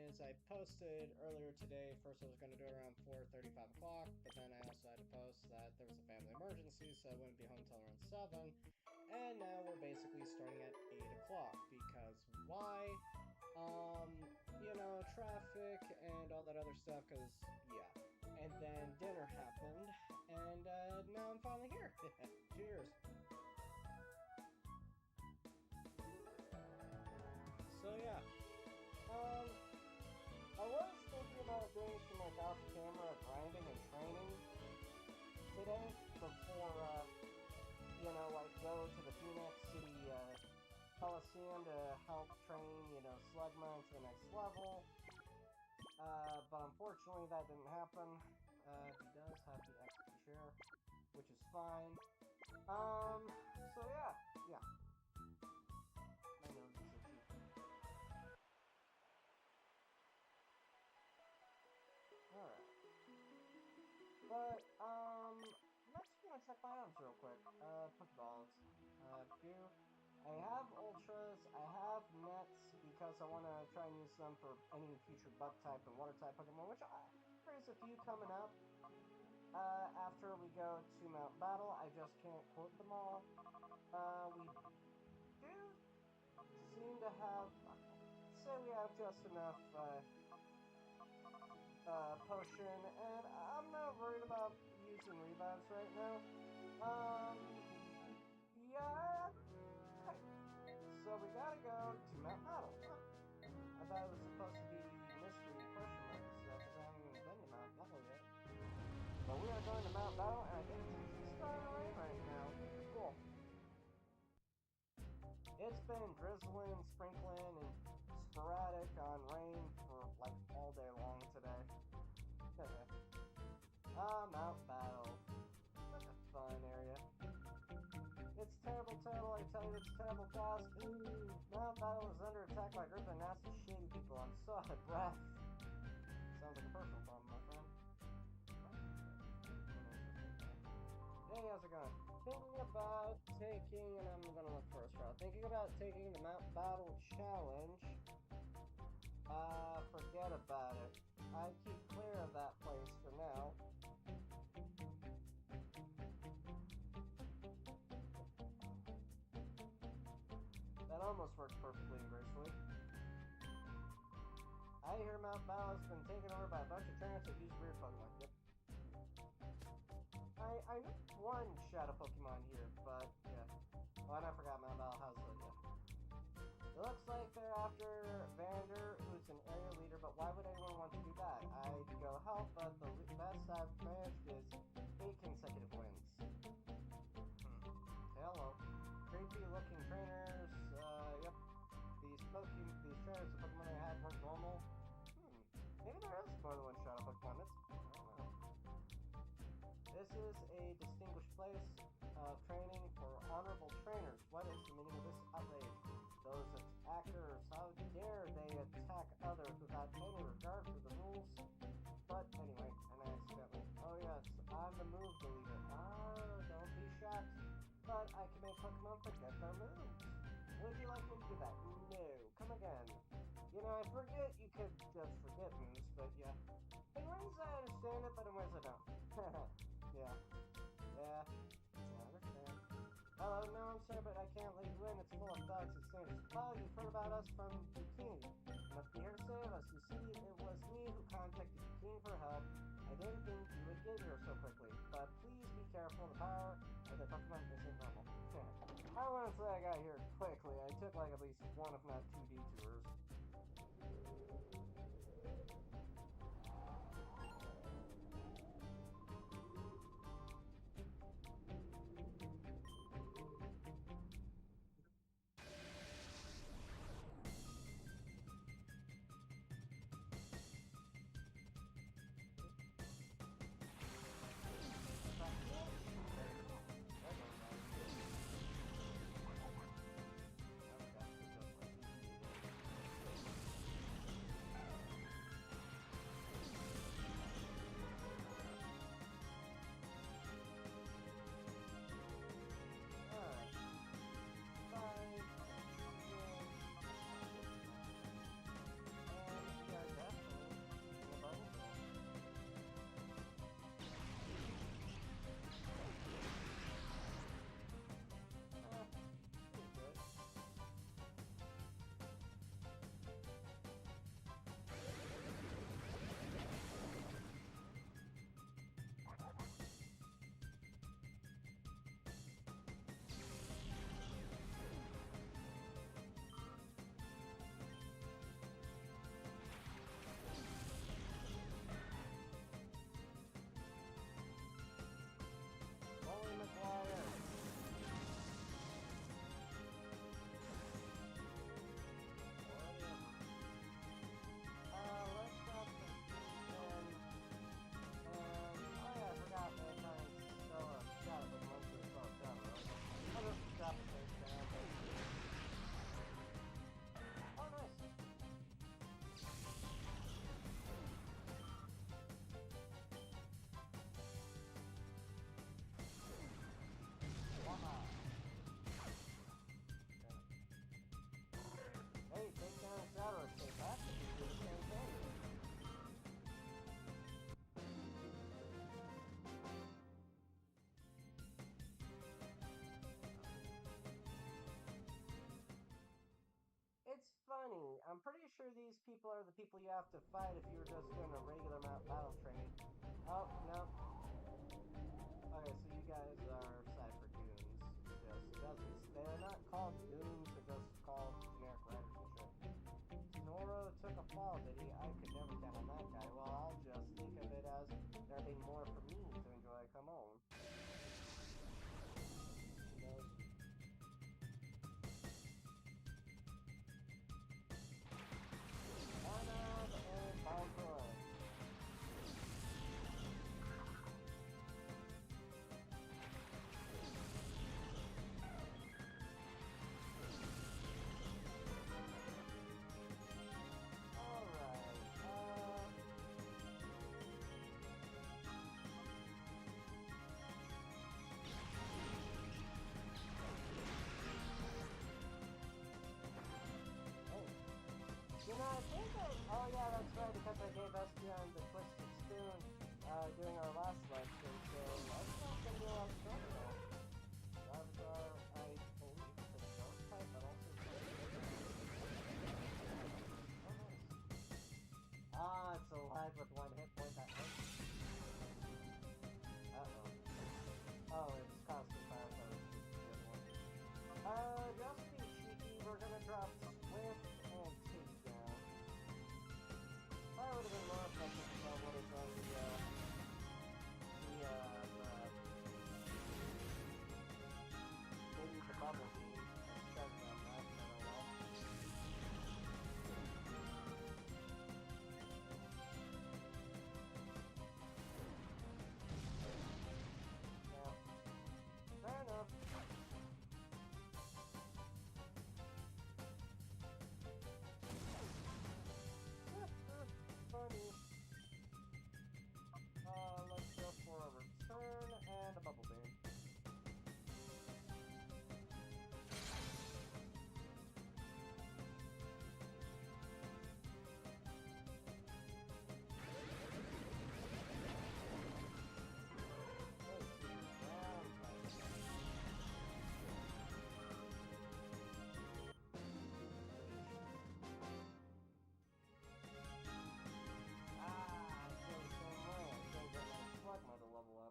is I posted earlier today. First I was going to do it around 4:30, 5 o'clock, but then I also had to post that there was a family emergency, so I wouldn't be home till around 7. And now we're basically starting at 8 o'clock, because why? Traffic and all that other stuff, because, yeah. And then dinner happened, and now I'm finally here. Cheers. So yeah, I was thinking about doing some like off-camera grinding and training today before, go to the Phoenix City Colosseum to help train, Slugma to the next level. But unfortunately that didn't happen. He does have the XP share, which is fine. So yeah. My nose is itchy. Alright. But, I'm just gonna check my items real quick. Pokeballs. Goo. I have Ultras, I have Nets, because I want to try and use them for any future Bug-type and Water-type Pokemon, which there's a few coming up. After we go to Mount Battle, I just can't quote them all. We do seem to have, say we have just enough, potion, and I'm not worried about using revives right now. Yeah. So we gotta go to Mount Battle. I thought it was supposed to be mystery question mark stuff, because I haven't even been to Mount Battle yet. But we are going to Mount Battle, and I think it's actually starting to rain right now. Cool. It's been drizzling, sprinkling, and sporadic on rain for like all day long today. Mount Battle. Such a fun area. It's terrible, I tell you, it's terrible task. Ooh, Mount Battle is under attack by a group of nasty, shady people. I'm so out of breath. Sounds like a personal problem, my friend. Hey, how's it going? Thinking about taking, and I'm gonna look for a straw. Thinking about taking the Mount Battle Challenge. Forget about it. I keep clear of that place for now. That almost worked perfectly and gracefully. I hear Mount Battle has been taken over by a bunch of trainers that use weird Pokemon. Yep. I know one Shadow Pokemon here, but yeah. Oh, and I forgot Mount Battle has a, yeah. It looks like they're after Vander, who's an area leader, but why would anyone want to do that? I'd go help, but the best I've managed is 8 consecutive wins. Hello. Creepy looking trainers, yep. These trainers of Pokemon I had weren't normal. Maybe there is more than one Shadow Pokemon. I don't know. This is a distinguished place of training for honorable trainers. What is the meaning of this outrage? Those attackers, how dare they attack others without any regard for the rules? But anyway, and I accidentally. Oh yes, I'm the move deleter. Oh, don't be shocked. But I can make Pokemon forget their moves. Would you like me to do that? No. Come again. I forget you could just forget moves, but yeah. In ways I understand it, but in ways I don't. Yeah. I understand. Hello, no, I'm sorry, but I can't let you in. It's full of thugs and strangers. Oh, you've heard about us from Bikini. You must be here to save us. You see, it was me who contacted Bikini for help. I didn't think you would get here so quickly, but please be careful. The power of the Pokemon isn't normal. I wouldn't say I got here quickly. I took like at least one, if not 2 detours. funny. I'm pretty sure these people are the people you have to fight if you were just doing a regular map battle training. Oh, no. Okay, so you guys are Cypher Goons. They're not called goons, they're just called generic riders and shit. Noro took a fall, did he? I could never count on that guy. Well, I'll just think of it as there being more for me to enjoy. Come on. Arnold and Baltroy. You know, I think oh yeah, that's right, because I gave Espeon the Twisted Spoon during our last lesson, so that's not going to be a lot of trouble. Ravagor, I believe it's a Ghost type, but also oh, nice. Ah, it's alive with 1 hit point, that hurts. Uh-oh. Oh, it's constant fire, so it's just a good one. Just to be cheeky, we're gonna drop Swift and Takedown. Probably would have been more effective if I would have done maybe the bubble beam instead of that, I don't know. Yeah. Fair enough. Funny. Let's go for a return and a bubble beam.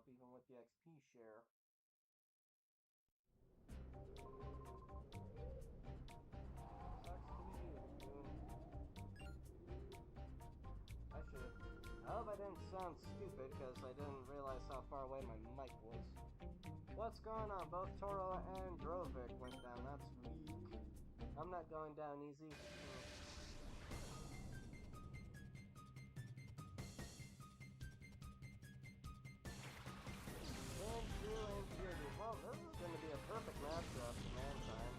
Even with the XP share. Sucks to be you, Boom. I should. I hope I didn't sound stupid because I didn't realize how far away my mic was. What's going on? Both Toro and Drovic went down. That's weak. I'm not going down easy. Well, this is going to be a perfect matchup for man time.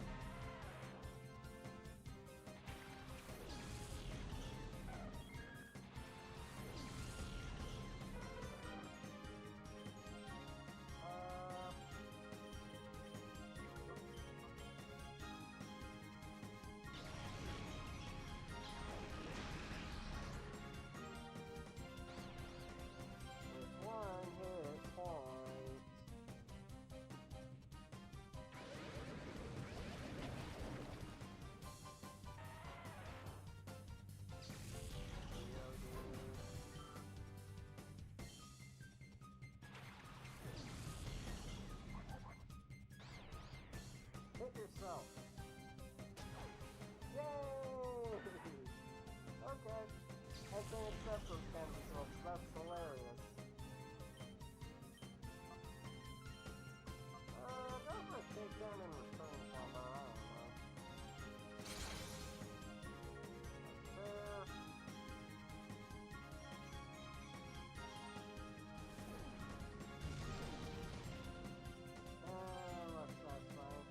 With 1 hit point. Hit yourself. Yay! Okay. I can accept those kind of results. That's hilarious. Go for a takedown and return combo. I don't know. That's fair. That's fine.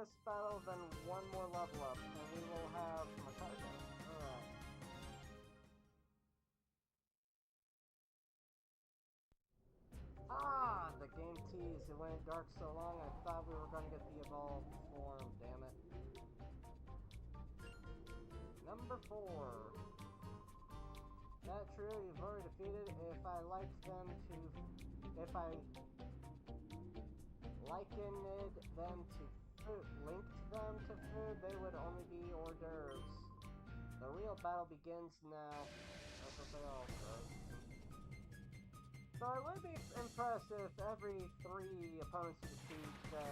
this battle, then one more level up, and we will have Makarga. Alright. Ah, the game teased. It went dark so long, I thought we were going to get the evolved form, damn it. Number 4. That true, you've already defeated. If I likened them to food, they would only be hors d'oeuvres. The real battle begins now. That's what they all say. So I would be impressed if every 3 opponents you defeat, the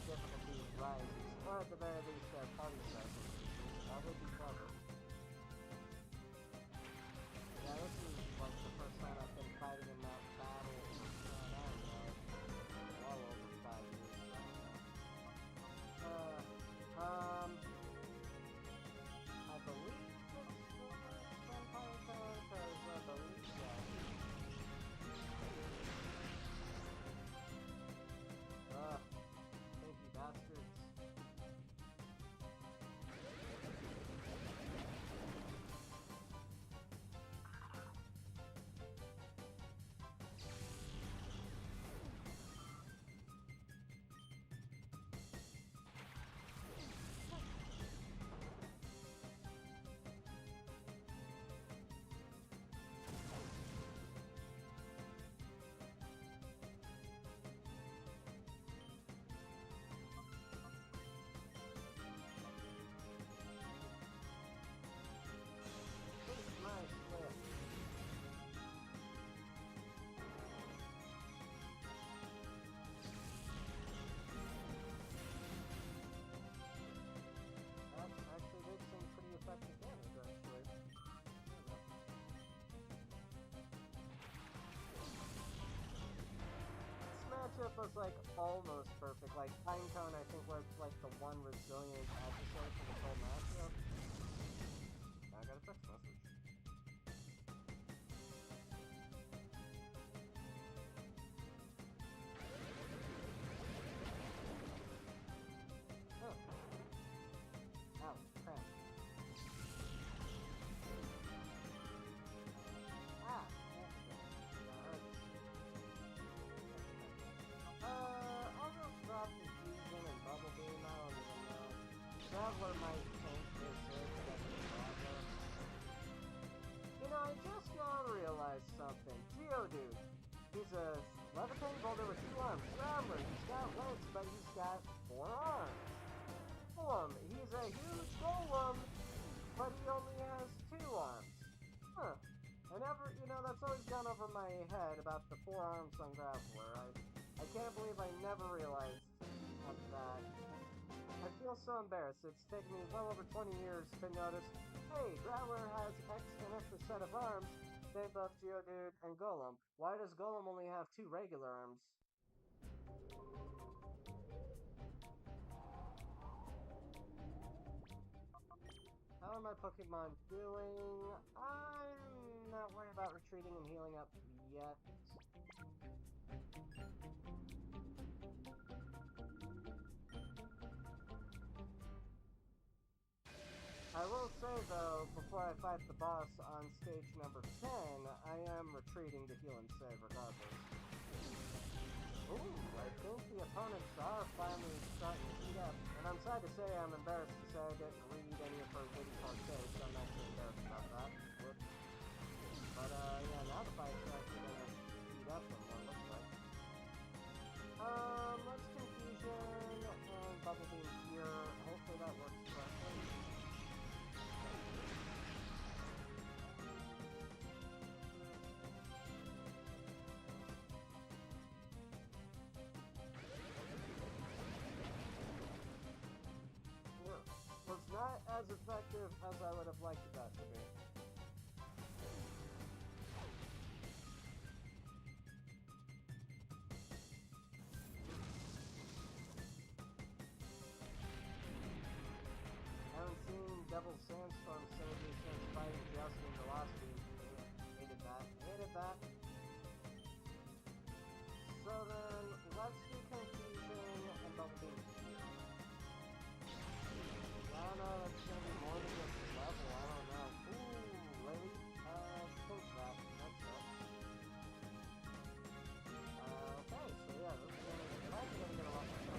difficulty rises. Or at the very least, party size increases. That would be clever. Yeah, this is like the first time I've been fighting in that battle. I don't know. Well over 5 years, so I don't know. I believe it's Vampire Town, because I believe so. Stinky bastards. Nice flip. That actually did some pretty effective damage, actually. This matchup was like almost perfect. Like Pinecone, I think, was like the one resilient adversary for this whole matchup. I got a text message. Oh. Ow, crap. Ah, that hurts. I'll just drop Confusion and Bubble Beam, I don't even know. Traveler might tank this You know, I just now realized something. Geodude. He's a levitating boulder with 2 arms. Traveler, he's got legs, but he's got 4 arms. Golem, he's a huge golem, but he only has 2 arms. Huh. That's always gone over my head about the 4 arms on Graveler. I can't believe I never realized that. I feel so embarrassed. It's taken me well over 20 years to notice, hey, Graveler has an extra set of arms. They both Geodude and Golem. Why does Golem only have 2 regular arms? How are my Pokemon doing? I'm not worried about retreating and healing up yet. I will say, though, before I fight the boss on stage number 10, I am retreating to heal and save regardless. Ooh, I think the opponents are finally starting to heat up. And I'm sad to say, I'm embarrassed to say I didn't read any of her witty parfaits, so I'm actually embarrassed about that. Whoops. But, yeah, now the fight's actually gonna heat up from what it looks like. Let's Confusion and Bubble Beam here. Hopefully that works correctly. Was not as effective as I would have liked that to be. I haven't seen Devil Sandstorm save me since fighting Justin in the last game. Hated that. Hated that. So then, let's do Confusion and Bubble Beam here. know, that's gonna be more than just level, I don't know. Ooh, lady, think that. That sucks. Okay, so yeah, this is probably gonna get a lot more stuff.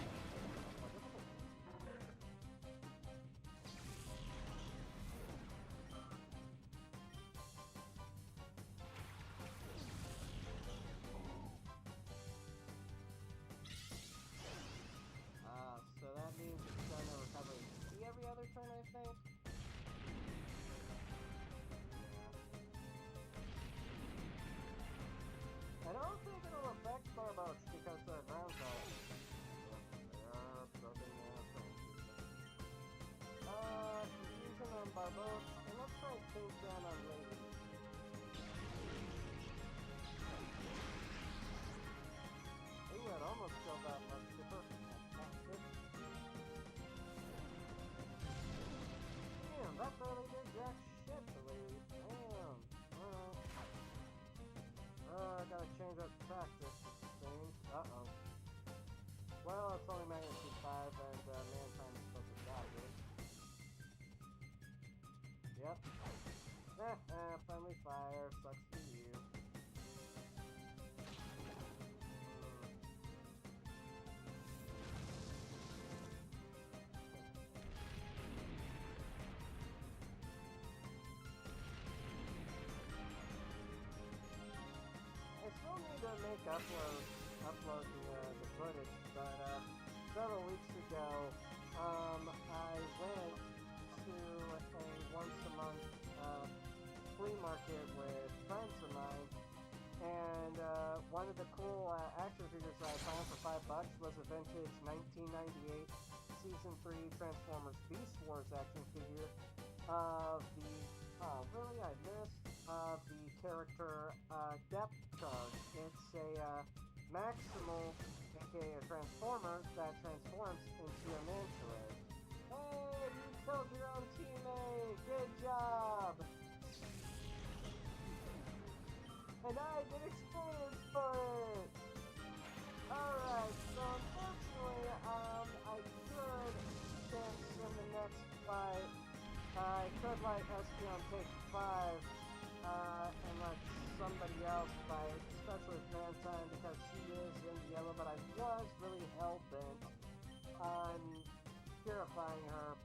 So that means it's gonna recover HP every other turn, I think. I don't think it'll affect Barboach because the ground type. They are broken confusion on Barboach, and let's try Pink down on Lady. Ooh, it almost killed that much skipper. Damn, that barely did jack shit to Lady. Damn. I gotta change up tactics, it seems. Uh-oh. Well, it's only magnitude 5, and Mankind's supposed to die here. Yep. Friendly fire. Sucks for you. I still need to make upload the footage, but several weeks ago, I went to a once-a-month flea market with friends of mine, and one of the cool action figures that I found for $5 was a vintage 1998 Season 3 Transformers Beast Wars action figure of the, really, I missed, the character depth charge. It's a maximal, aka a transformer, that transforms into a manta ray. Hey, you killed your own teammate! Good job! And I get experience for it! Alright, so unfortunately, I could chance in the next fight. I could let Espeon take 5, and let somebody else fight, especially with Mantine, because she is in yellow, but I was really hell-bent on purifying her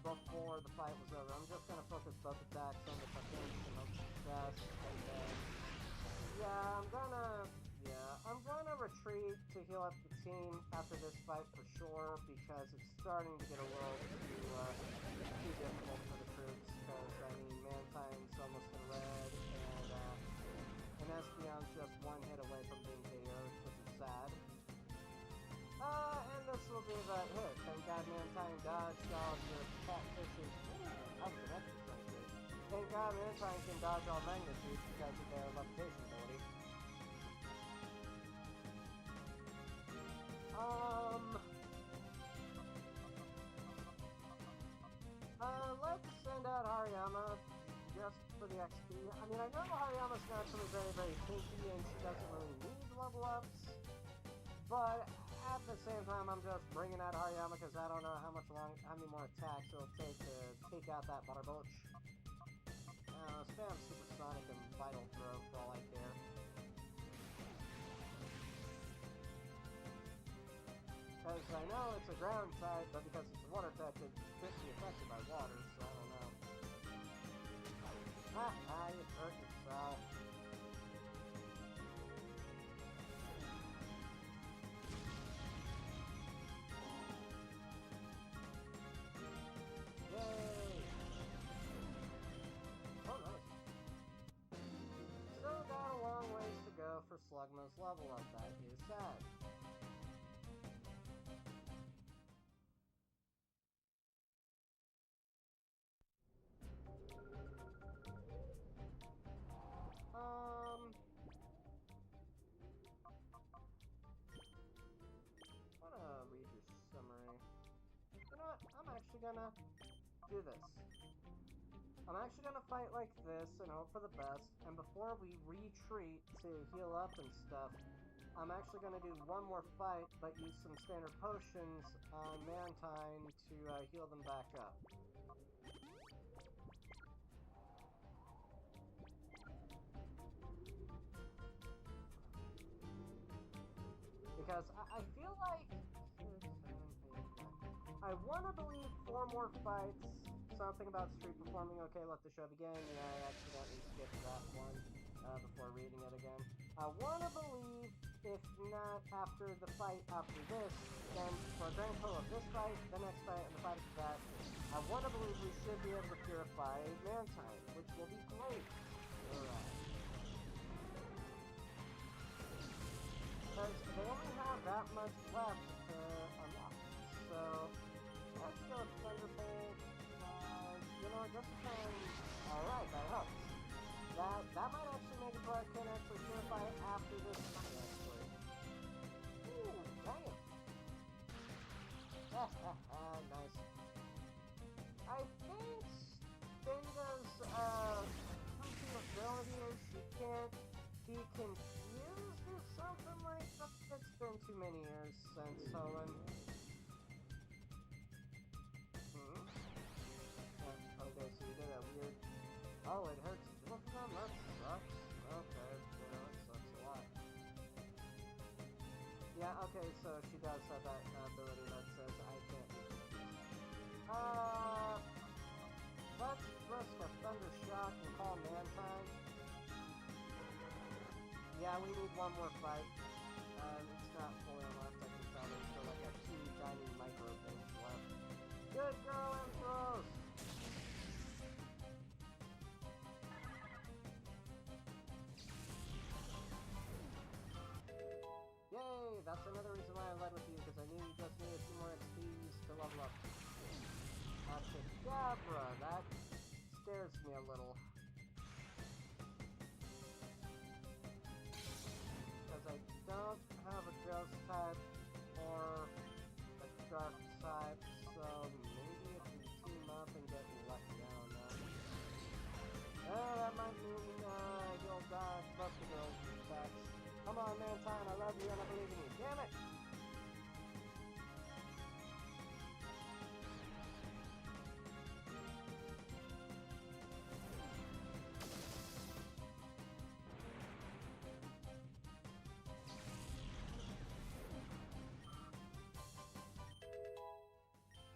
before the fight was over. I'm just gonna focus both attacks on the potential of the chest, and then, I'm gonna retreat to heal up the team after this fight for sure, because it's starting to get a little too difficult for the troops, because, I mean, Mantine's almost in red, and Espeon's just one hit away from being KO'd, which is sad. And this will be the hit. Thank God Mantine dodged all your catfishes. That was an extra strength hit. Thank God Mantine can dodge all magnitudes because of their levitation ability. Let's send out Hariyama just for the XP. I mean, I know Hariyama's naturally very, very pinky and she doesn't really need level ups, but at the same time, I'm just bringing out Hariyama because I don't know how many more attacks it'll take to take out that Barboach. Spam Supersonic and Vital Throw for all I care. Because I know it's a ground type, but because it's a water type, it could be affected by water, so I don't know. You hurt yourself. Yay! Oh, nice. Still got a long ways to go for Slugma's level up, that is sad. I wanna read your summary. You know what? I'm actually gonna do this. I'm actually gonna fight like this and hope for the best, and before we retreat to heal up and stuff, I'm actually going to do one more fight, but use some standard potions on Mantine to heal them back up. Because I feel like... I want to believe 4 more fights, something about Street performing, okay, let the show begin. Yeah, I accidentally skipped that one before reading it again. I want to believe, if not after the fight after this, then for a grand total of this fight, the next fight, and the fight after that, I want to believe we should be able to purify Mantine, which will be great. Alright. Because they only have that much left to unlock. So, let's go with Thunderbolt. You know, just alright, that helps. That might actually make it so I can actually purify it after this fight, actually. Ooh, dang it. Nice. I think Stinga's crucial ability is she can't be confused or something like that. It's been too many years since Hoenn. Okay, so you did a weird... Oh, it hurts both of them? That sucks. Okay, you know, it sucks a lot. Yeah, okay, so she does have that ability that says I can't be confused. Let's risk a Thunder Shock and call Mantine. Yeah, we need one more fight. It's not fully unlocked, I can tell. There's still like a teeny tiny micro things left. Good girl, Ambrose! Yay! That's another reason why I led with you, because I knew you just needed 2 more XPs to level up. Gabra, that scares me a little. Because I don't have a ghost type or a dark type, so maybe if we team up and get lucky, I don't know. That might mean you'll die. Fuck the girls, facts. Come on, Mantine, I love you and I believe in you. Damn it!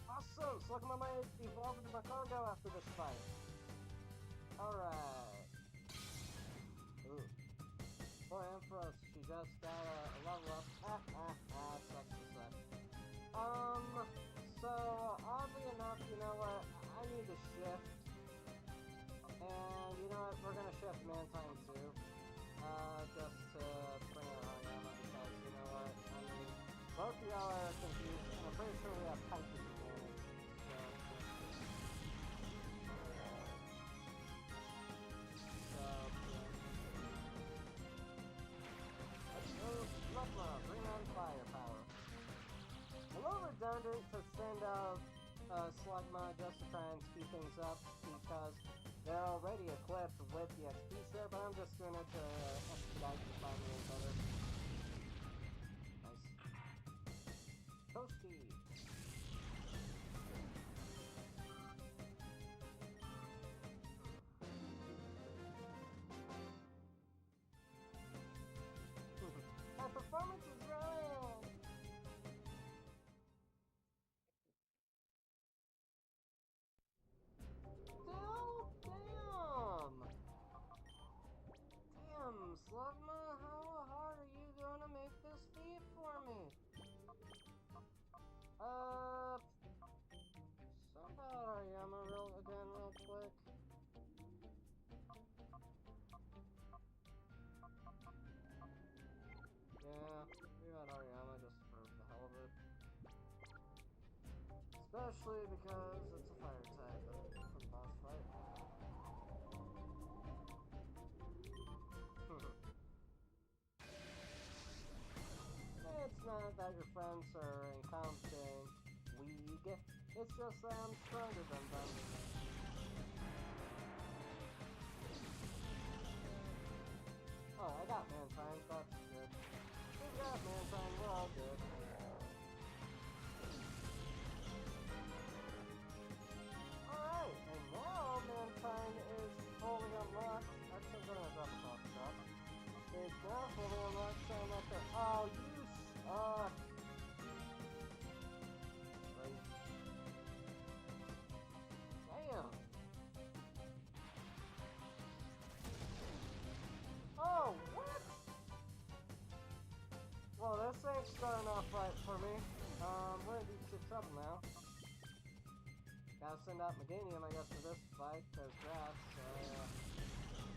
Awesome! Slugma might evolve into my cargo after this fight. Alright. Ooh. Poor Empress, she just got a level up. Sucks to suck. So, oddly enough, you know what? I need to shift. And, you know what? We're gonna shift Mantine too. Just to bring out Ariana, because, you know what? I mean, both of y'all are confused, and I'm pretty sure we have type disadvantage. Bring on firepower. A little redundant to send out Slugma just to try and speed things up because they're already equipped with the XP share, but I'm just doing it to expedite the fight a little better. Nice. Toasty! My performance is ruined! Damn, Slugma, how hard are you gonna make this be for me? Something about Ariama real quick. Yeah, we got Ariama just for the hell of it. Especially because it's a fire type for the boss fight. It's not that your friends are incompetent, weak. It's just that I'm stronger than them. Oh, I got Mantine, that's good. Even all good. Alright, and now Mankind is fully unlocked. Actually, I'm gonna drop a coffee shop. It's now fully unlocked, so I'm not there. Oh, you suck! Right. Damn! Oh, what? Well, this ain't starting off right for me. We're in deep shit trouble now. Gotta send out Meganium, I guess, for this fight, because grass,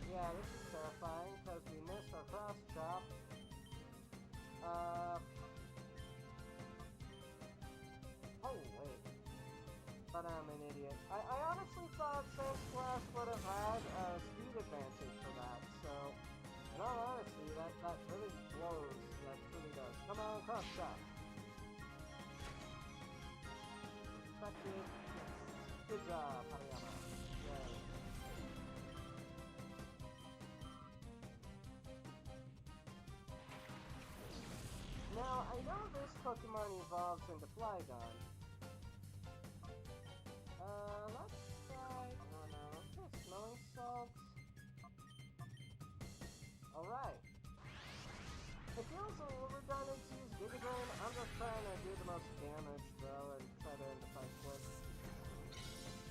yeah, this is terrifying, because we missed our cross chop. Oh, wait. But I'm an idiot. I honestly thought Sand Splash would have had a speed advantage for that, so... In all honesty, that really blows. That truly does. Come on, cross shot. Effective. Yes. Good job, Hariyama. Yay. Now, I know this Pokemon evolves into Flygon. Let's try... Oh no, let's try Smelling Salts. Alright. It feels a little redundant to use Giga Drain. I'm just trying to do the most damage, though, and try to end the fight quick.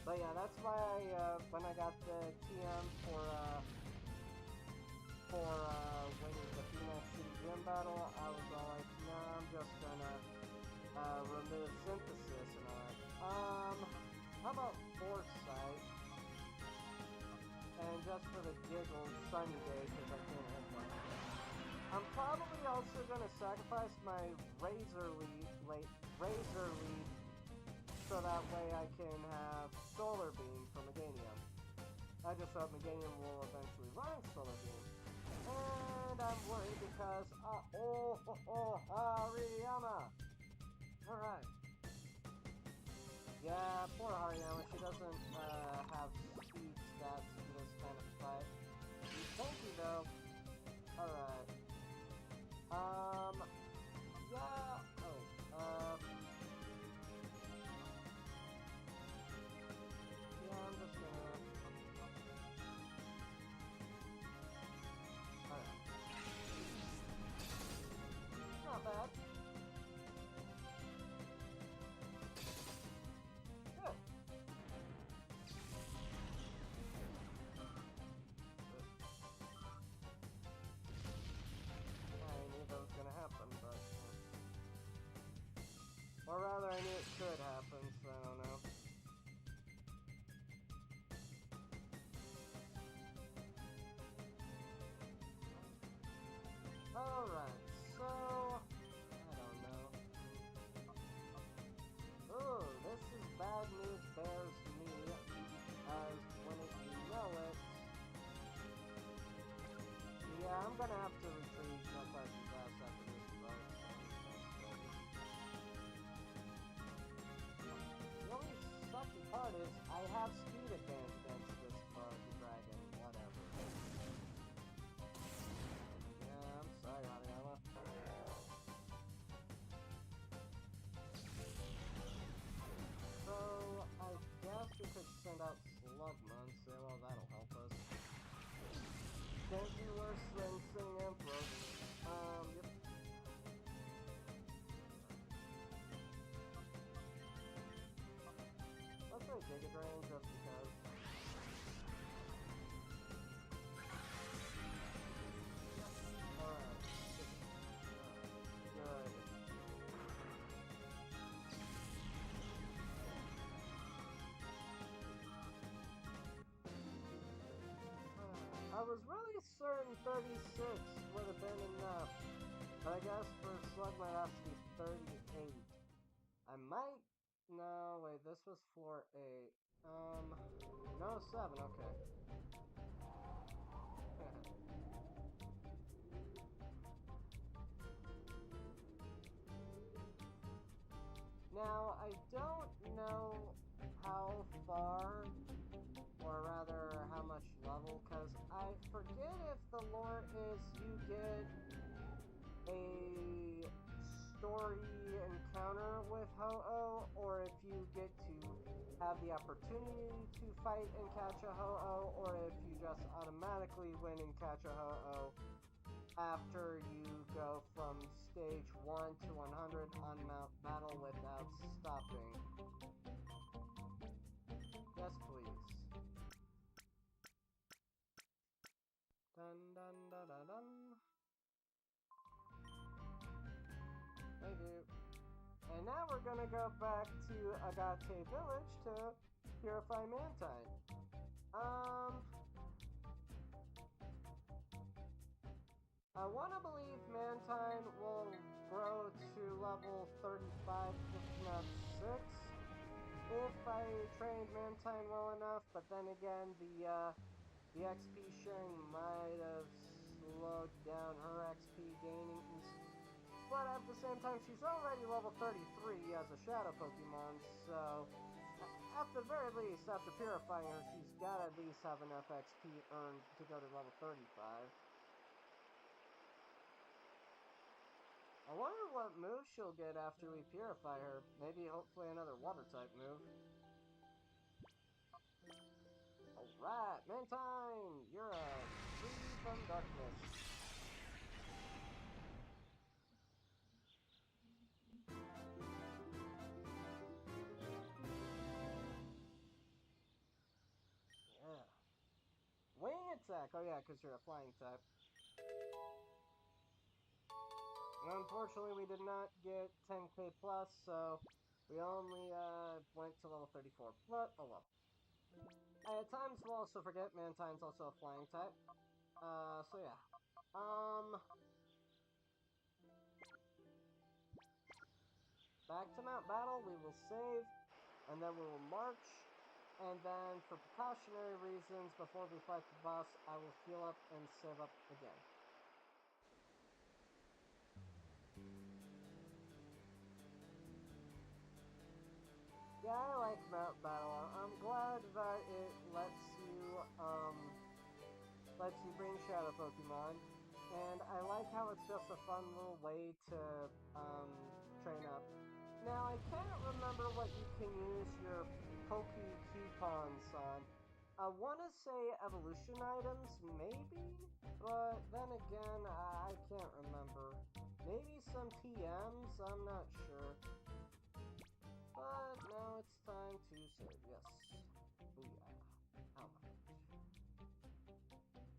But yeah, that's why when I got the TM for winning the Phoenix City Gym battle, I was all like, nah, I'm just gonna remove Synthesis and all that. How about Foresight? And just for the giggle, Sunny Day, because I can't hit one. I'm probably also gonna sacrifice my Razor Leaf, so that way I can have Solar Beam for Meganium. I just hope Meganium will eventually learn Solar Beam. And I'm worried because, Hariyama! Alright. Yeah, poor Hariyama, she doesn't, have speed stats for this kind of fight. Thank you, though. Alright. Yeah, yeah, I'm just gonna... Alright. Not bad. Good. I knew that was gonna happen, but... Or rather, I knew it could happen, so I don't know. Alright, so... I don't know. Ooh, this is bad news bears me, as when it, you know it... Yeah, I'm gonna have to retrieve Snowflake's ass after this fight. The only sucky part is, I have speed advantage against this dragon, whatever. Yeah, I'm sorry, Hariyama. So, I guess we could send out Slugma and say, well, that'll help us. Can't be worse than Sing Emperor. Yep. Let's say Giga Drain just because. Alright. Good. I was really certain 36 would have been enough. But I guess for Slugma it has to be 38. I might... No, wait, this was floor 8. No, 7, okay. Now, I don't know how far, or rather how much level, because I forget if the lore is you get a Ho-Oh, or if you get to have the opportunity to fight and catch a Ho-Oh, or if you just automatically win and catch a Ho-Oh after you go from stage 1 to 100 on Mount Battle without stopping. Yes, please. Dun dun dun dun dun. Thank you. And now we're gonna go back to Agate Village to purify Mantine. I want to believe Mantine will grow to level 35, if not 6, if I trained Mantine well enough, but then again, the XP sharing might have slowed down her XP gaining. But at the same time, she's already level 33 as a Shadow Pokemon, so at the very least, after purifying her, she's got to at least have enough XP earned to go to level 35. I wonder what move she'll get after we purify her. Maybe, hopefully, another Water-type move. Alright, Mantine! You're free from darkness. Yeah. Wing attack! Oh yeah, because you're a flying type. Unfortunately, we did not get 10k plus, so we only went to level 34. But, oh well. I at times will also forget Mantine's also a flying type. So yeah. Back to Mount Battle, we will save, and then we will march, and then for precautionary reasons, before we fight the boss, I will heal up and save up again. Yeah, I like Mount Battle. I'm glad that it lets you bring Shadow Pokemon, and I like how it's just a fun little way to train up. Now, I can't remember what you can use your Poke coupons on. I want to say evolution items, maybe? But then again, I can't remember. Maybe some TMs? I'm not sure. But now it's time to save. Yes. Booyah. Oh my gosh.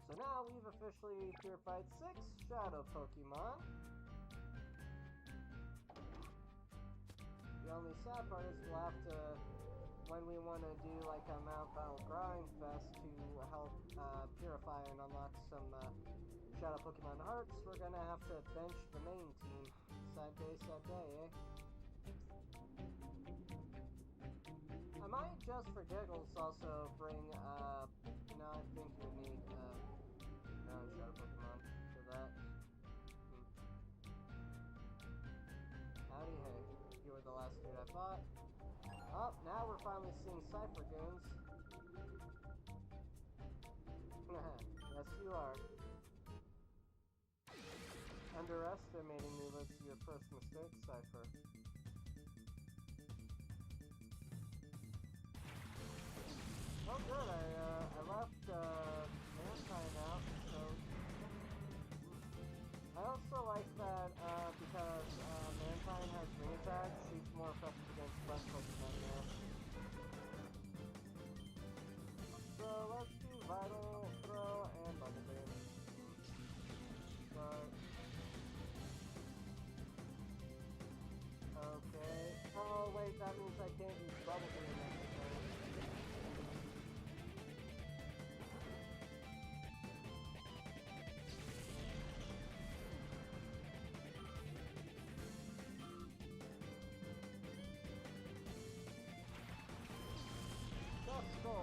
So now we've officially purified 6 Shadow Pokemon. The only sad part is we'll have to, when we want to do like a Mount Battle Grind Fest to help purify and unlock some Shadow Pokemon hearts, we're gonna have to bench the main team. Sad day, eh? I might just for giggles also bring, no, I think you would need non-Shadow Pokemon for that. Howdy hey. You were the last dude I fought. Oh, now we're finally seeing Cypher Goons. Yes, you are. Underestimating me was your first mistake, Cypher. Oh good, I left Mantine out, so I also like that because Mantine has ring attack, she's more effective against less Pokemon now. So let's do Vital, Throw, and Bubble Beam. But okay. Oh wait, that means I can't use Bubble Beam next turn. Just go!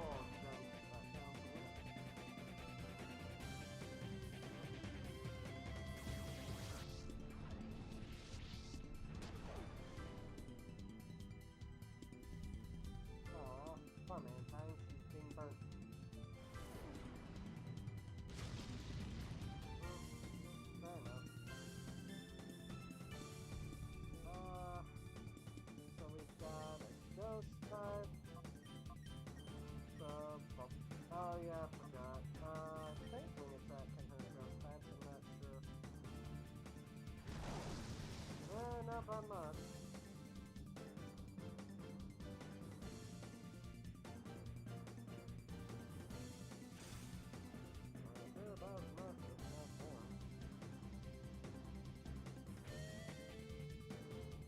not that much. They're about as much, if not more.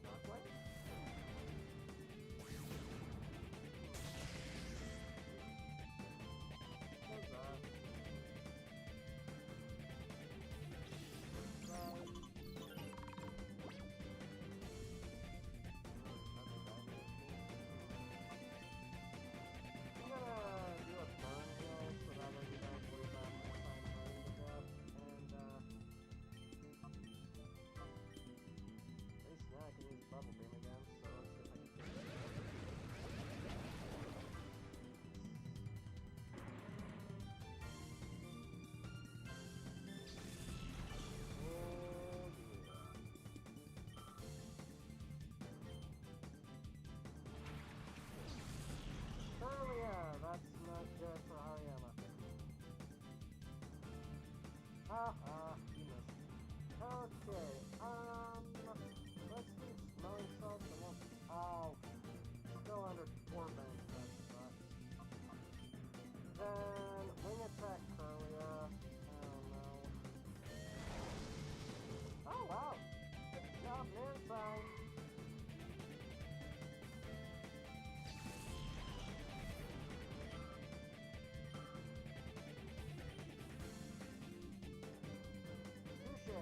Shockwave? What's that? I'm gonna do a burn heal so that way we don't worry about my time burning to death. And at least now I can use bubble beam again, so let's see if I can do it. Oh yeah. Surely, yeah, that's not good for Hariyama. You missed. Okay, let's do smelling salts and we'll... Oh, still under 4 banks, that sucks. Then, wing attack Curlia. Oh no. Oh wow! Good job, man sign! Touche!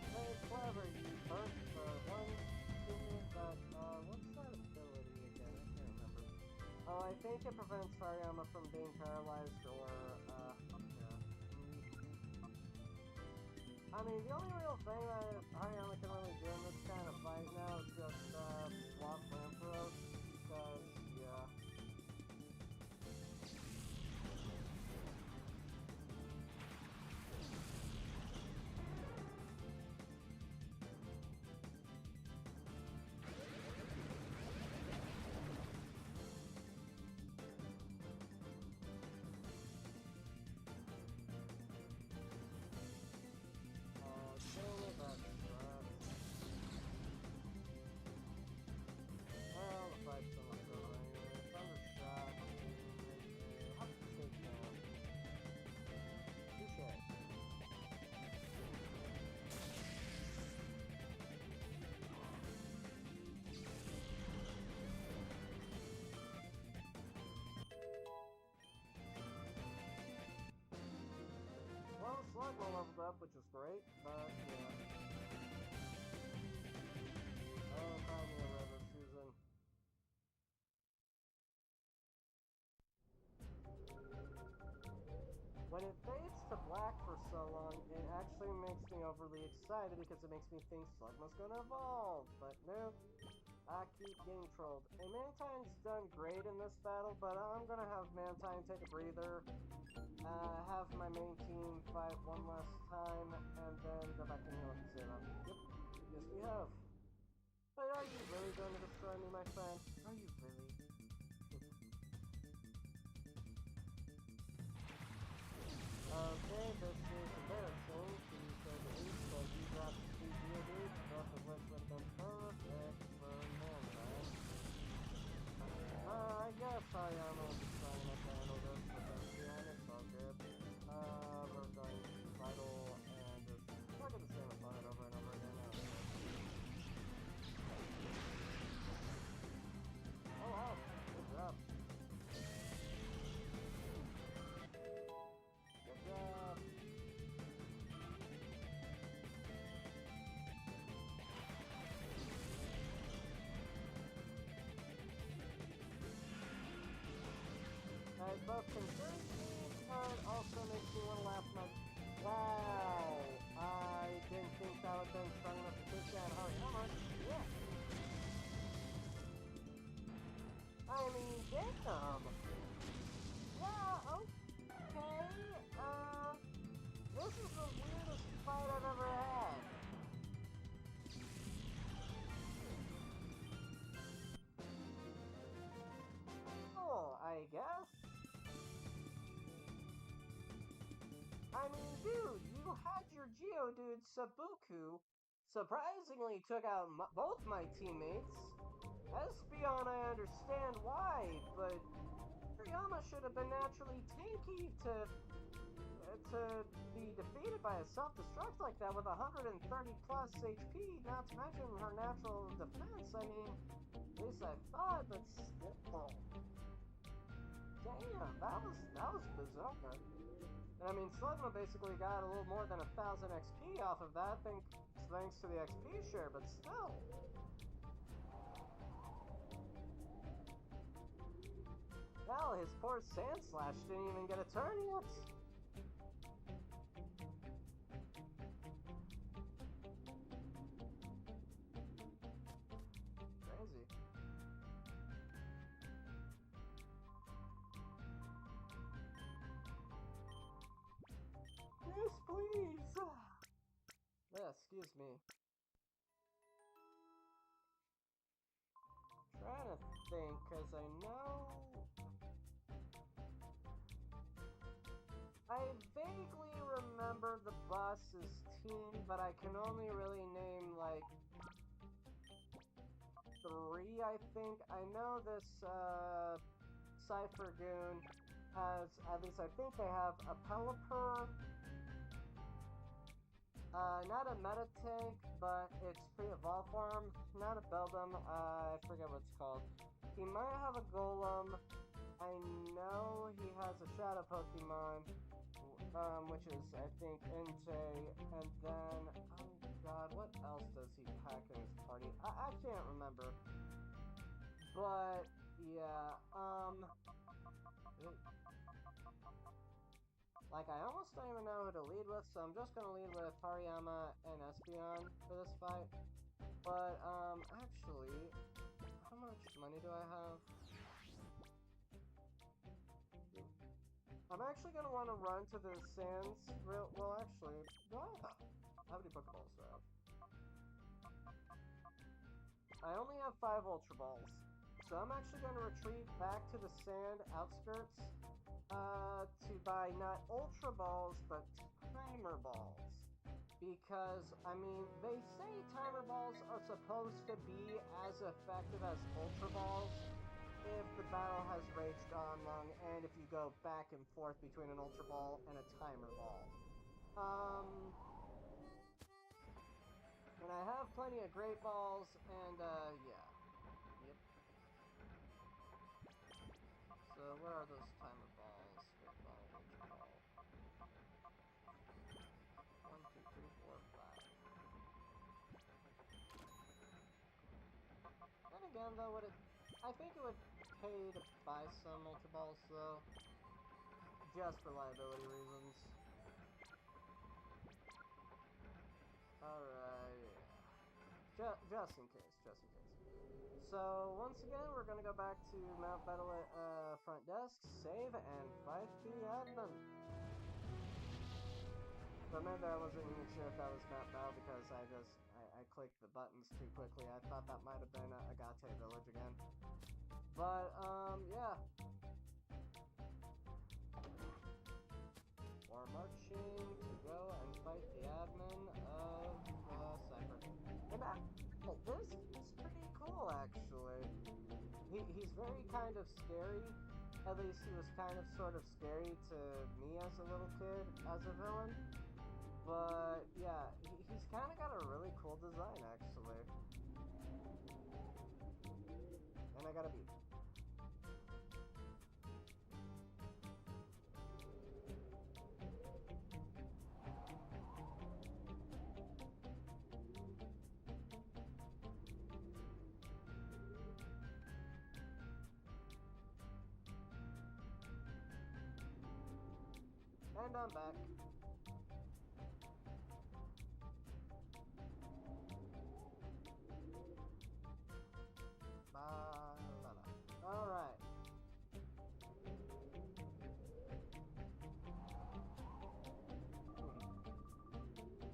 Very clever, you burnt the one unit that, what's that ability again? I can't remember. Oh, I think it prevents Hariyama from being paralyzed or, yeah. I mean, the only real thing that Hariyama can really do in this kind of fight now is just, swap Lampros, because, yeah. Well, the fight's almost over anyway. Thundershot. Hop takedown. Touche. Well, Slugma leveled up, which is great, but yeah. Oh, call me a river, Susan. When it fades to black for so long, it actually makes me overly excited because it makes me think Slugma's gonna evolve. But nope, I keep getting trolled. And Mantine's done great in this battle, but I'm gonna have Mantine take a breather, have my main team fight one last time, and then go back and heal with Zero. Yep, yes we have. But are you really going to destroy me, my friend? Are you really? Okay, this is embarrassing to say the least, but you dropped 2 Geodudes, both of which would have been perfect for Mantiine. I guess Hariyama will be strong enough to handle this, but that's behind it's all good. We're going vital and just look at the same opponent over and over again. Oh wow, good job. Good job. It both concerns me, but also makes me want to laugh my... Wow! I didn't think that would have been strong enough to take down Hariyama. Yeah. I mean, damn! Yeah, okay. This is the weirdest fight I've ever had. Oh, I guess. mean, dude, you had your Geodude Sabuku. Surprisingly took out both my teammates. Espeon, I understand why, but Hariyama should have been naturally tanky to be defeated by a self-destruct like that with 130 plus HP, not to mention her natural defense. I mean, at least I thought, but still. Damn, that was bizarre. And I mean, Slugma basically got a little more than 1,000 XP off of that, thanks to the XP share, but still. Hell, his poor Sand Slash didn't even get a turn yet. Crazy. Yes, please! Yeah, excuse me. Trying to think, cause I know... I vaguely remember the boss's team, but I can only really name, like, 3, I think. I know this, Cypher Goon has, at least I think they have a Pelipper. Not a Meta Tank, but it's pre-evolved form. Not a Beldum, I forget what it's called. He might have a Golem. I know he has a Shadow Pokemon, which is, I think, Entei. And then, oh god, what else does he pack in his party? I can't remember. But, yeah, like, I almost don't even know who to lead with, so I'm just gonna lead with Hariyama and Espeon for this fight. But, actually, how much money do I have? I'm actually gonna want to run to the sands well, actually, how many Pokeballs do I have? I only have 5 Ultra Balls. So I'm actually gonna retreat back to the sand outskirts, to buy not Ultra Balls, but Timer Balls. Because, I mean, they say Timer Balls are supposed to be as effective as Ultra Balls if the battle has raged on long, and if you go back and forth between an Ultra Ball and a Timer Ball. And I have plenty of Great Balls, and, yeah. Yep. So, where are those Timer Balls? Great Ball, Ultra Ball. 1, 2, 3, 4, 5. And again, though, I think it would pay to buy some Ultra Balls, though. Just for liability reasons. Alright. Just in case. So, once again, we're gonna go back to Mount Battle front desk, save, and fight the admin. Remember, I wasn't even sure if that was Mount Battle because I clicked the buttons too quickly. I thought that might have been Agate Village again. But, yeah. We're marching to go and fight the admin of Cypher. And this is pretty cool, actually. He's very kind of scary. At least he was kind of sort of scary to me as a little kid, as a villain. But, yeah, he's kind of got a really cool design, actually. And I gotta beat him. And I'm back. Alright.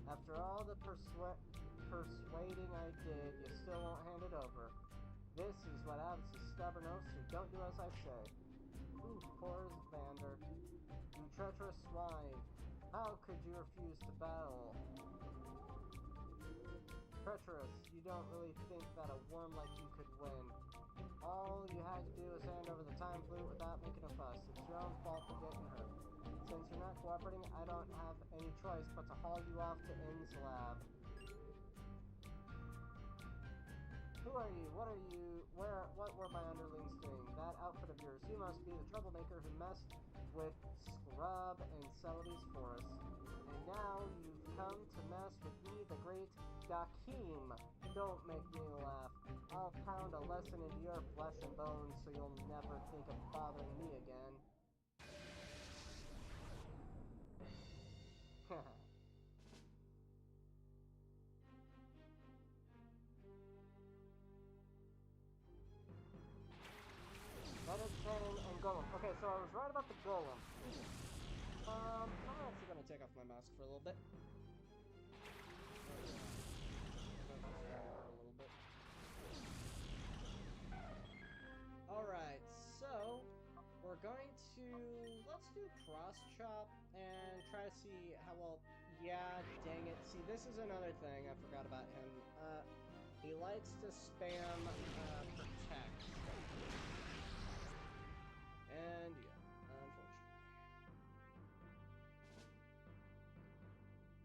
After all the persuading I did, you still won't hand it over. This is what happens to stubborn oafs who don't do as I say. Ooh, poor Vander. You treacherous swine. How could you refuse to battle? Treacherous, you don't really think that a worm like you could win. All you had to do was hand over the time flute without making a fuss. It's your own fault for getting hurt. Since you're not cooperating, I don't have any choice but to haul you off to In's lab. Who are you? What are you? What were my underlings doing? That outfit of yours. You must be the troublemaker who messed with Scrub and Celady's forest. And now you've come to mess with me, the great Dakeem. Don't make me laugh. I'll pound a lesson into your flesh and bones so you'll never think of bothering me again. Medic, Cannon, and Golem. Okay, so I was right about the Golem. I'm actually gonna take off my mask for a little bit. Alright, so we're going to let's do cross chop and try to see how well. Yeah, dang it. See, this is another thing I forgot about him. He likes to spam protect. And yeah, unfortunately.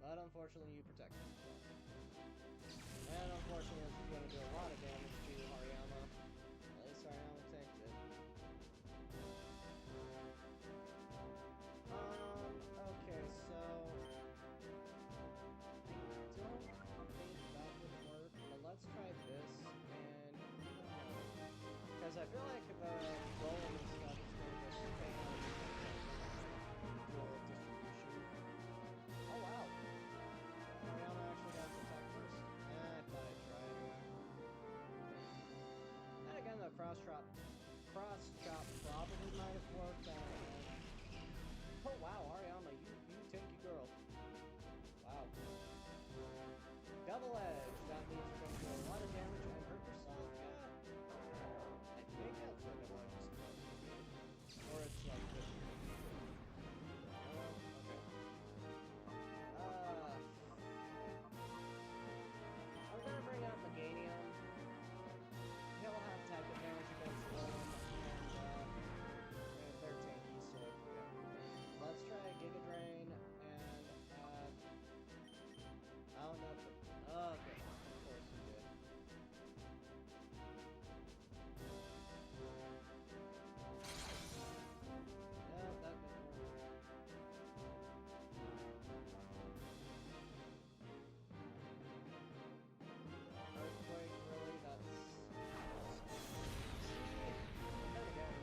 But unfortunately, you protect him. And unfortunately, it's going to do a lot of damage to Hariyama. At least Hariyama tanked it. Okay, so I don't think that would work, but let's try this, and because I feel like the golem and stuff is going to spam dual distribution. Oh wow! Hariyama actually got to attack first. I thought I'd try anyway. And again, the cross chop probably might have worked. Oh wow, Hariyama, you tanky girl. Wow. Double edge. That means you're going to do a lot of damage and hurt yourself. Yeah. I think that's what it was. Or it's like this. Okay. I'm gonna bring out Meganium. He'll have tag advantage against Golem, and they're tanky, so yeah. Let's try Giga Drain, and oh, nothing. Okay, of course you did. Yeah, that didn't work. Earthquake, really? That's... Then again,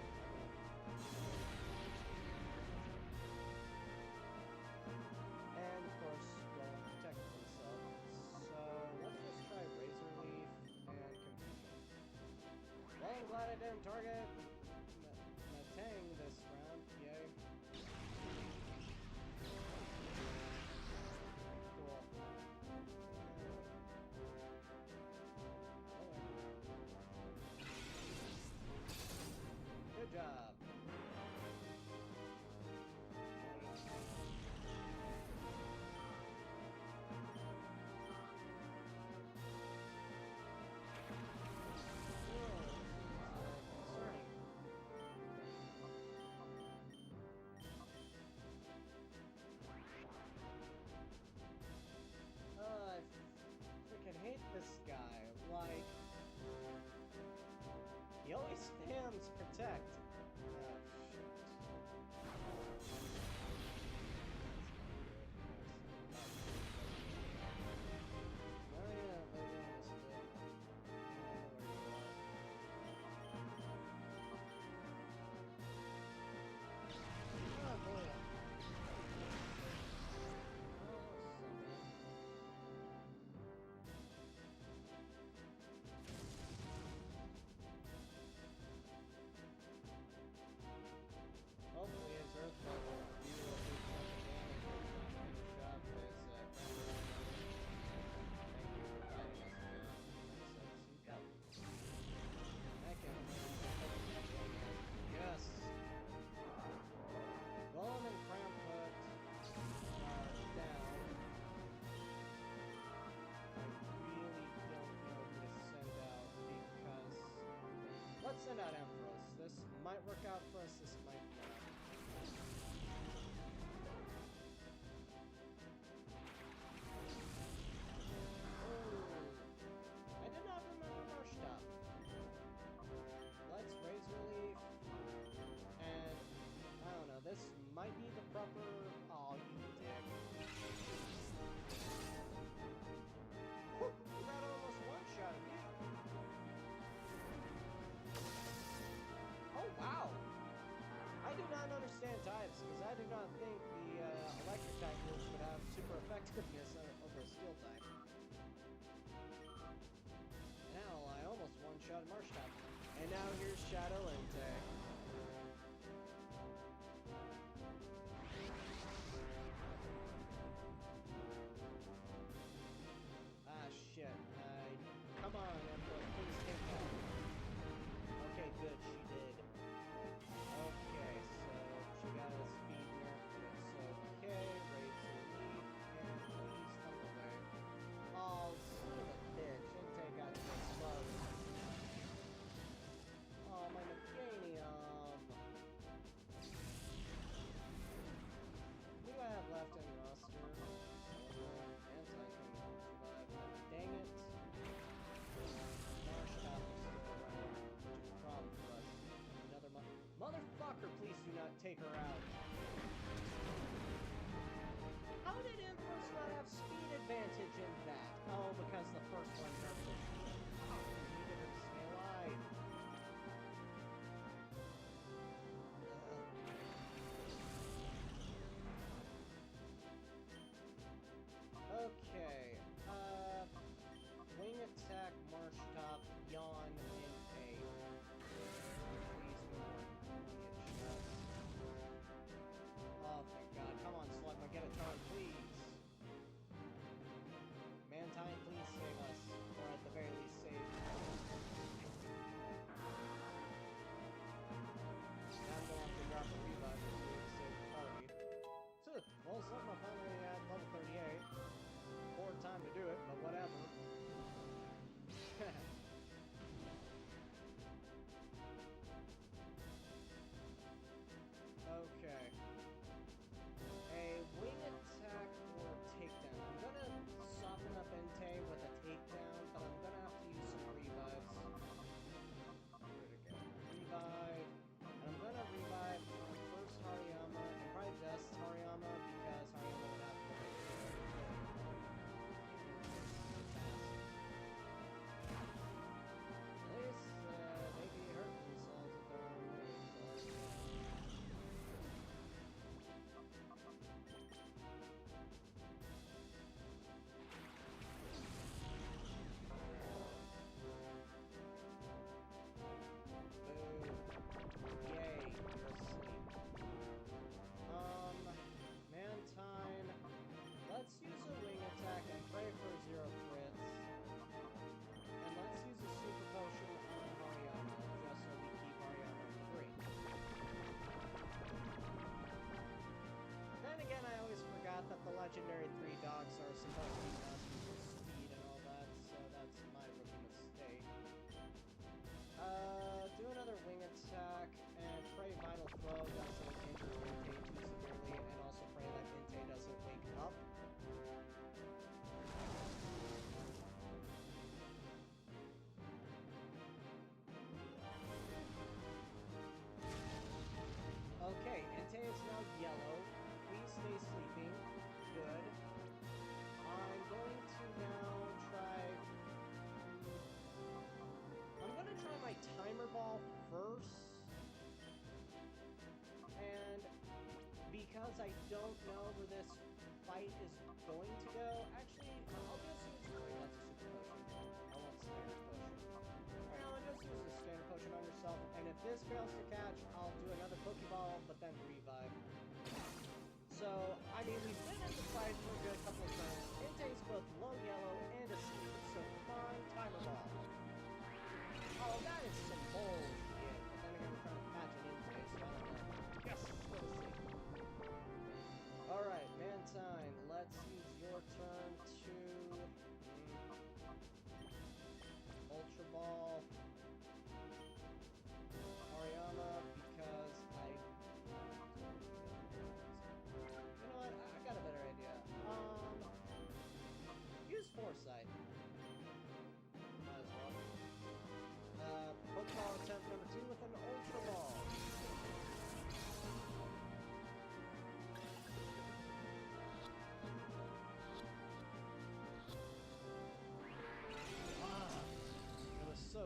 and of course, going to protect himself. So let's just try Razor Leaf and Confusion. Well, I'm glad I didn't target Tang this round. Yay. Cool. Good job. I freaking hate this guy. Like, he always spams protect. Oh, shit. Oh, yeah, maybe I missed it. Oh, boy. send out Empress. This might work out for us, this might not. I did not remember Marshtop. Let's Razor Leaf. And, I don't know, this might be the proper... Aw, you dick. Whew, that almost one-shotted me. Oh, wow. I do not understand types, because I do not think the electric type moves would have super effectiveness over a steel type. Hell, I almost one-shot Marshtop. And now here's Shadow Entei. Ah, shit. Come on, Emperor, please take that. Okay, good, she did. Okay, so she got a speed nerf, but it's okay. Razor Leaf, and please come away. Oh, son of a bitch. Entei got so slow. Oh, my Meganium. Who do I have left in roster? Entei can survive. Dang it. Marshtop is still around, which is a problem for us. Another motherfucker, please do not take her out. How did Empress not have speed advantage in that? Oh, because the first one nerfed her speed. Oh, we needed her to stay alive. Okay, wing attack, Marshtop, yawn, Entei. Please, no more idiot shots. Oh, thank God. Come on, Slugma, get a turn, please. Mantine, please save us. Or at the very least, save. Now I'm going to have to drop a revive to save the party. So, well, Slugma finally at level 38. Poor time to do it, but whatever. Okay. A wing attack or takedown. I'm gonna soften up Entei with a takedown, but I'm gonna have to use some revives. Where'd it go? Revive. And I'm gonna revive first Hariyama, and probably just Hariyama, because Hariyama would have to at least, they be hurting themselves with their own moves, so. Boo. Yay, you're asleep. Mantine. Let's use a wing attack and pray for 0 crits. And let's use a super potion on Hariyama, just so we keep Hariyama free. Then again, I always forgot that the legendary 3 dogs are supposed to be masters of speed and all that, so that's my rookie mistake. Do another wing attack, and pray Vital Throw doesn't injure Entei too severely, and also pray that Entei doesn't wake up. Okay, Entei is now yellow. Please stay sleeping. Good. I'm going to now try... I'm going to try my timer ball first. And because I don't know where this fight is going to go, actually, I'll just use... Wait, that's a super potion. I want standard potion. Alright, I'll just use a standard potion on yourself, and if this fails to catch, I'll do another Pokeball, but then revive. So, I mean, we've been in the fight for a good couple of turns. Entei's both low yellow and asleep, so come on, timer ball. Oh, that is some bullshit. But then again, we're trying to catch an Entei, so I don't know. Yes, go to sleep. Alright, Mantine, let's use your turn to... Ultra Ball.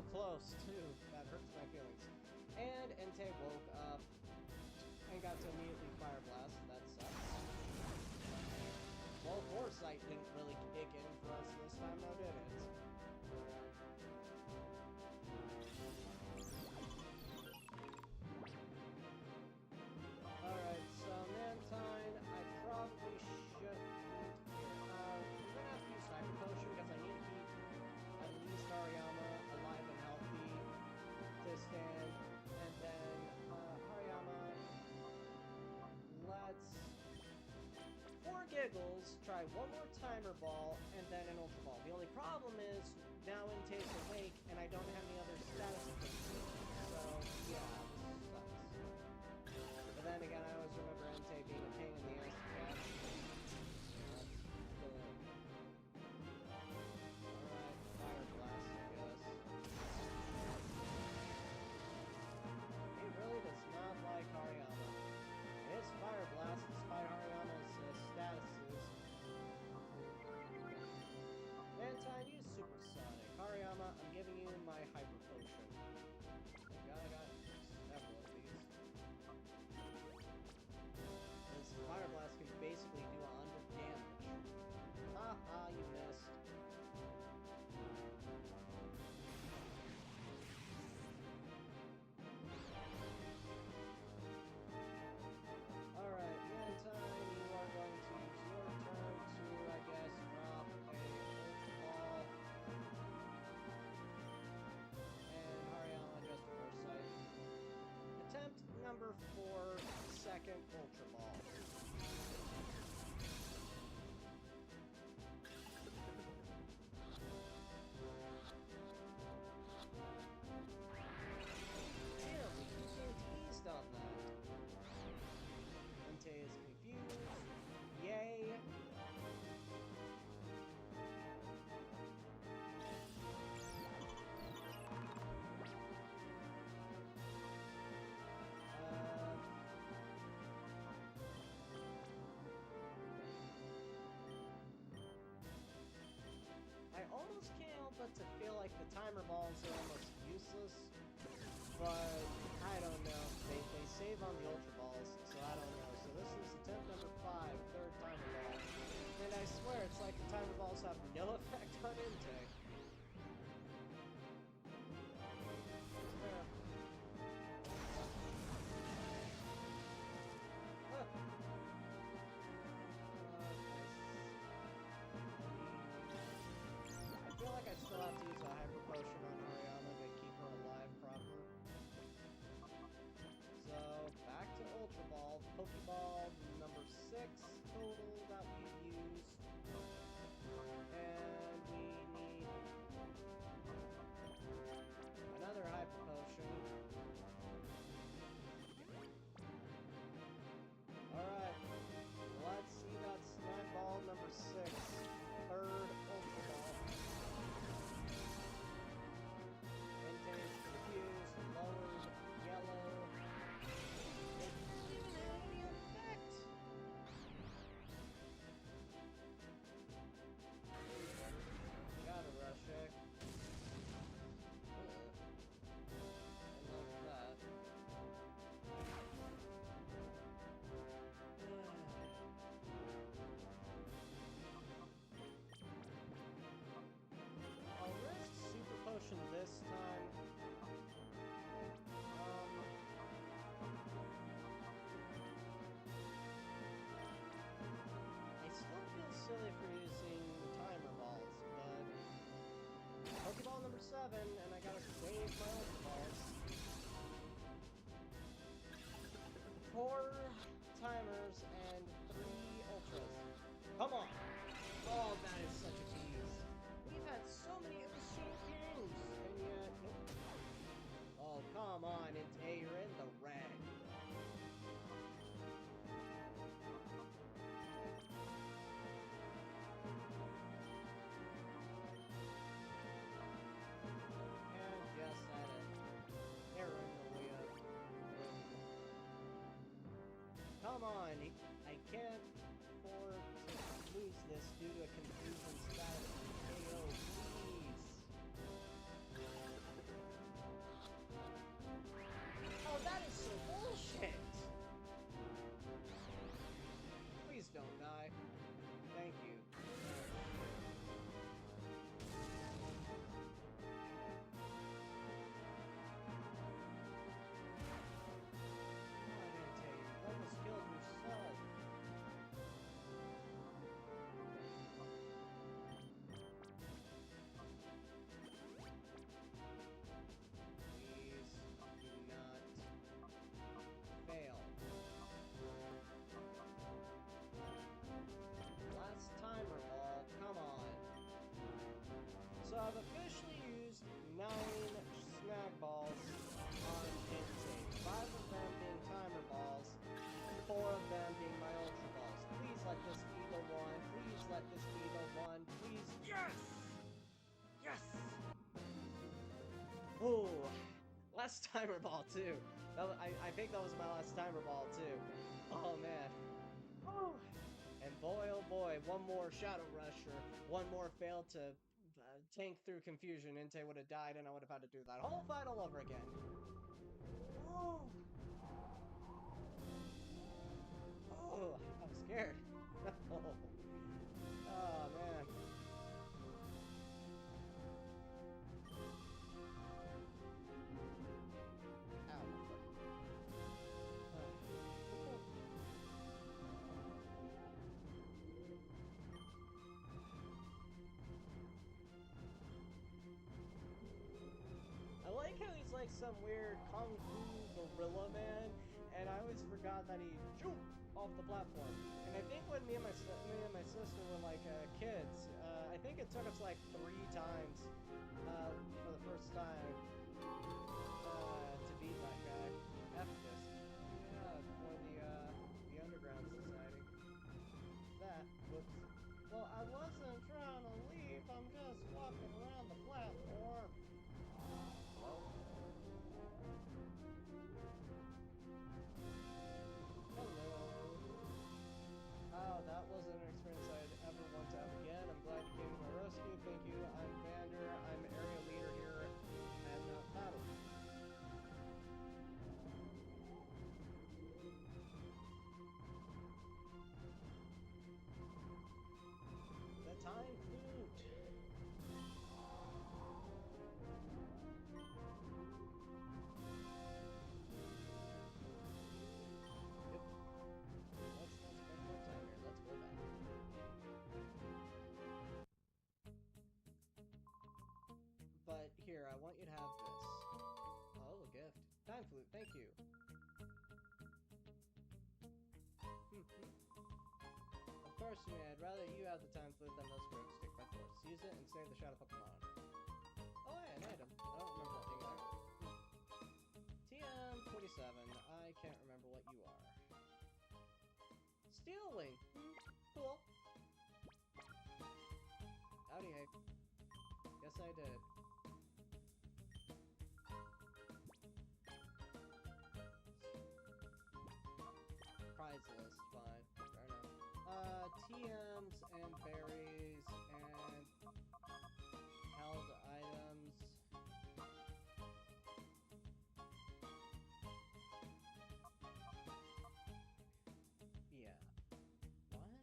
so close, too. That hurts my feelings. And Entei woke up and got to immediately Fire Blast. That sucks. Well, Foresight didn't really kick in for us this time, though, did it? Alright, so Mantine, I probably shouldn't. I'm gonna have to use Hyper Potion because I need to keep at least Hariyama alive and healthy to stand. And then, Hariyama, let's, for giggles, try one more Timer Ball and then an Ultra Ball. The only problem is, now Entei's awake and I don't have any other status abilities. So, yeah, this sucks. But then again, I always remember Entei being a pain in the ass to catch. Alright, Fire Blast, I guess. He really does not like Hariyama. His Fire Blast, despite Hariyama's statuses. Mantine, use Supersonic. Hariyama, I'm giving you my Hyper Potion. Thank God I got several of these. This Fire Blast can basically do 100 damage. Haha, you missed. Alright, Mantine, you are going to use your turn to, I guess, drop a Ultra Ball. And Hariyama just Foresight. Attempt number 4, second Ultra Ball. Damn, we can't eased on that. Entei is confused. Yay. I almost can't help but to feel like the Timer Balls are almost useless, but I don't know. They save on the Ultra Balls, so I don't know. So this is attempt number 5, third Timer Ball. And I swear, it's like the Timer Balls have no effect on Entei. It's fair. Huh. I feel like I still have to use a Hyper Potion on Hariyama to keep her alive proper. So, back to Ultra Ball. Pokeball number 6 total that we've used. And we need another Hyper Potion. Alright, let's see that Slime Ball number 6. Third Ultra Ball. Entei is confused, lowered, yellow. It didn't even have any effect! Gotta rush it. And like that. I'll risk Super Potion this time. I still feel silly for using Timer Balls, but Pokeball number 7, and I gotta save my Ultra Balls. 4 timers and 3 ultras. Come on! Oh, that is such a tease. We've had so many insane games, and yet, nope. Oh, come on, Entei, you're in the red. And yes, that is. They're in the way of. Come on, I can't afford to lose this due to a confusion status. KO, please. last timer ball too. I think that was my last timer ball too. Oh man. Whew. And boy, oh boy, one more Shadow Rush or one more failed to tank through confusion. Entei would have died, and I would have had to do that whole fight all over again. Oh, oh, I'm scared. Oh man. Ow. I like how he's like some weird kung fu gorilla man, and I always forgot that he jumped off the platform. And I think when me and my sister were like kids, I think it took us like 3 times for the first time to beat that guy. F this. Yeah, for the Underground Society. That. Whoops. Well, I wasn't trying to leave. I'm just walking around the platform. Hello? Hello. Oh, that wasn't an experience I'd ever want to have again. I'm glad you came to my rescue. Thank you. I'm Vander. I'm area leader here at Battle. The time food. Let's not spend more time here. Let's go back. But here, I want you to have this. Oh, a gift. Time flute, thank you. Of course, me, I'd rather you have the time flute than those groups. Stick by force. Use it and save the shadow Pokemon. Oh, hey, an item. I don't remember that being there. TM27. I can't remember what you are. Steel Wing. Cool. Howdy, hey. Guess I did. Prize list, fine. Fair enough. TMs and berries and held items. Yeah. What?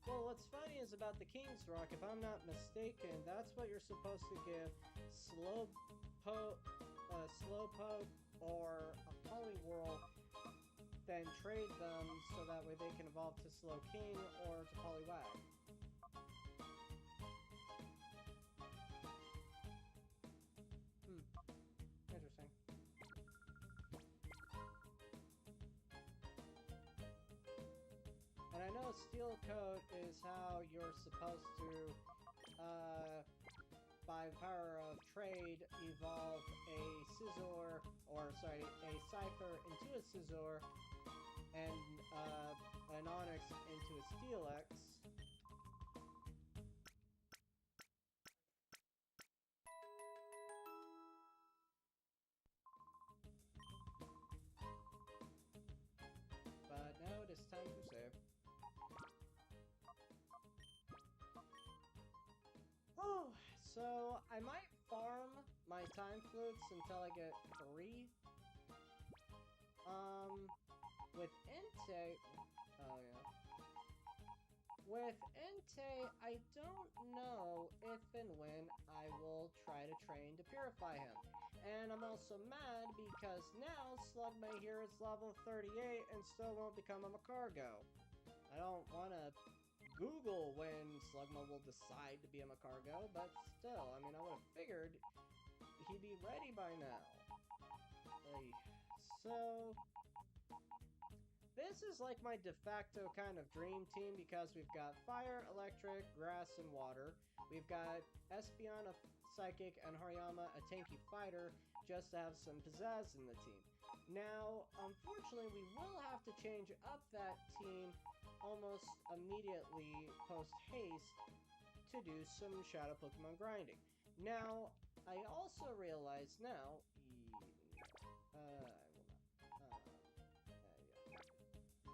Well, what's funny is about the King's Rock, if I'm not mistaken, that's what you're supposed to give Slowpoke or a Poliwhirl, then trade them so that way they can evolve to Slowking or to Poliwag. Interesting. And I know Steel Coat is how you're supposed to, by the power of trade, evolve a Scizor, or sorry, a Scyther into a Scizor, and an Onix into a Steelix. But now it is time to save. Oh, so I might farm my time flutes until I get 3. With Entei, oh yeah. With Entei, I don't know if and when I will try to train to purify him. And I'm also mad because now Slugma here is level 38 and still won't become a Macargo. I don't want to Google when Slugma will decide to be a Macargo, but still, I mean, I would have figured he'd be ready by now. So, this is like my de facto kind of dream team because we've got fire, electric, grass, and water. We've got Espeon, a psychic, and Hariyama, a tanky fighter, just to have some pizzazz in the team. Now, unfortunately, we will have to change up that team almost immediately post-haste to do some Shadow Pokemon grinding. Now, I also realize now... I will not. Yeah.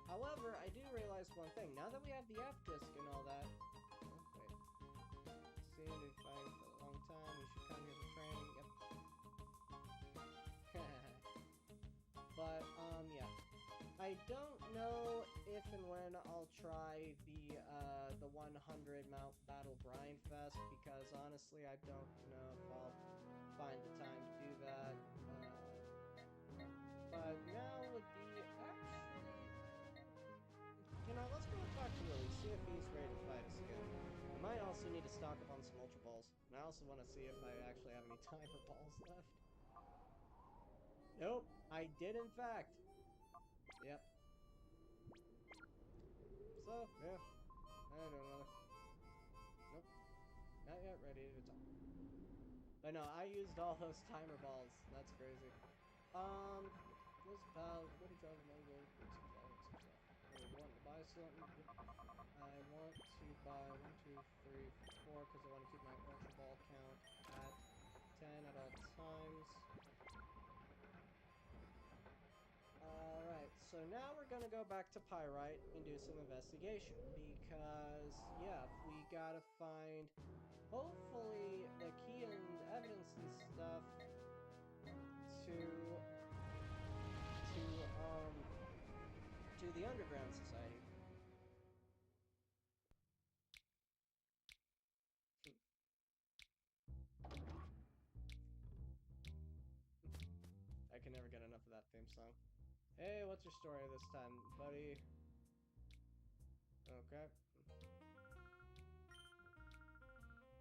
However, I do realize one thing. Now that we have the F-disc and all that... Oh, wait. Seemed to be fighting for a long time. We should come here for training. Yep. But, yeah. I don't know if and when I'll try the 100 Mount Battle Grind Fest, because honestly, I don't know if I'll find the time to do that. But now would be actually... You know, let's go and talk to Willie, see if he's ready to fight us again. I might also need to stock up on some Ultra Balls. And I also want to see if I actually have any Timer Balls left. Nope, I did in fact. Yep. So, yeah. I don't know. Nope. Not yet ready to talk. But no, I used all those Timer Balls. That's crazy. What's about... What did you have another go? I want to buy something. I want to buy 1, 2, 3, 4 because I want to keep my Ultra Ball count at 10 at all times. Alright, so now we're gonna go back to Pyrite and do some investigation, because, yeah, we gotta find, hopefully, the key and evidence and stuff to the Underground Society. I can never get enough of that theme song. Hey, what's your story this time, buddy? Okay.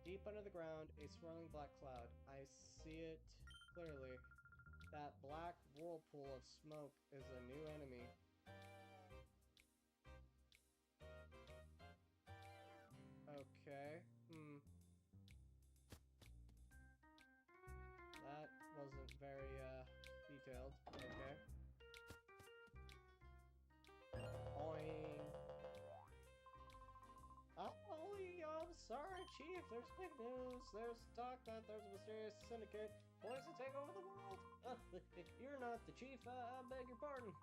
Deep under the ground, a swirling black cloud. I see it clearly. That black whirlpool of smoke is a new enemy. Okay. That wasn't very, detailed. Okay. Boing. Oh, I'm sorry, Chief. There's big news. There's talk that there's a mysterious syndicate poised to take over the world. You're not the Chief. I beg your pardon.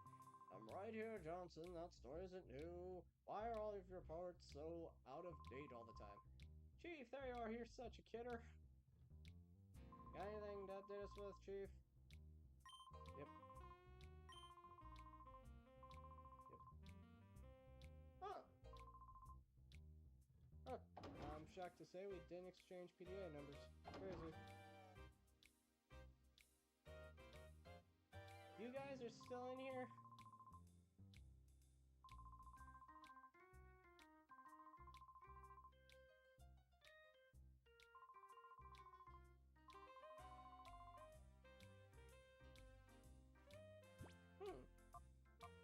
I'm right here, Johnson. That story isn't new. Why are all of your reports so out of date all the time? Chief, there you are. You're such a kidder. Got anything to update us with, Chief? Yep. Huh. I'm shocked to say we didn't exchange PDA numbers. Crazy. You guys are still in here?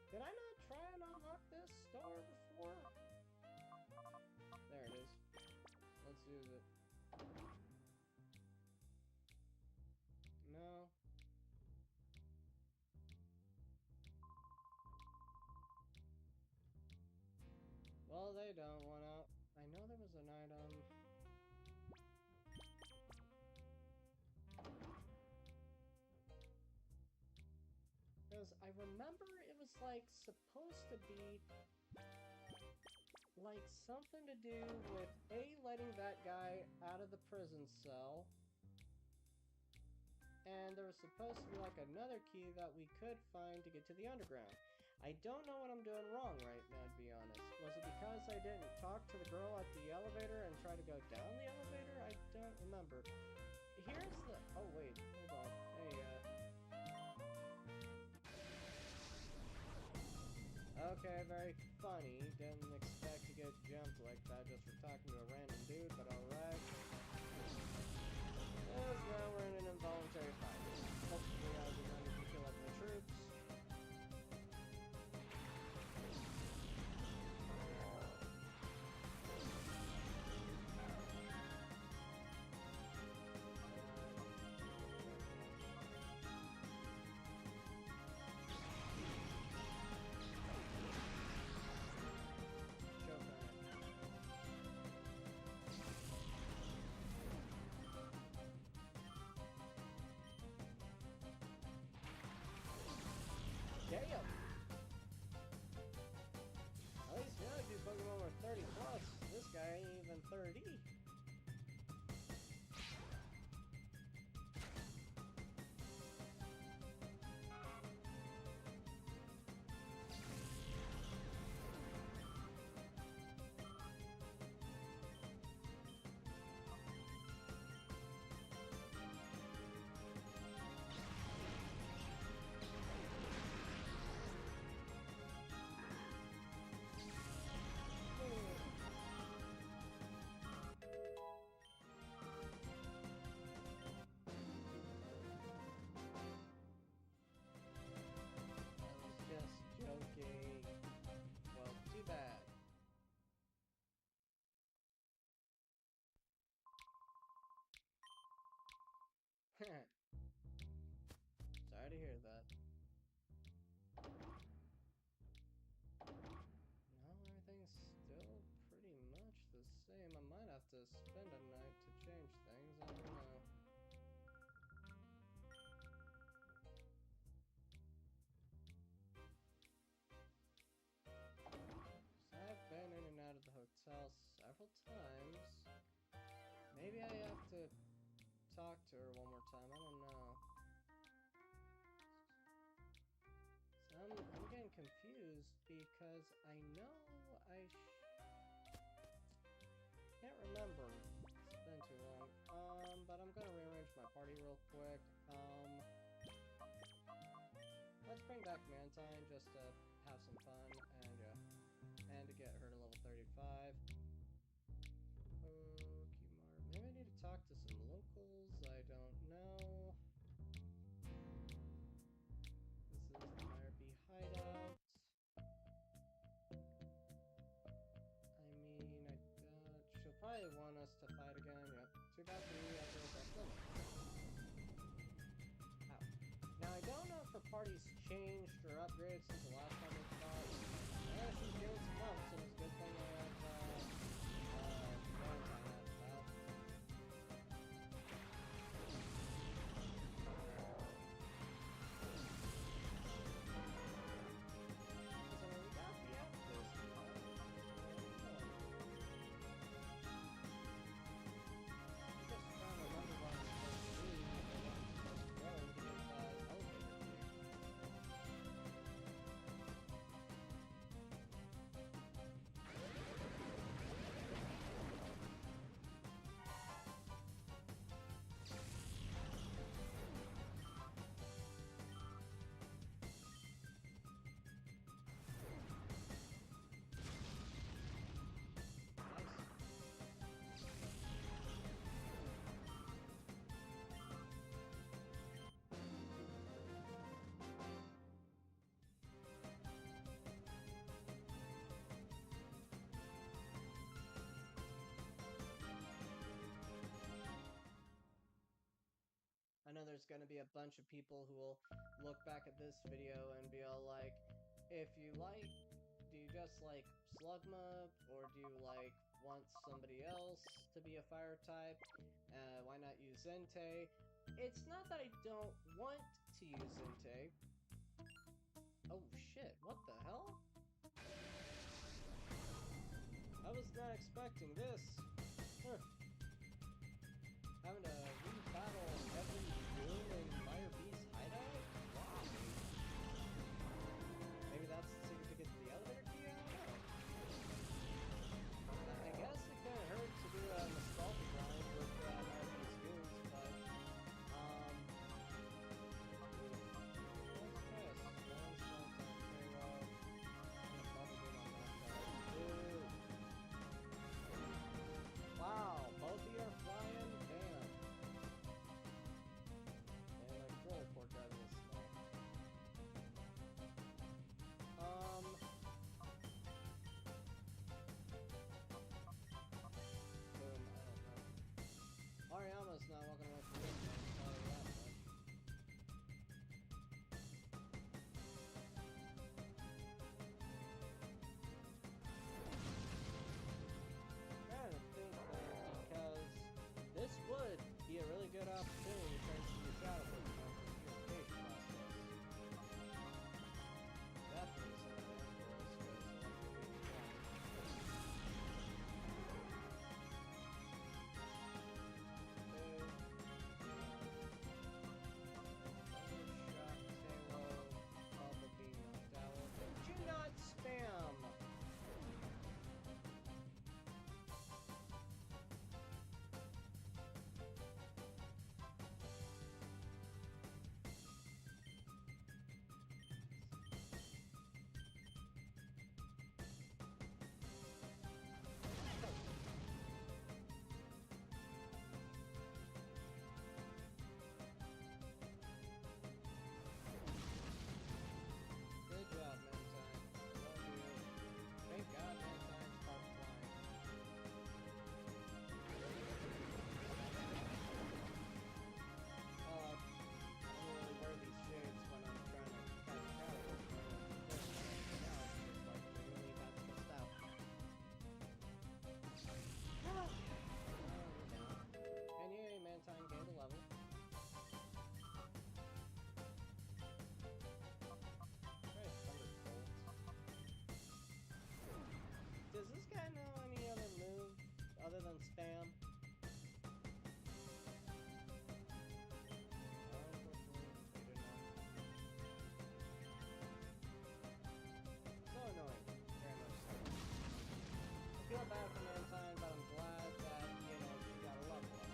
Did I not try and unlock this door before? There it is. Let's use it. No. Well, they don't want out. I know there was an item. Because I remember it was like supposed to be like something to do with letting that guy out of the prison cell, and there was supposed to be like another key that we could find to get to the underground. I don't know what I'm doing wrong right now, to be honest. Was it because I didn't talk to the girl at the elevator and try to go down the elevator? I don't remember. Here's the... Oh, wait. Hold on. Hey, Okay, very funny. Didn't expect to get jumped like that just for talking to a random dude, but alright. Yes, now we're in an involuntary fight. Hopefully I'll be ready to kill up my troops. I even 30. Just joking. Well, too bad. Sorry to hear that. No, everything's still pretty much the same. I might have to spend a night to change things. I don't know. I've been in and out of the hotel several times. Maybe I have to talk to her one more time. I don't know. So I'm getting confused because I know I can't remember. It's been too long. But I'm gonna rearrange my party real quick. Let's bring back Mantine just to have some fun and to get her to level 35. Okay, maybe I need to talk to some locals. I don't know. This is the Meyerby hideout. She'll probably want us to fight again. Yep. Too bad we have to attack them. Ow. Now I don't know if her party's changed or upgraded since the last time we fought. Yeah, she's doing some months, and it's a good thing I have Valentine out. I know there's gonna be a bunch of people who will look back at this video and be all like, if you like, do you just like Slugma, or do you like want somebody else to be a fire type? Why not use Zentei? It's not that I don't want to use Zentei. Oh shit, what the hell? I was not expecting this. Huh. Having to re-battle every room in Meyerby's hideout? Wow. Maybe that's so you could get the elevator key? I don't know. I guess it couldn't hurt to do a nostalgia grind with Meyerby's goons, but wow, both of you are flying? Damn. guy know any other move other than spam? So annoying, very much so. I feel bad for Mankind, but I'm glad that, you know, she got a level up.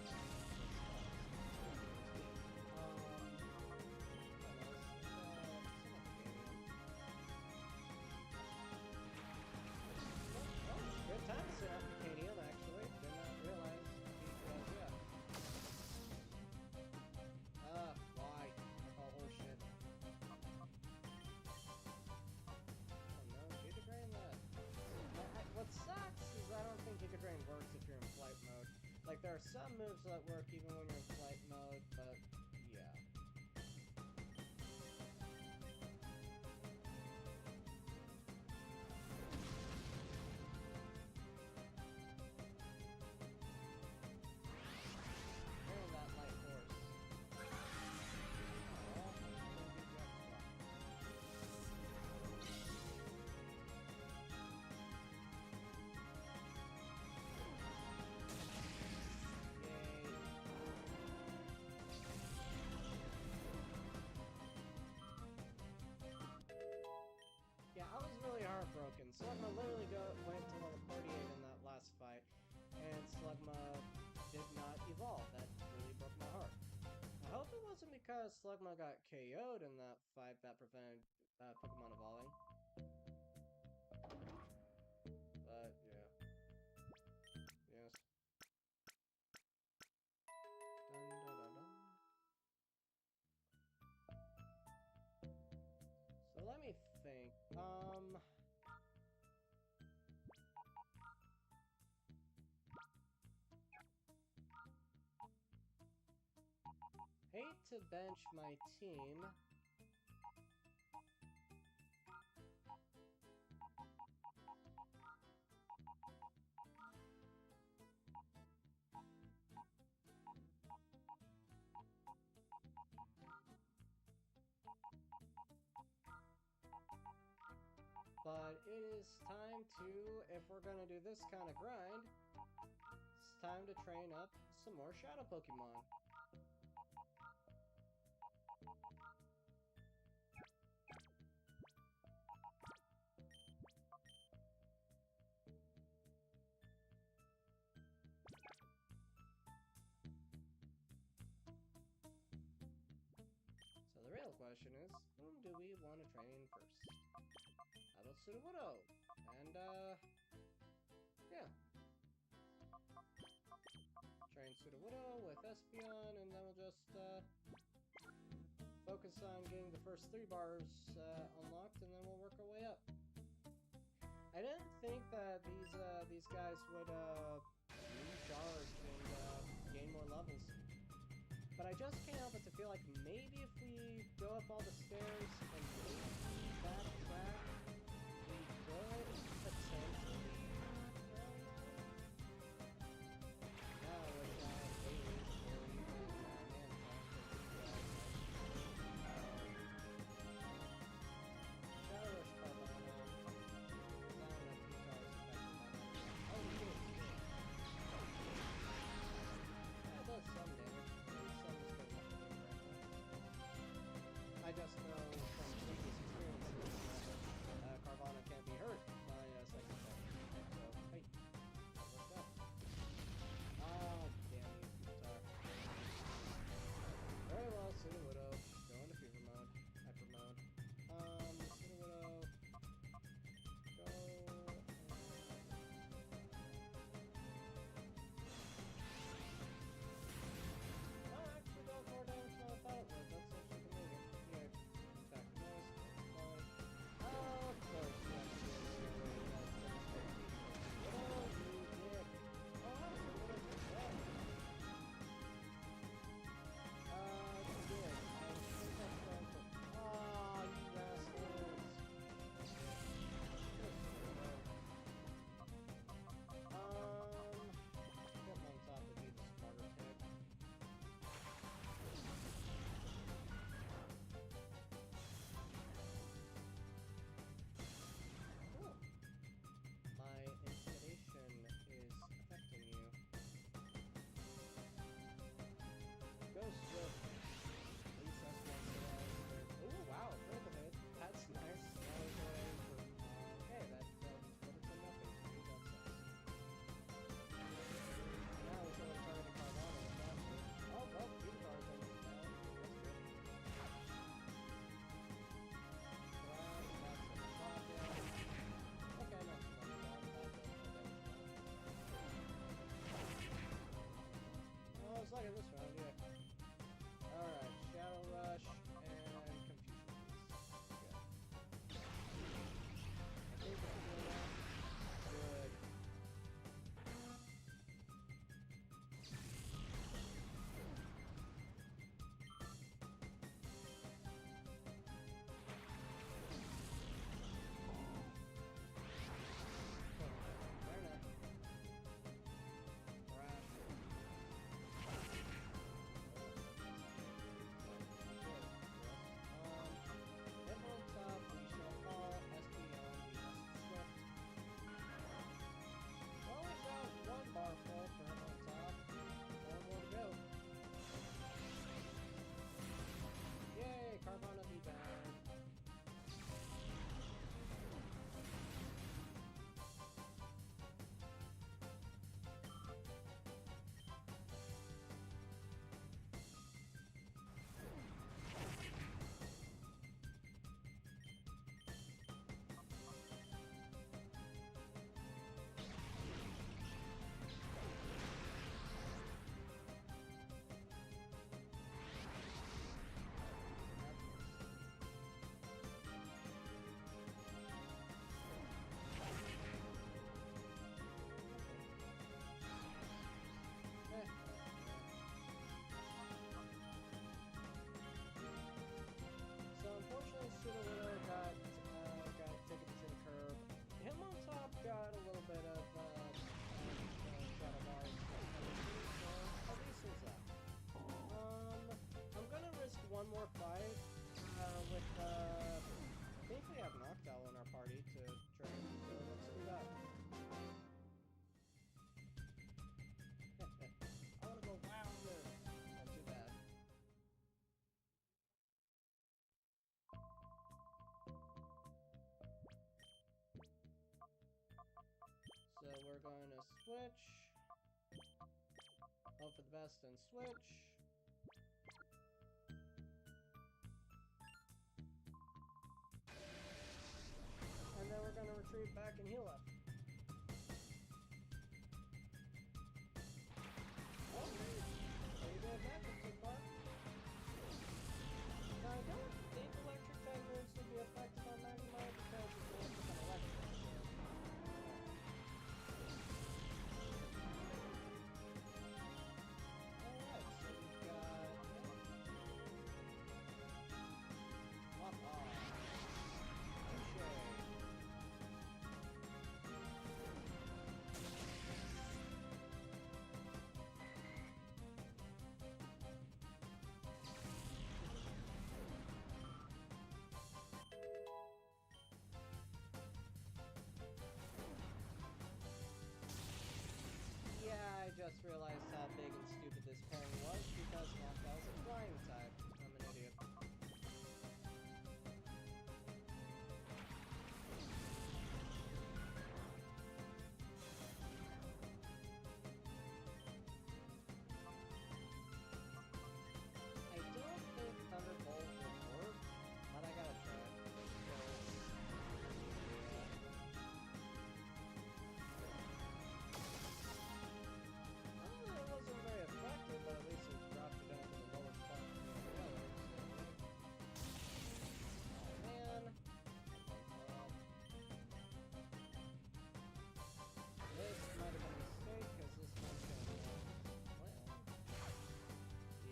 Good time to set up Arcadium, actually. Did not realize he was, yeah. Why? Oh, horseshit. Oh no, Giga Drain that. What sucks is I don't think Giga Drain works if you're in flight mode. Like, there are some moves that work even when you're in flight mode, but yeah. And that light horse. Yeah, I was really heartbroken. Slugma literally went to level 48 in that last fight, and Slugma did not evolve. That really broke my heart. I hope it wasn't because Slugma got KO'd in that fight that prevented Pokemon evolving. But, yeah. Yes. Dun, dun, dun, dun. So let me think. Hate to bench my team. But it is time to, if we're gonna do this kind of grind, it's time to train up some more Shadow Pokemon. So the real question is, whom do we want to train first? How about Sudowoodo? And, yeah. Train Sudowoodo with Espeon, and then we'll just, focus on getting the first 3 bars, unlocked, and then we'll work our way up. I didn't think that these guys would, recharge and, gain more levels. But I just can't help but to feel like maybe if we go up all the stairs and maybe backtrack, we could potentially. Now with Bailey's or even Shadow Rush Carbona. Sound like he was affected by that. Oh, he is. That does some damage. I just know from previous experiences that going to switch. Hope for the best and switch. And then we're going to retreat back and heal up. Okay. Pretty good matchup so far. Now, I don't think electric type moves would be effective on Magnemite because it's electric on electric. Alright, so we've got... Mappa. Touche. Yeah, I just realized how big and stupid this pairing was because Mappa's a flying type. I'm an idiot. I don't think Thunderbolt will work, but I gotta try it. It wasn't very effective, but at least it dropped it down to the lowest part of the other. Oh man. This might have been a mistake, because this one's gonna be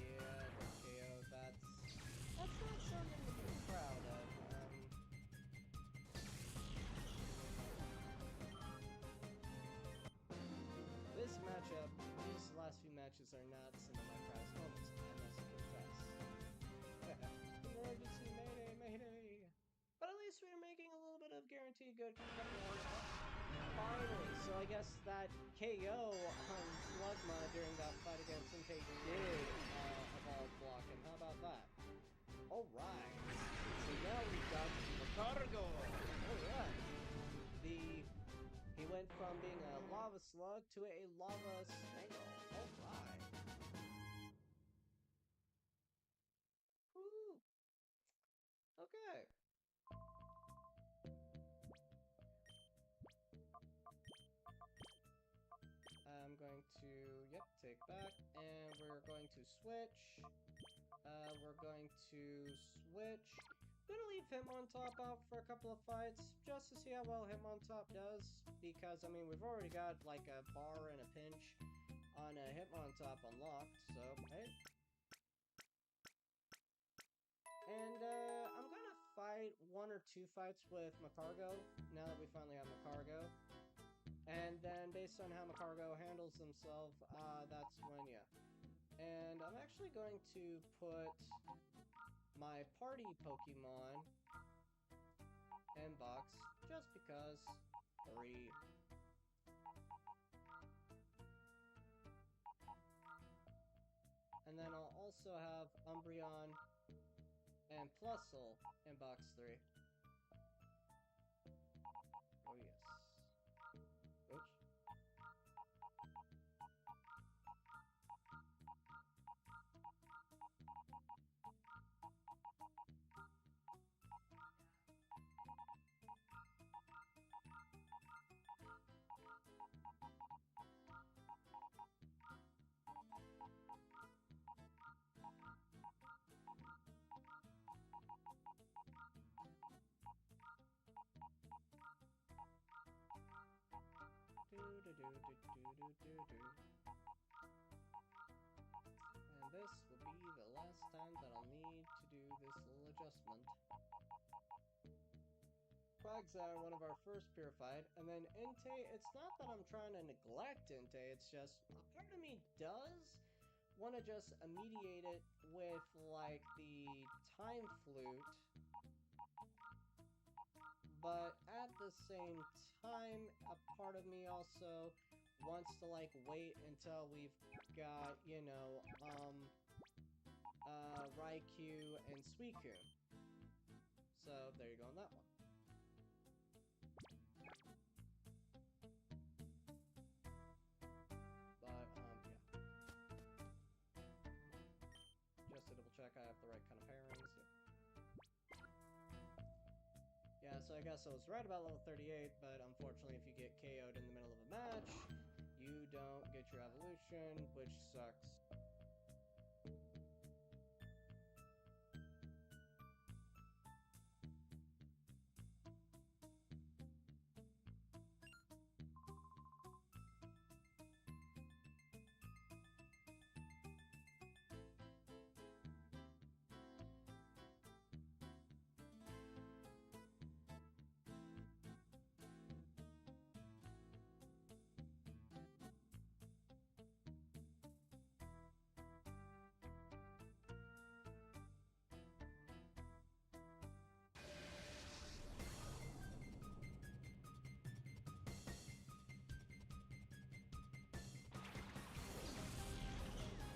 yeah, the KO, that's not something to be proud of. This matchup, these last few matches are not some of my proudest moments, I must confess. Emergency mayday, mayday! But at least we're making a little bit of guaranteed good contemporary. Finally, so I guess that KO on Slugma during that fight against Inte did evolve blocking. How about that? Alright. So now we've got the cargo! Alright. He went from being a lava slug to a lava snail. Alright. Woo! Okay. I'm going to, take back, and we're going to switch. We're going to switch. Gonna leave Hitmontop out for a couple of fights, just to see how well Hitmontop does, because, I mean, we've already got, like, a bar and a pinch on a Hitmontop unlocked, so, hey. And, I'm gonna fight 1 or 2 fights with Macargo, now that we finally have Macargo. And then, based on how Macargo handles himself, that's when, yeah. And I'm actually going to put my party Pokemon in box, just because. 3. And then I'll also have Umbreon and Plusle in box 3. Oh yes. Oops. And this will be the last time that I'll need to do this little adjustment. Quagsire, one of our first purified, and then Inte, it's not that I'm trying to neglect Inte, it's just, a part of me does want to just mediate it with, like, the Time Flute, but at the same time, a part of me also wants to, like, wait until we've got, you know, Raikou and Suicune. So, there you go on that one. so I guess I was right about level 38, but unfortunately if you get KO'd in the middle of a match, you don't get your evolution, which sucks.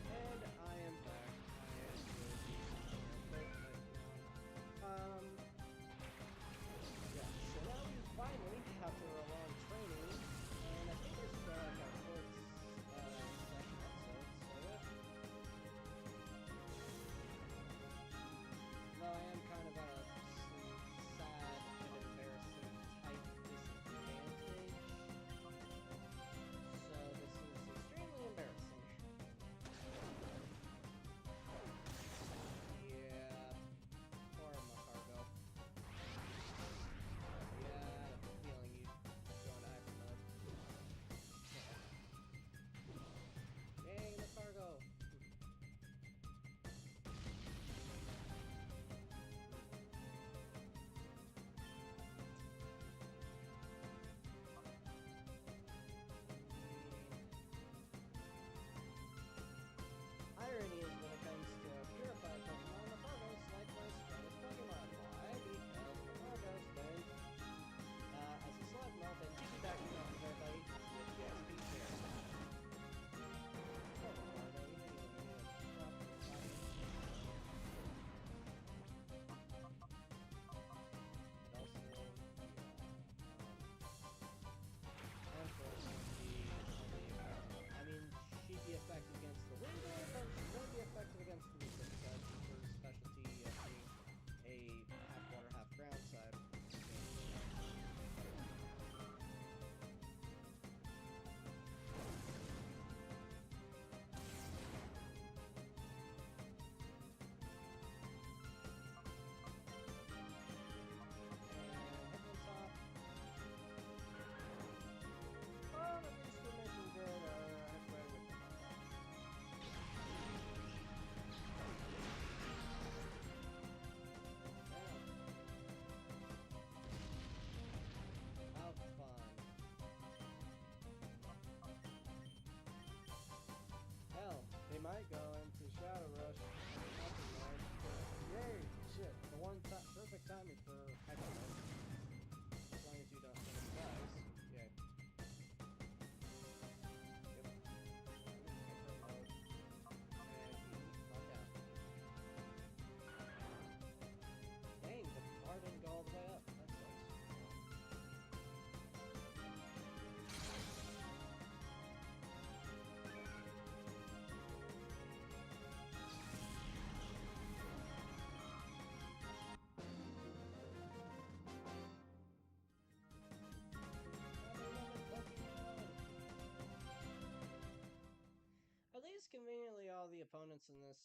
And I am back. Yeah, so now we finally, after a long training, and I think this is like our fourth second episode, so yeah. Though I am kind of at a sad and embarrassing type disadvantage, so this is extremely embarrassing. Yeah, poor Macargo. Yeah, I have a feeling you'd go into hyper mode. Yay, Macargo! Irony is when it comes to purified Pokemon, Macargo is like my strongest Pokemon. Why? Because Macargo's been, as a slug melt and piggybacking off of everybody with the XP share. Oh, Macargo, you didn't even need a proper fight. But also, Empress would be only effective. I mean, she'd be effective against the wind type, but she wouldn't be effective against the weakness type. Her specialty being a half water, half ground type. But at least we're making good headway with the how fun. Hell, they might go into Shadow Rush. Yay! Shit, the one perfect timing for Hyper Mode. As long as you don't hit any guys. Yay. Yep. Hyper Mode. And calm down. Dang, the bar didn't go all the way up. That sucks. At least conveniently all the opponents in this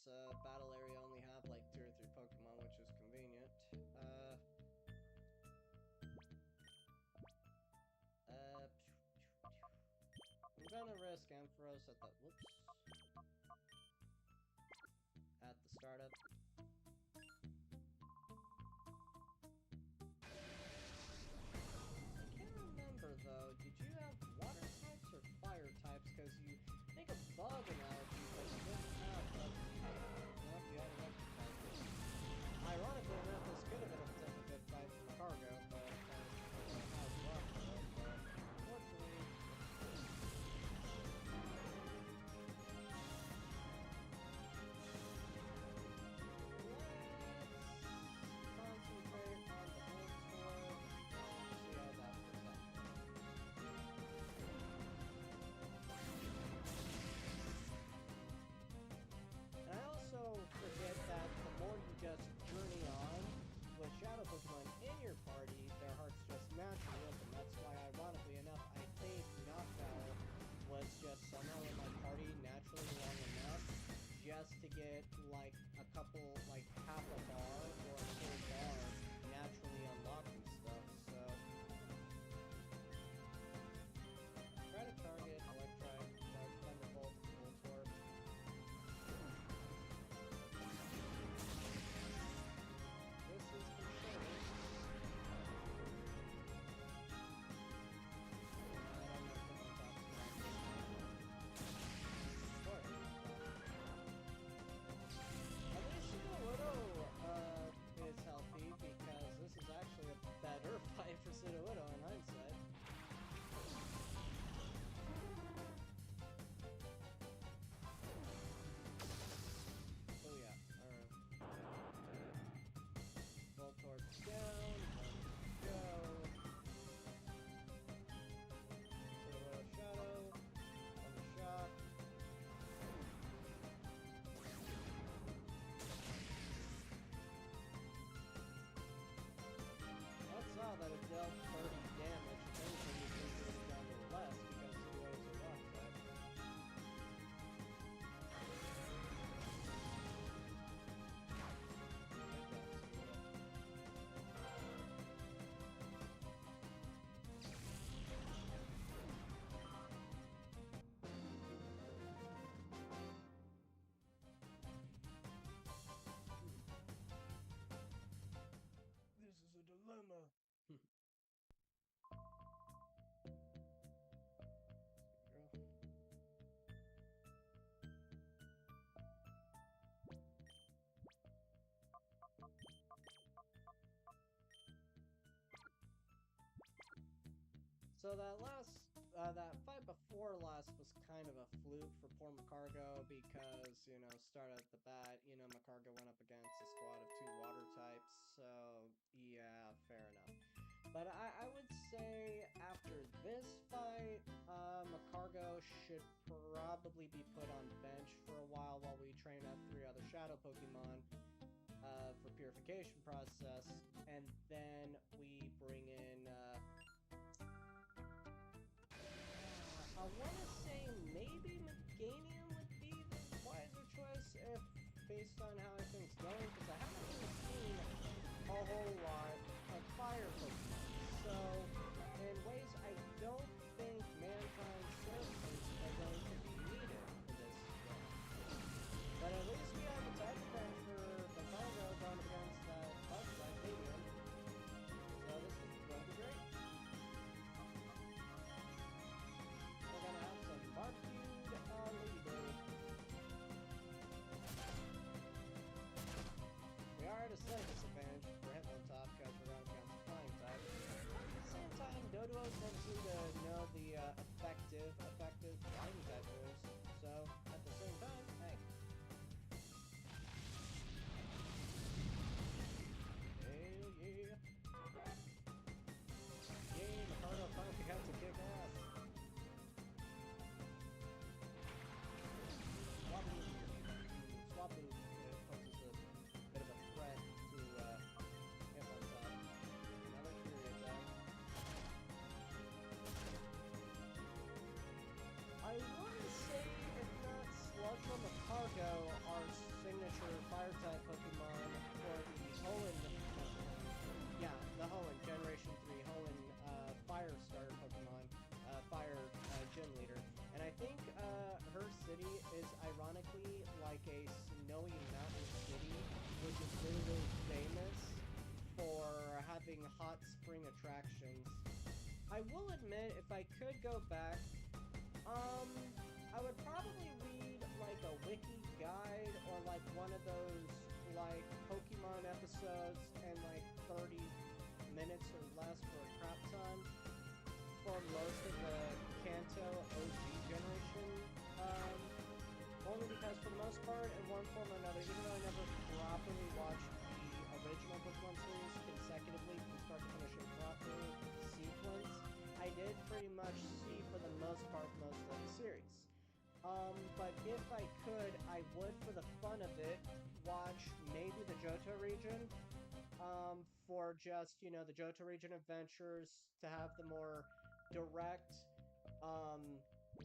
battle area only have like 2 or 3 Pokemon, which is convenient. I'm gonna risk Ampharos at the at the startup. I can't remember though, did you have water types or fire types? Because you make a bug analogy, but you didn't have no, you had electric types. Ironically enough, this could have been a potential good fight for Macargo, but how's rock though, but unfortunately. So that fight before last was kind of a fluke for poor Macargo because, start at the bat, Macargo went up against a squad of 2 water types, so yeah, fair enough. But I would say after this fight, Macargo should probably be put on bench for a while we train up 3 other shadow Pokemon for purification process, and then we bring in I want to say maybe Meganium would be the wiser choice if based on how everything's going, because I haven't really seen a whole lot of fire Pokemon. So, in ways I don't think Mankind services are going to be needed for this one. But at least we have a type defense for Macargo going against that Bug-type Medium. So this is going to be great. We're going to have some barbecued Ladybird. We are at a slight disadvantage for Hitmontop because we're going against Flying type. At the same time, Doduos don't seem to know the effective Flying type moves. So, at the same time, hey. Hell yeah. Yay, Macargo finally got to kick ass. Swablu poses a bit of a threat to Hitmontop. Another Fury attack. I want to say, if not Sludge or Macargo, our signature Fire-type Pokemon for the Hoenn. Yeah, the Hoenn, Generation 3 Hoenn Fire Starter Pokemon, Fire Gym Leader. And I think her city is ironically like a snowy mountain city, which is really, really famous for having hot spring attractions. I will admit, if I could go back, I would probably read like a wiki guide or like one of those like Pokemon episodes and like 30 minutes or less for a crap ton for most of the Kanto OG generation. Only because for the most part, in one form or another, even though I never properly watched the original Pokemon series consecutively from start to finish in proper sequence, I did pretty much see for the most part most of the series. But if I could, I would, for the fun of it, watch maybe the Johto region, for just, the Johto region adventures, to have the more direct,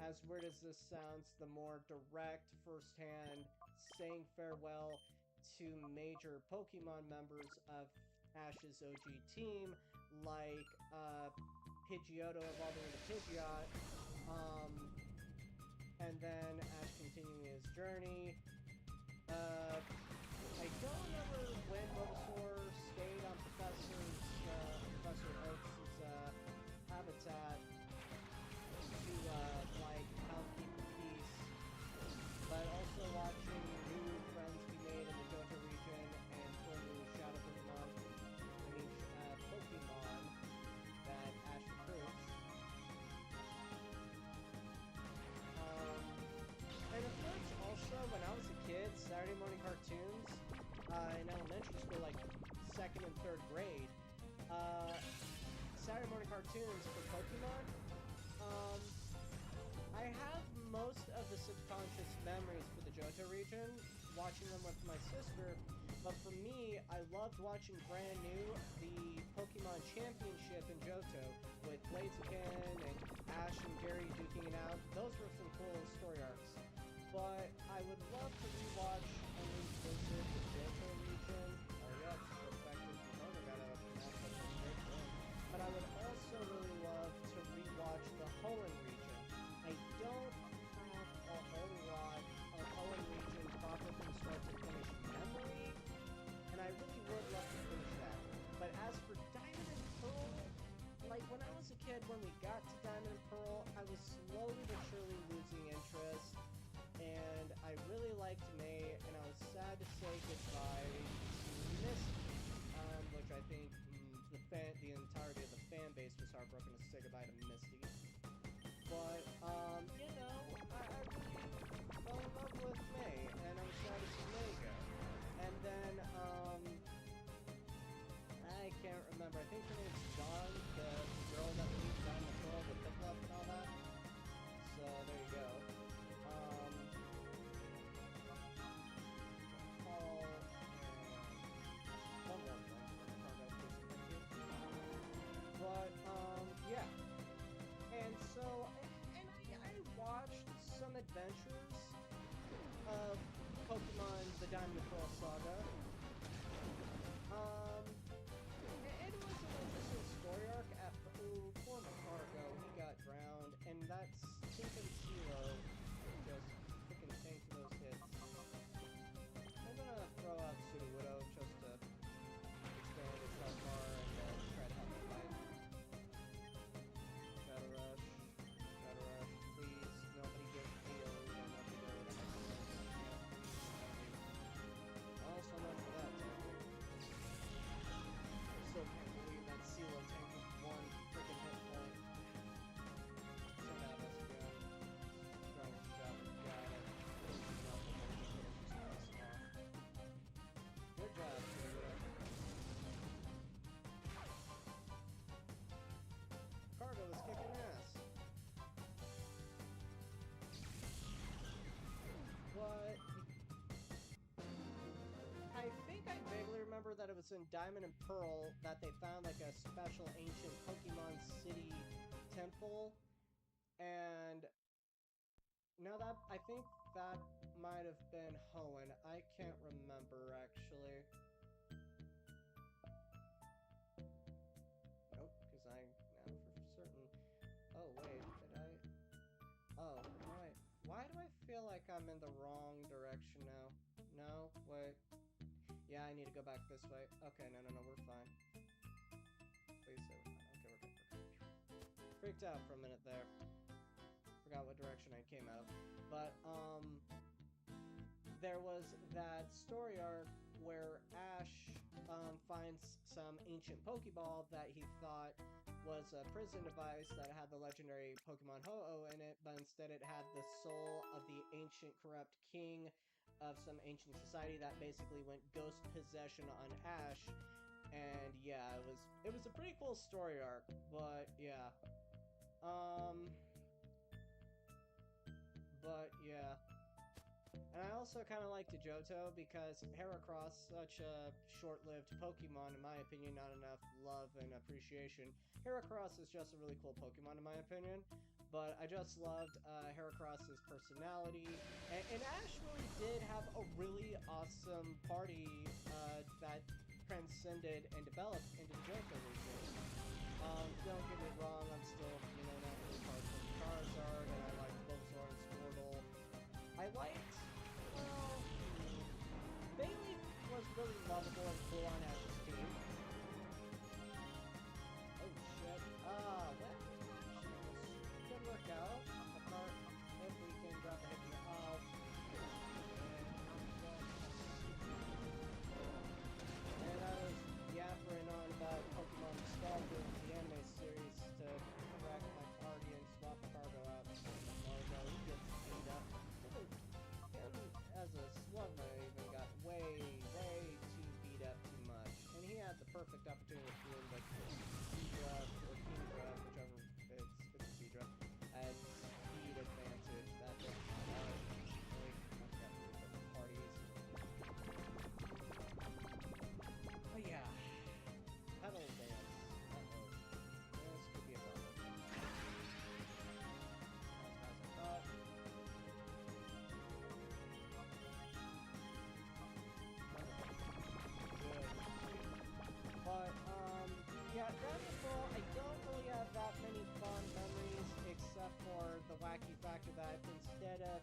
as weird as this sounds, the more direct, first-hand, saying farewell to major Pokemon members of Ash's OG team, like, Pidgeotto evolving into Pidgeot, and then Ash continuing his journey. I don't remember when Bulbasaur stayed on Professor Oak's habitat to like help keep the peace, but also watching new friends be made in the Johto region and four new Shadow Pokemon, Pokemon that Ash recruits. And of course, also when I was a kid, Saturday morning cartoons in elementary school, like 2nd and 3rd grade. Saturday morning cartoons for Pokemon. I have most of the subconscious memories for the Johto region, watching them with my sister, but for me, I loved watching brand new the Pokemon Championship in Johto, with Blaziken and Ash and Gary duking it out. Those were some cool story arcs. But I would love to rewatch and revisit the Johto region. Oh yeah, it's so effective. Motor got a great one. But I would also really love to rewatch the Hoenn region. I don't have a whole lot of Hoenn region proper from start to finish memory, and I really would love to finish that. But as for Diamond and Pearl, like when I was a kid, when we got to Diamond and Pearl, I was slowly but surely losing interest. And I really liked May, and I was sad to say goodbye to Misty, which I think the entirety of the fan base was heartbroken to say goodbye to Misty. think her name's Dawn, the girl that leads down the pearl with Piplup and all that. So there you go. Paul and one more thing. But yeah. And so, I watched some adventures of Pokemon The Diamond and Pearl Saga. It was an interesting story arc. Poor Macargo, he got drowned, and that's Tinkin Zero just freaking tanked those hits. I'm gonna throw out City Widow just to expand its health bar and try to help it fight. Shadow Rush, please, nobody get healed, and nobody go to oh, so much for that tank. I still can't believe that Silo tank with one freaking hit point. Send out us again. Strong job, got it. Good job, Cargo is kicking ass. What? I think I vaguely remember that it was in Diamond and Pearl that they found like a special ancient Pokemon City temple, and now that I think that might have been Hoenn. I can't remember actually. Nope, because I know for certain. Oh wait, did I? Oh wait. Why do I feel like I'm in the wrong direction now? No, wait. Yeah, I need to go back this way. Okay, no, we're fine. Please say we're fine. Okay, we're good. Freaked out for a minute there. Forgot what direction I came out of. But, there was that story arc where Ash, finds some ancient Pokeball that he thought was a prison device that had the legendary Pokemon Ho-Oh in it, but instead it had the soul of the ancient corrupt king of some ancient society that basically went ghost possession on Ash. And yeah, it was a pretty cool story arc, but yeah. But yeah. And I also kind of liked Johto because Heracross, such a short-lived Pokemon, in my opinion, not enough love and appreciation. Heracross is just a really cool Pokemon, in my opinion. But I just loved Heracross's personality. And Ash really did have a really awesome party that transcended and developed into the Johto region. Don't get me wrong, I'm still, not really hardcore Charizard, and I like Bulbasaur and Squirtle. I liked, well, Bailey was really lovable and cool on Ash's team. Oh shit. That could work out. Apart if we can drop a hit in the and I was yappering on about Pokemon Nostalgia, the anime series, to crack my party and swap Cargo out. Cargo, he gets beat up. Him as a Slugma even got way too beat up too much. And he had the perfect opportunity of doing like Seadra or Kingdra, whichever it's a Seadra, at speed advantage. That just really got the parties. But yeah. Pedal dance. Uh-oh. This could be a problem. As I thought. But, yeah, Dragon Ball, I don't really have that many fond memories, except for the wacky factor that instead of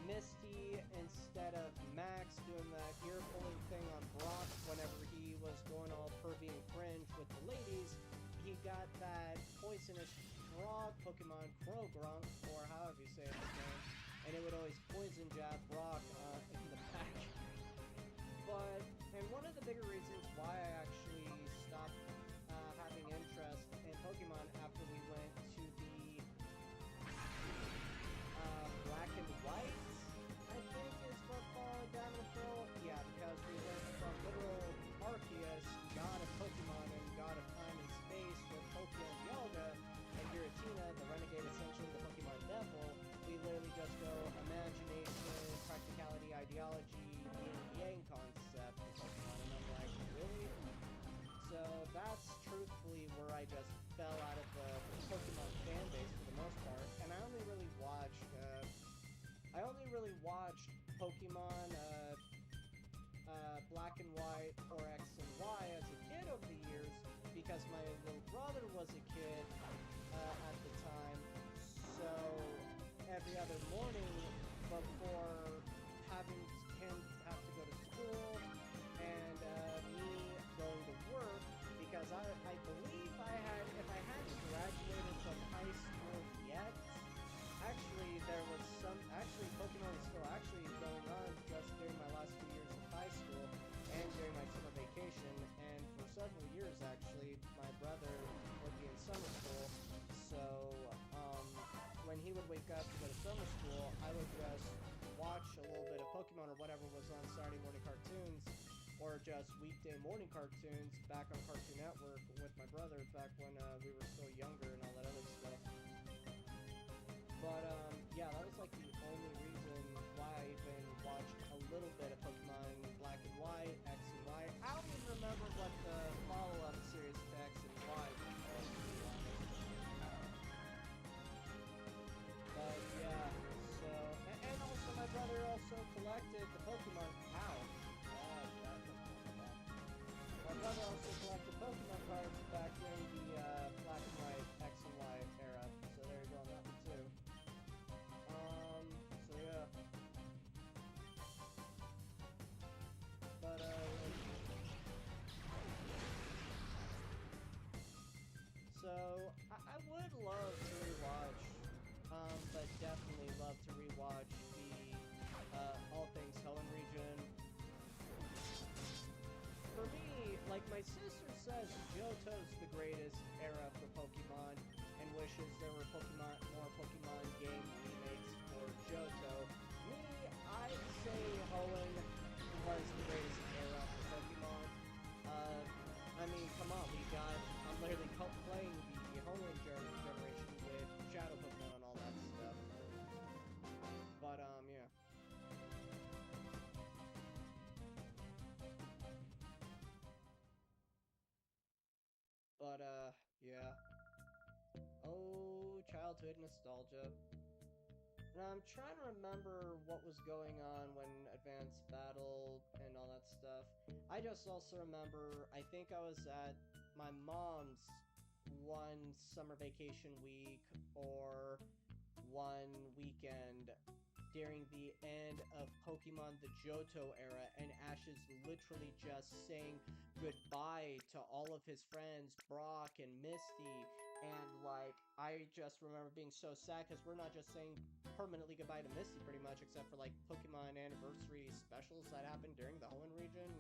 Misty, instead of Max doing that ear-pulling thing on Brock whenever he was going all pervy and cringe with the ladies, he got that poisonous frog Pokemon, Krogrunk, or however you say his name, and it would always poison jab Brock in the back. But, and one of the bigger reasons why I actually stopped having interest in Pokemon after we went to the Black and White, I think is what followed Diamond and Pearl. Yeah, because we went from literal Arceus, god of Pokemon and god of fell out of the Pokemon fan base for the most part, and I only really watched Pokemon Black and White or X and Y as a kid over the years because my little brother was a kid at the time. So every other morning before having him have to go to school and me going to work, because I believe if I hadn't graduated from high school yet, Pokemon was still actually going on just during my last 2 years of high school and during my summer vacation, and for several years actually, my brother would be in summer school, so when he would wake up to go to summer school, I would just watch a little bit of Pokemon or whatever was on Saturday morning cartoons, or just weekday morning cartoons back on Cartoon Network with my brother back when we were still younger and all that other stuff. But yeah, that was like the only reason why I even watched a little bit of Pokemon Black and White, X and Y. I don't even remember what the follow-up series to X and Y was called, to be honest. But yeah, so and also my brother also collected the Pokemon. Ow! My brother also collected Pokemon cards back in the Black and White X and Y era. So there you go on that one too. So yeah. But so I would love to rewatch, but definitely love to rewatch the All Things Hoenn region. For me, like my sister says, Johto's the greatest era for Pokemon and wishes there were more Pokemon game remakes for Johto. Me, I'd say Hoenn was the greatest era for Pokemon. I mean, come on, I'm literally playing the Hoenn generation with Shadow Pokemon and all that stuff. But, yeah. But, yeah. Oh, childhood nostalgia. Now, I'm trying to remember what was going on when Advanced Battle and all that stuff. I just also remember, I think I was at my mom's one summer vacation week or one weekend during the end of Pokemon the Johto era, and Ash is literally just saying goodbye to all of his friends, Brock and Misty, and like, I just remember being so sad because we're not just saying permanently goodbye to Misty pretty much, except for like Pokemon anniversary specials that happened during the Hoenn region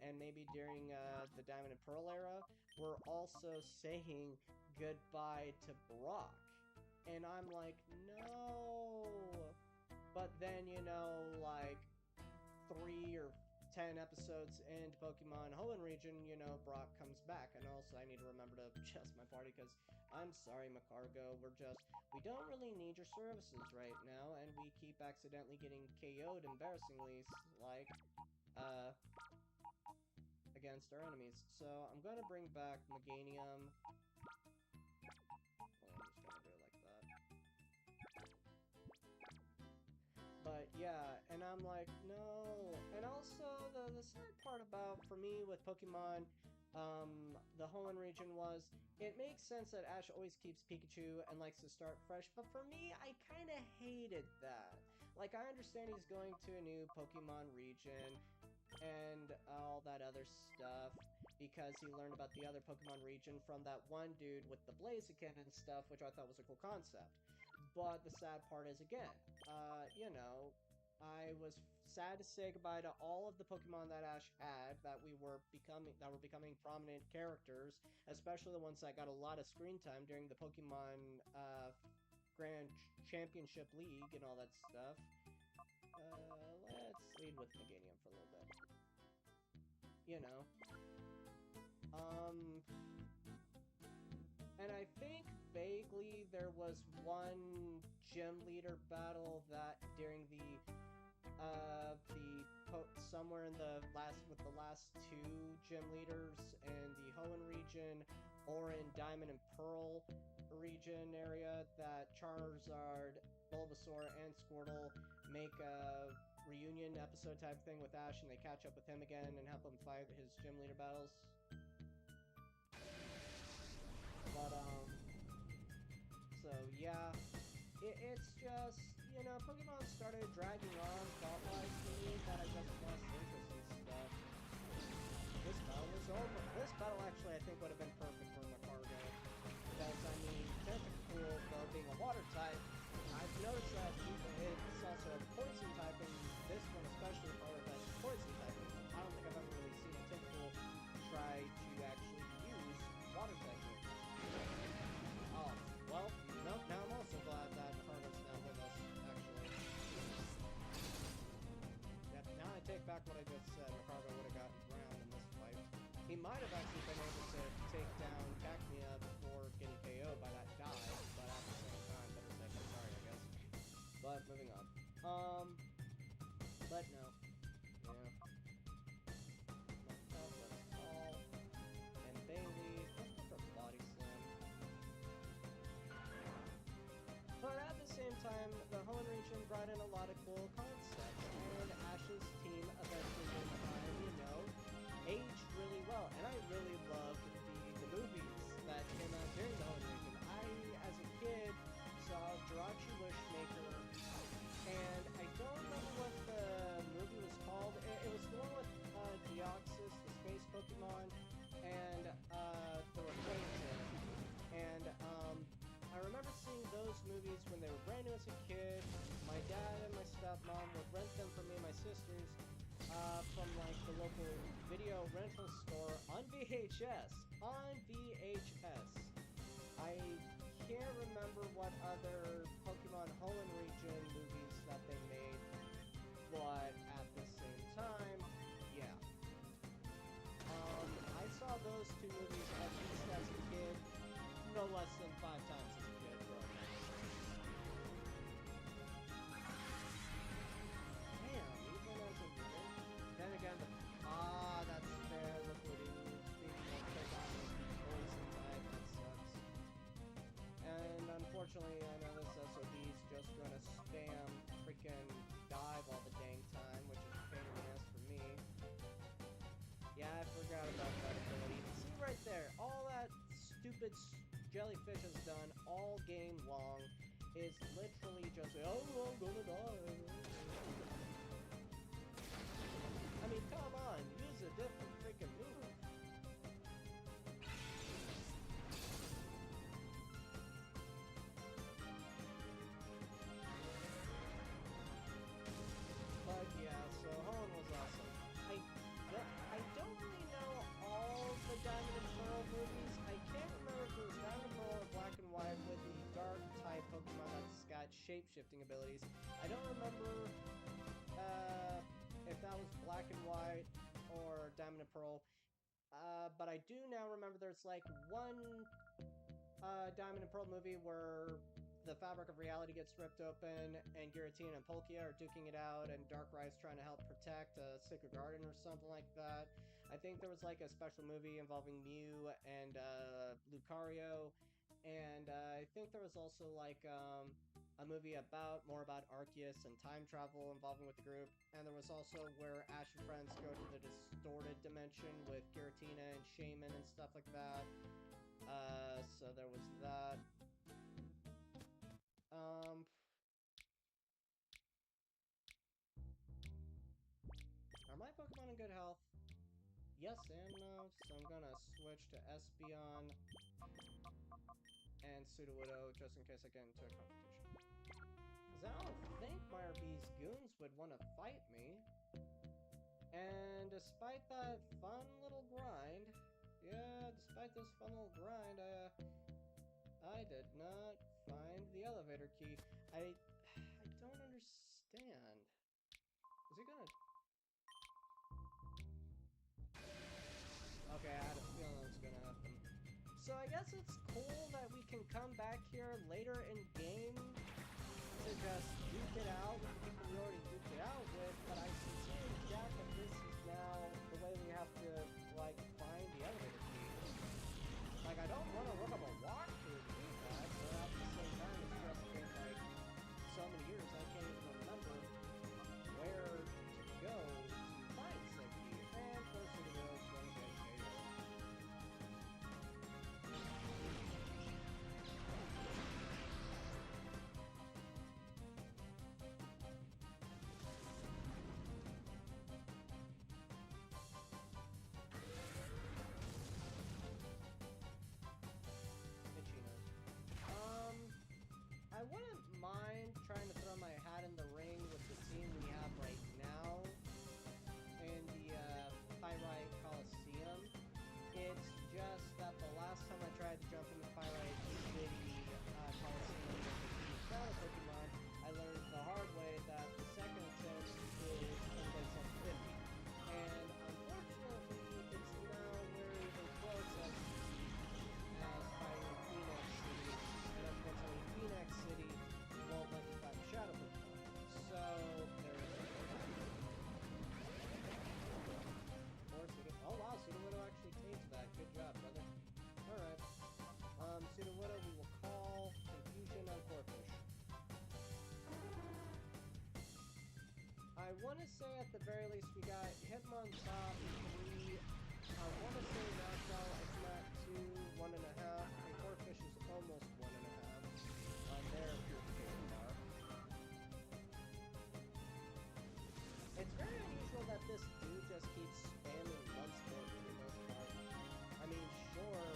and maybe during the Diamond and Pearl era. We're also saying goodbye to Brock, and I'm like, no. But then, like 3 or 10 episodes into Pokemon Hoenn region, Brock comes back, and also I need to remember to adjust my party, because I'm sorry, Macargo, we don't really need your services right now, and we keep accidentally getting KO'd embarrassingly, like, against our enemies. So, I'm gonna bring back Meganium. Well, I'm just gonna do it like that. But yeah, and I'm like, no. And also, the sad part about, for me, with Pokemon, the Hoenn region was, it makes sense that Ash always keeps Pikachu and likes to start fresh, but for me, I kind of hated that. Like, I understand he's going to a new Pokemon region and all that other stuff, because he learned about the other Pokemon region from that one dude with the Blaziken and stuff, which I thought was a cool concept. But the sad part is, again, I was sad to say goodbye to all of the Pokemon that Ash had that were becoming prominent characters, especially the ones that got a lot of screen time during the Pokemon Grand Championship League and all that stuff. Let's lead with Meganium for a little bit. And I think vaguely there was one gym leader battle that during somewhere in the last two gym leaders in the Hoenn region or in Diamond and Pearl region area, that Charizard, Bulbasaur, and Squirtle make a reunion episode type thing with Ash, and they catch up with him again and help him fight his gym leader battles. But, so yeah, it's just, you know, Pokemon started dragging on plot-wise for me that I just lost interest in stuff. This battle was over. This battle actually I think would have been perfect for Macargo. Because, I mean, Tentacool, though being a water type, I've noticed that it's also a poison type, and this one especially part of that poison type. I don't think I've ever really seen a Tentacool try to actually use water type moves. Oh, well, nope, now I'm also glad that Macargo's now with us, actually. Yep, now I take back what I just said. Macargo would have gotten drowned in this fight. He might have actually been able to take down Cacnea before getting KO'd by that dive, but at the same time, better safe than sorry, I guess. But moving on. But no. Yeah. Let's fall. And Bailey. Let's go for Body Slam. But at the same time, the Hoenn region brought in a lot of cool concepts, and Ash's team eventually did time, you know, aged really well. And I really loved the movies that came out during the Hoenn region. I, as a kid, saw Jirachi Wishmaker, and I don't remember what the movie was called. It was the one with Deoxys, the space Pokemon, and the Rayquaza. And I remember seeing those movies when they were brand new as a kid. My dad and my stepmom would rent them for me and my sisters from like the local video rental store on VHS. On VHS. I can't remember what other Pokemon Hoenn region movies that they made, but at the same time, yeah. I saw those two movies at least as a kid, no less than 5 times as a kid, bro. Damn, even as a kid. Then again, that's fair. Look what he was being poison type. That sucks. And unfortunately, I know this SOB's just gonna spam freaking dive all the dang time, which is a pain in the ass for me. Yeah, I forgot about that ability. See right there, all that stupid jellyfish has done all game long is literally just say, oh, I'm gonna die. I mean, come on, use a different freaking move. But yeah, so Hoenn was awesome. I don't really know all the Diamond and Pearl movies. I can't remember if it was Diamond and Pearl or Black and White with the dark type Pokemon that's got shape-shifting abilities. I don't remember if that was Black and White or Diamond and Pearl. But I do now remember there's like one Diamond and Pearl movie where the fabric of reality gets ripped open, and Giratina and Palkia are duking it out, and Darkrai's trying to help protect a sacred garden or something like that. I think there was like a special movie involving Mew and Lucario, and I think there was also like a movie more about Arceus and time travel involving with the group, and there was also where Ash and friends go to the distorted dimension with Giratina and Shaman and stuff like that. So there was that. Are my Pokemon in good health? Yes and no, so I'm gonna switch to Espeon and Sudowoodo just in case I get into a competition. Because I don't think Myrebee's goons would want to fight me. And despite that fun little grind, despite this fun little grind, I did not find the elevator key. I don't understand. Is it gonna... Okay, I had a feeling it was gonna happen. So I guess it's cool that we can come back here later in game to just duke it out with the people we already duked it out with, but I sincerely doubt that this is now the way we have to, like, find the elevator key. Like, like, I don't want to look up a walkthrough to do that, but at the same time, it's just been, like, so many years, I can't even remember where to go to find said key. And, of course, it is going to get KO. I wouldn't mind trying to throw my hat in the ring with the team we have right now in the Pyrite Colosseum. It's just that the last time I tried to jump into Pyrite City Colosseum with the Shadow Pokemon, I learned the hard way that the second attempt is invites up 50. And unfortunately, it's now very even close as fighting Phoenix City. And unfortunately, Phoenix City won't let you fight the Shadow Pokemon. So, there is oh wow, Sudowoodo actually tamed that. Good job, brother. Alright. Sudowoodo we will call Confusion on Corphish. I want to say at the very least we got Hitmontop 3. I want to say Nashville is not 2, 1.5, and Corphish is almost 1.5 on their purification bar. It's very unusual that this dude just keeps spamming Bloodsport for the most part. I mean, sure,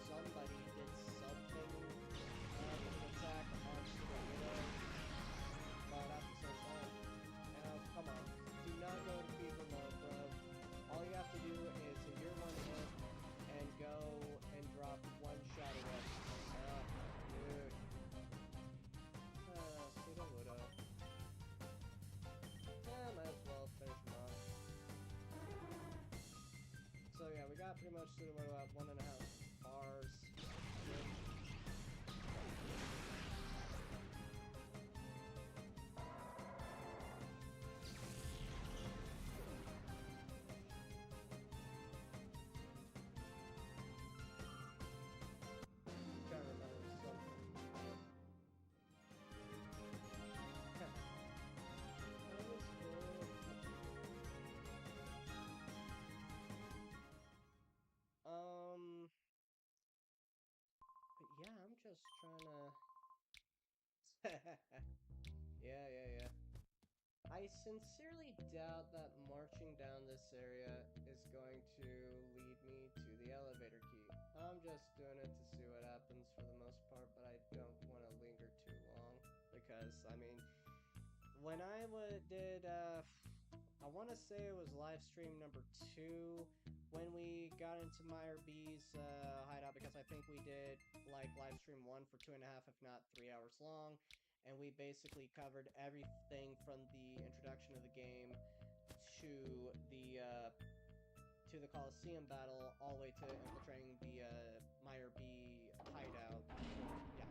somebody did something with an attack on Sudowoodo, but at the same time, come on, do not go to fever mode, bro. All you have to do is endure one hit and go and drop one Shadow Up. Dude. Sudowoodo. Yeah, might as well finish him off. So yeah, we got pretty much Sudowoodo at 1.5 bars. Good. But yeah, I'm just trying to... yeah. I sincerely doubt that marching down this area is going to lead me to the elevator key. I'm just doing it to see what happens for the most part, but I don't want to linger too long. Because, I mean, when I did, I want to say it was live stream number 2, when we got into Meyer B's hideout, because I think we did like live stream 1 for 2.5, if not 3 hours long, and we basically covered everything from the introduction of the game to the Colosseum battle, all the way to infiltrating the Meyer B hideout. Yeah.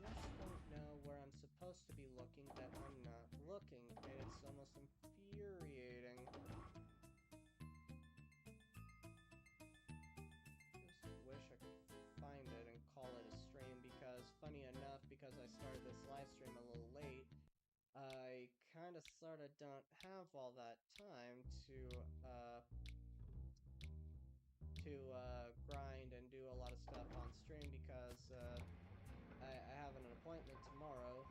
I just don't know where I'm supposed to be looking that I'm not looking, and it's almost infuriating. Just wish I could find it and call it a stream, because funny enough, because I started this live stream a little late, I kind of sort of don't have all that time to grind and do a lot of stuff on stream, because I have an appointment tomorrow.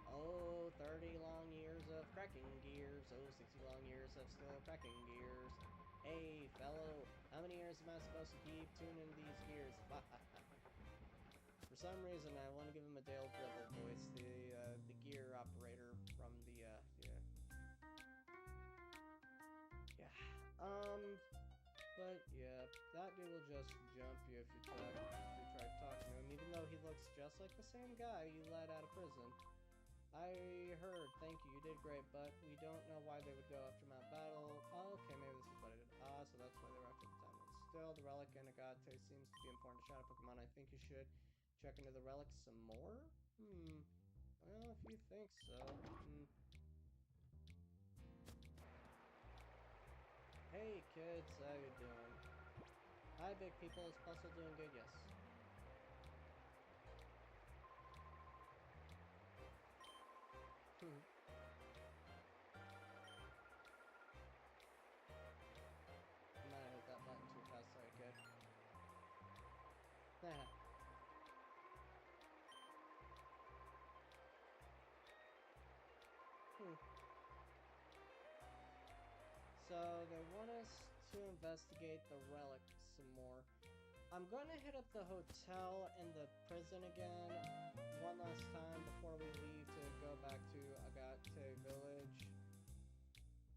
Oh, 30 long years of cracking gears. Oh, 60 long years of still cracking gears. Hey, fellow, how many years am I supposed to keep tuning these gears? For some reason, I want to give him a Dale Gribble voice, the gear operator from the, yeah. But yeah, that dude will just jump you if you try talking to him, even though he looks just like the same guy you let out of prison. I heard, thank you, you did great, but we don't know why they would go after Mount Battle. Oh, okay, maybe this is what I did. So that's why they were after the time. Still, the relic and Agate seems to be important to Shadow Pokemon. I think you should check into the relic some more? Well, if you think so. Hey kids, how you doing? Hi big people, is Puzzle doing good? Yes. I might have hit that button too fast, sorry kid. So they want us to investigate the relic some more. I'm gonna hit up the hotel and the prison again one last time before we leave to go back to Agate Village.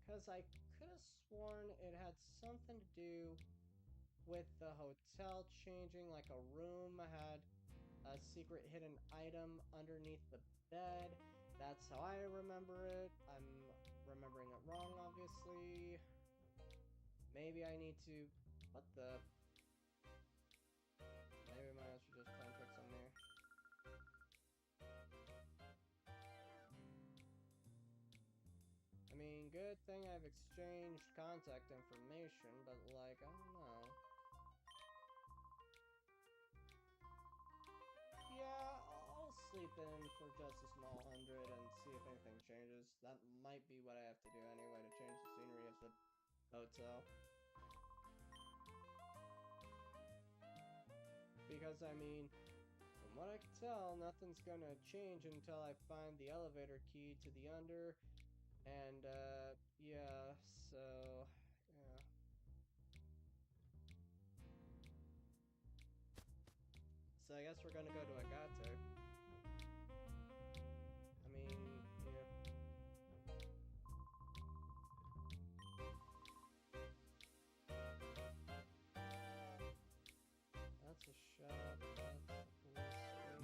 Because I could have sworn it had something to do with the hotel changing, like a room had a secret hidden item underneath the bed. That's how I remember it. I'm remembering it wrong, obviously. Maybe I need to... What the... Maybe my eyes are just playing tricks on me. I mean, good thing I've exchanged contact information, but like, I don't know. Yeah, I'll sleep in for just a small 100 and see if anything changes. That might be what I have to do anyway to change the scenery of the hotel. Because, I mean, from what I can tell, nothing's gonna change until I find the elevator key to the under. And, yeah, so, yeah. So I guess we're gonna go to Agate. I mean, yeah. That's a shop, that's the police station.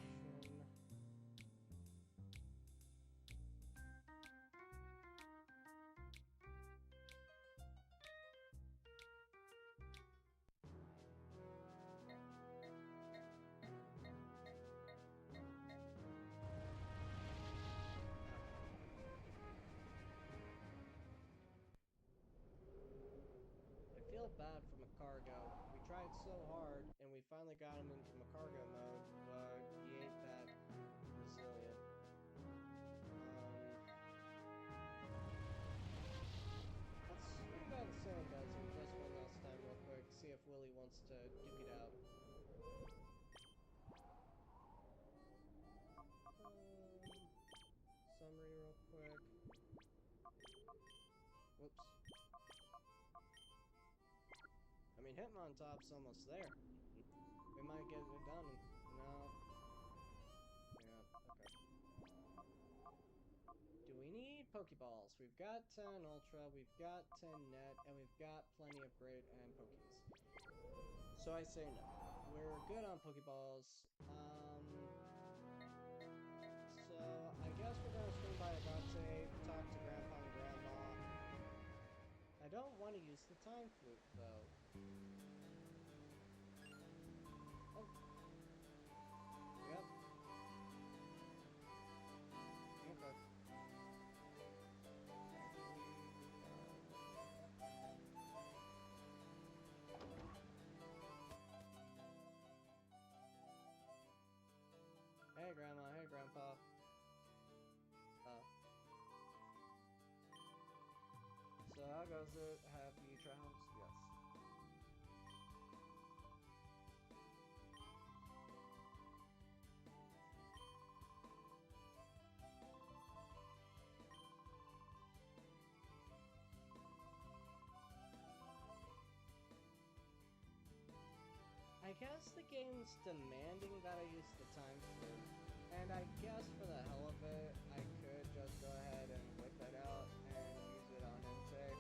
I feel bad for Macargo. We tried so hard, and we finally got him into Macargo mode, but he ain't that resilient. Let's swing by the Sand Desert just one last time real quick, see if Willy wants to duke it out. Summary real quick. Whoops. I mean, Hitmontop's almost there. We might get it done. No. Yeah, okay. Do we need Pokeballs? We've got 10 Ultra, we've got 10 Net, and we've got plenty of Great and Pokies. So I say no. We're good on Pokeballs. So I guess we're gonna swing by Agate, talk to Grandpa and Grandma. I don't want to use the time flute, though. Oh. Yep. Okay. Hey, Grandma. Hey, Grandpa. So how goes it? Happy travels? Yes. I guess the game's demanding that I use the time flute, and I guess for the hell of it, I could just go ahead and whip it out and use it on intake.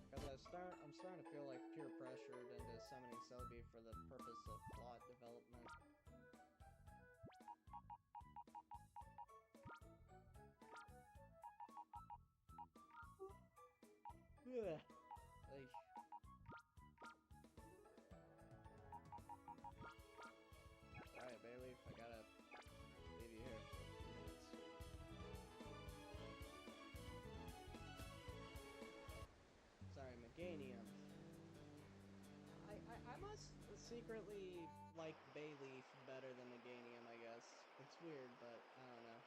Because I'm starting to feel like peer pressured into summoning Celebi for the purpose of plot development. Ugh. Alright, Bayleaf, I gotta leave you here. secretly like Bayleaf better than Meganium, I guess. It's weird, but I don't know.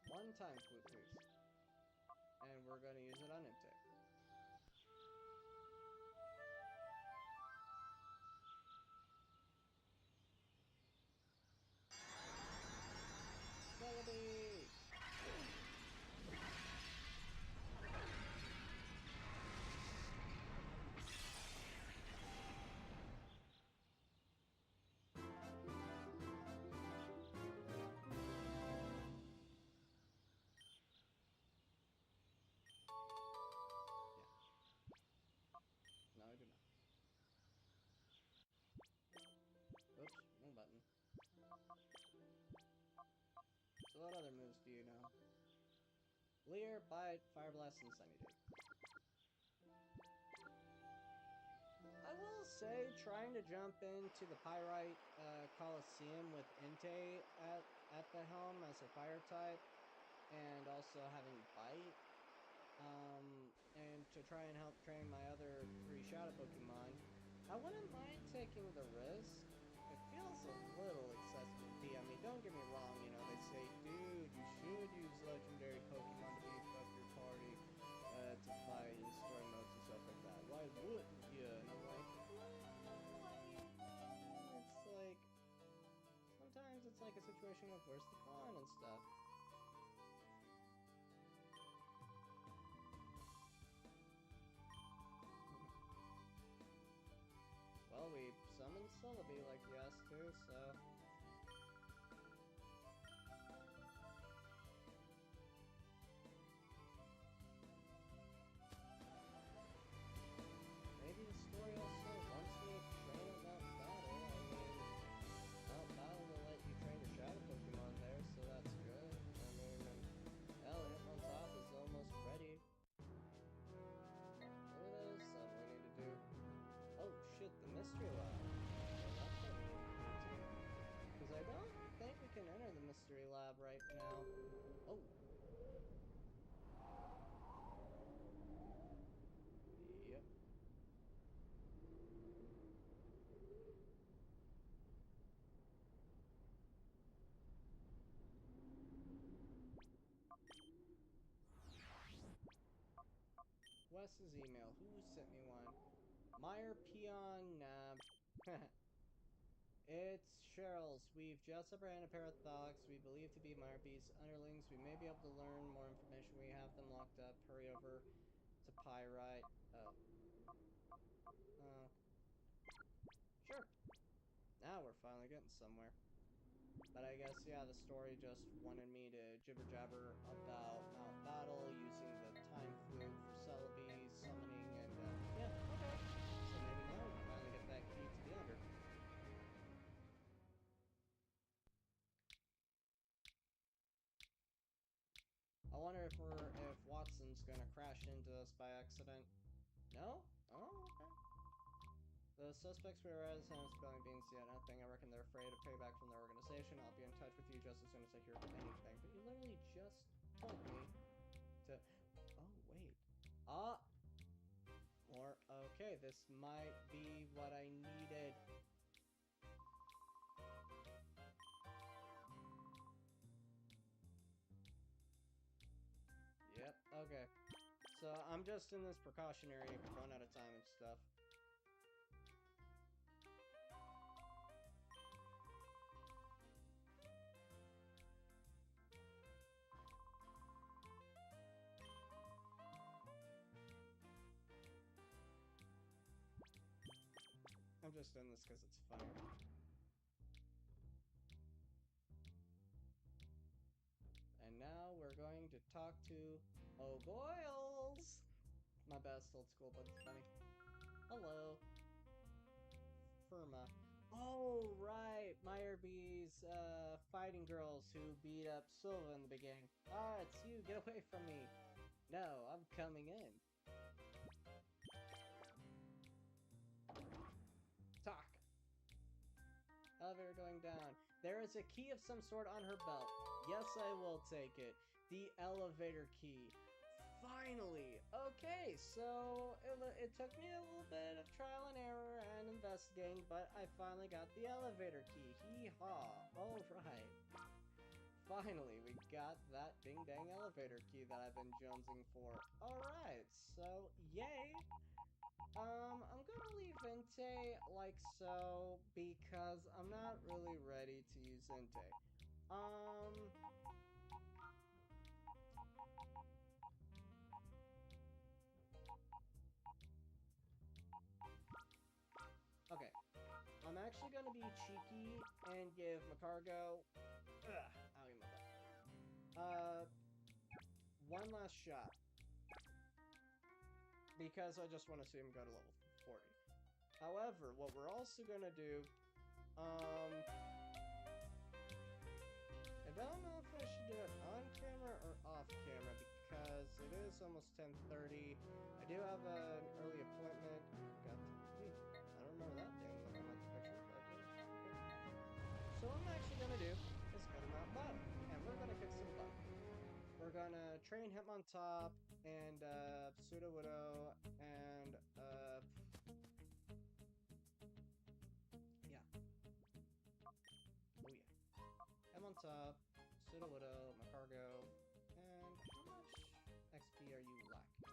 One time flute, please. And we're going to use it on Imtic. Celebi! No, I do not. Oops, wrong button. So what other moves do you know? Leer, Bite, Fire Blast, and Sunny Dig. I will say, trying to jump into the Pyrite Colosseum with Entei at the helm as a fire type, and also having Bite, and to try and help train my other 3 Shadow Pokemon, I wouldn't mind taking the risk. It feels a little excessive to be. I mean, don't get me wrong, you know, they say, dude, you should use legendary Pokemon to beef up your party, to fight in story modes and stuff like that. Why wouldn't you? And I'm like, it's like, sometimes it's like a situation of where's the fun and stuff. Well, we summoned Celebi like we asked to, so... Maybe the story also wants me to train at Mount Battle. I mean, Mount Battle will let you train your Shadow Pokemon there, so that's good. I mean, hell, Hitmontop is almost ready. Maybe there's something we need to do. Oh shit, the Mystery Lab. Because I don't think we can enter the Mystery Lab right now. Oh. Yep. Wes's email. Who sent me one? Meyer Peon Nab. It's Cheryl's. We've just apprehended a pair of thugs we believe to be Meyer B's underlings. We may be able to learn more information. We have them locked up. Hurry over to Pyrite. Oh. Oh. Sure. Now we're finally getting somewhere. But I guess, yeah, the story just wanted me to jibber-jabber about Mount Battle, using the Time Flute for Celebi, summoning, and, yeah, okay. So maybe now we can finally get that key to the Under. I wonder if Watson's gonna crash into us by accident. No? Oh, okay. The suspects we arrested have spelling beans yet nothing. I reckon they're afraid of payback from their organization. I'll be in touch with you just as soon as I hear anything. But you literally just told me to... Oh, wait. Ah! More. Okay, this might be what I needed. Yep, okay. So, I'm just in this precautionary run at a time and stuff. I'm just doing this because it's funny. And now we're going to talk to O'Boyles! My best old school, but it's funny. Hello. Firma. Oh, right! Meyer B's, fighting girls who beat up Silva in the beginning. Ah, it's you! Get away from me! No, I'm coming in. Elevator going down. There is a key of some sort on her belt. Yes, I will take it. The elevator key. Finally! Okay, so it took me a little bit of trial and error and investigating, but I finally got the elevator key. Hee-haw. Alright. Finally, we got that ding-dang elevator key that I've been jonesing for. Alright, so yay! I'm gonna leave Inte like so because I'm not really ready to use Inte. Okay. I'm actually gonna be cheeky and give Macargo one last shot. Because I just want to see him go to level 40. However, what we're also gonna do, I don't know if I should do it on camera or off camera because it is almost 10:30. I do have an early appointment. I don't remember that thing looking like the picture, but okay. So what I'm actually gonna do is go to Mount Bottom, and we're gonna kick some butt. We're gonna train Hitmontop and Pseudo-Widow and yeah. Oh yeah. Hitmontop, Pseudo-Widow, Macargo, and how much XP are you lacking?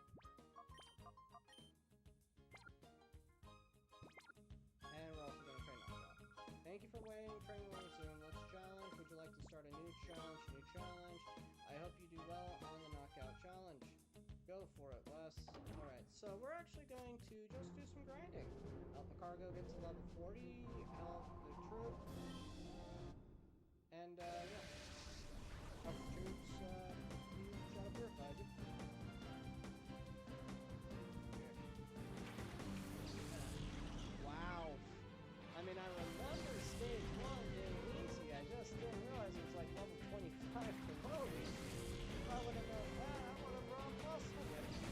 And we're also gonna train Knockout. Thank you for waiting. Training will resume. Let's challenge. Would you like to start a new challenge? New challenge. I hope you do well on the knockout challenge. Go for it, Wes. Alright, so we're actually going to just do some grinding. Help Macargo get to level 40, help the troop, and yeah. Help the troops be shadow purified. Wow. I mean, I remember stage 1 being easy, I just didn't realize it was like level 25 below me. If I would have known that, I would have brought muscle with me.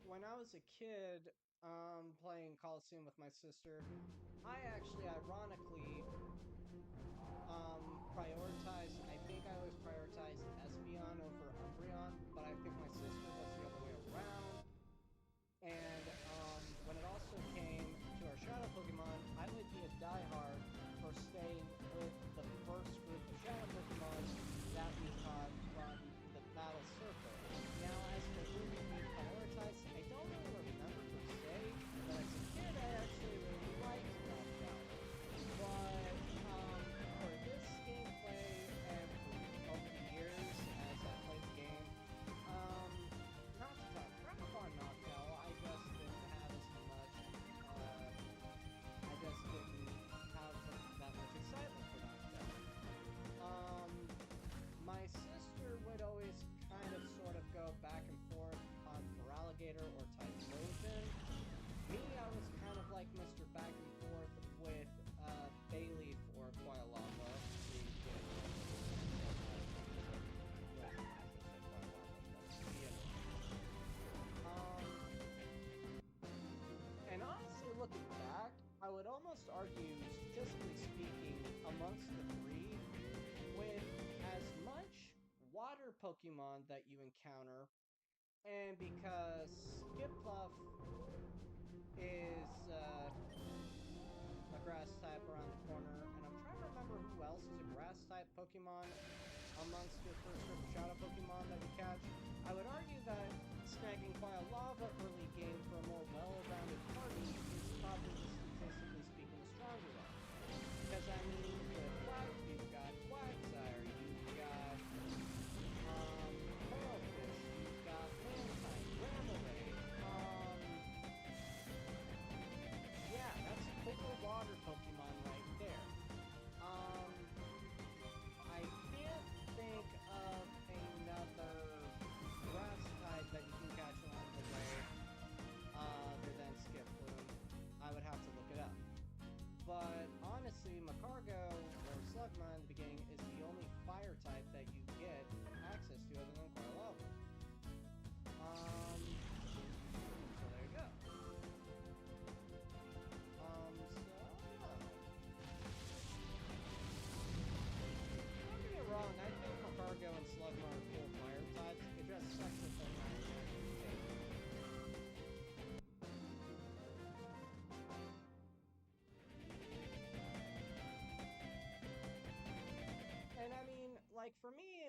When I was a kid, playing Colosseum with my sister, I actually, ironically, prioritized, I think I always prioritized Espeon over Umbreon, but I think my sister was the other way around. And, when it also came to our Shadow Pokemon, I would be a diehard for staying with the first group of Shadow Pokemon that we caught from the Battle Circle. Now, as for who we prioritized, I don't really remember per se, but as a kid, I actually really liked Knockout. But, for this gameplay and for over the years as I played the game, not to talk crap on Knockout, I just didn't have as much, I just didn't have that much excitement for Knockout. My sister would always kind of sort of go back and forth on Feraligatr or Typhlosion. Me, I was kind of like Mr. Back and forth with Bayleaf or Quailava. And honestly, looking back, I would almost argue, statistically speaking, amongst the three, with as much water Pokemon that you encounter, and because Skipluff is a grass type around the corner, and I'm trying to remember who else is a grass type Pokemon amongst your first group of Shadow Pokemon that you catch. I would argue that snagging Quailava early game for a more well-rounded party is probably, statistically speaking, the stronger for me,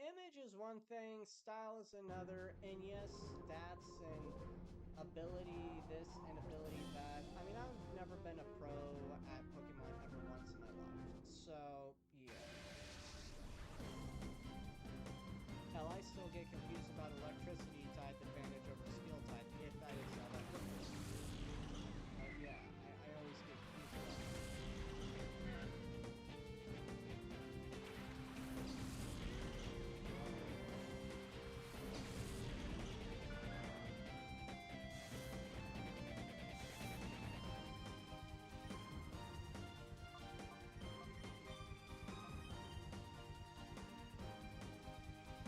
image is one thing, style is another, and yes, stats and ability this and ability that. I mean, I've never been a pro at Pokemon ever once in my life, so yeah. Hell, I still get confused about electricity type advantage over steel type, if that is how that works. Yeah, I always get confused about that.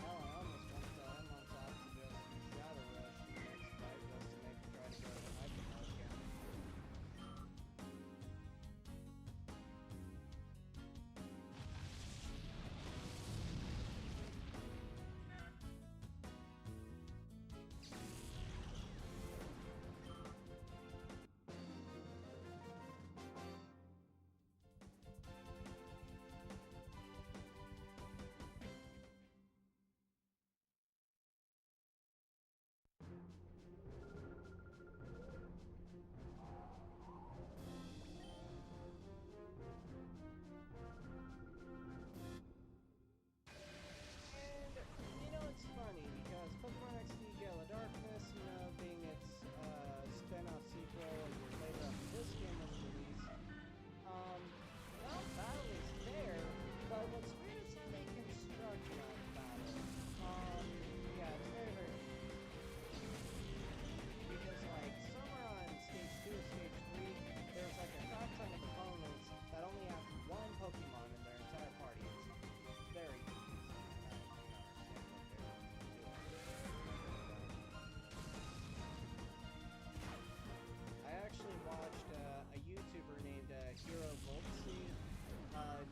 Hell, I almost went to him on top to just Shadow Rush the next fight just to make him try to go to the Hyper Mode again. And, it's funny because Pokemon XD Gala Darkness, being its spin-off sequel a year later after this game was released, battle is there, but what's weird is how they construct battle. Yeah, it's very, very because, somewhere on Stage 2 or Stage 3, there's, a crap ton of opponents that only have one Pokemon in their entire party. It's very confusing, and I don't understand what they're doing. I actually watched a YouTuber named Hero Voltseed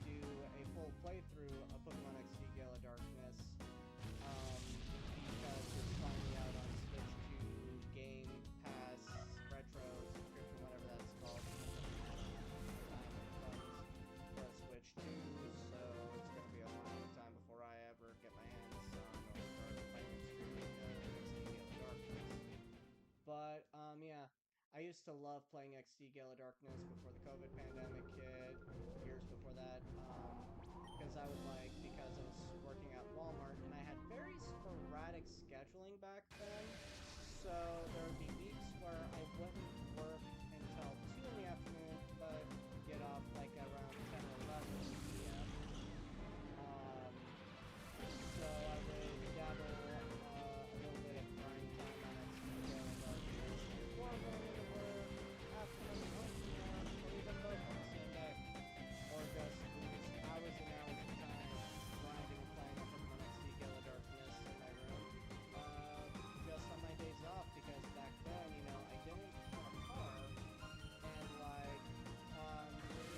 do a full playthrough of Pokemon XD Gala Darkness because it's finally out on Switch 2 Game Pass Retro subscription, whatever that's called. The Switch 2, so it's going to be a long time before I ever get my hands on or start playing and streaming XD Gala Darkness. But, yeah. I used to love playing XD Gala Darkness before the COVID pandemic hit, years before that, because I was working at Walmart, and I had very sporadic scheduling back then, so there would be weeks where I wouldn't work until 2 in the afternoon, but get off around 10 or 11 p.m. So I would dabble a little bit of grind time on XD Gala Darkness before going into work, after coming home from work, or even both on the same day. Or just lose hours and hours of time grinding and playing Pokemon XD Gala Darkness in my room. Just on my days off, because back then, I didn't have a car, and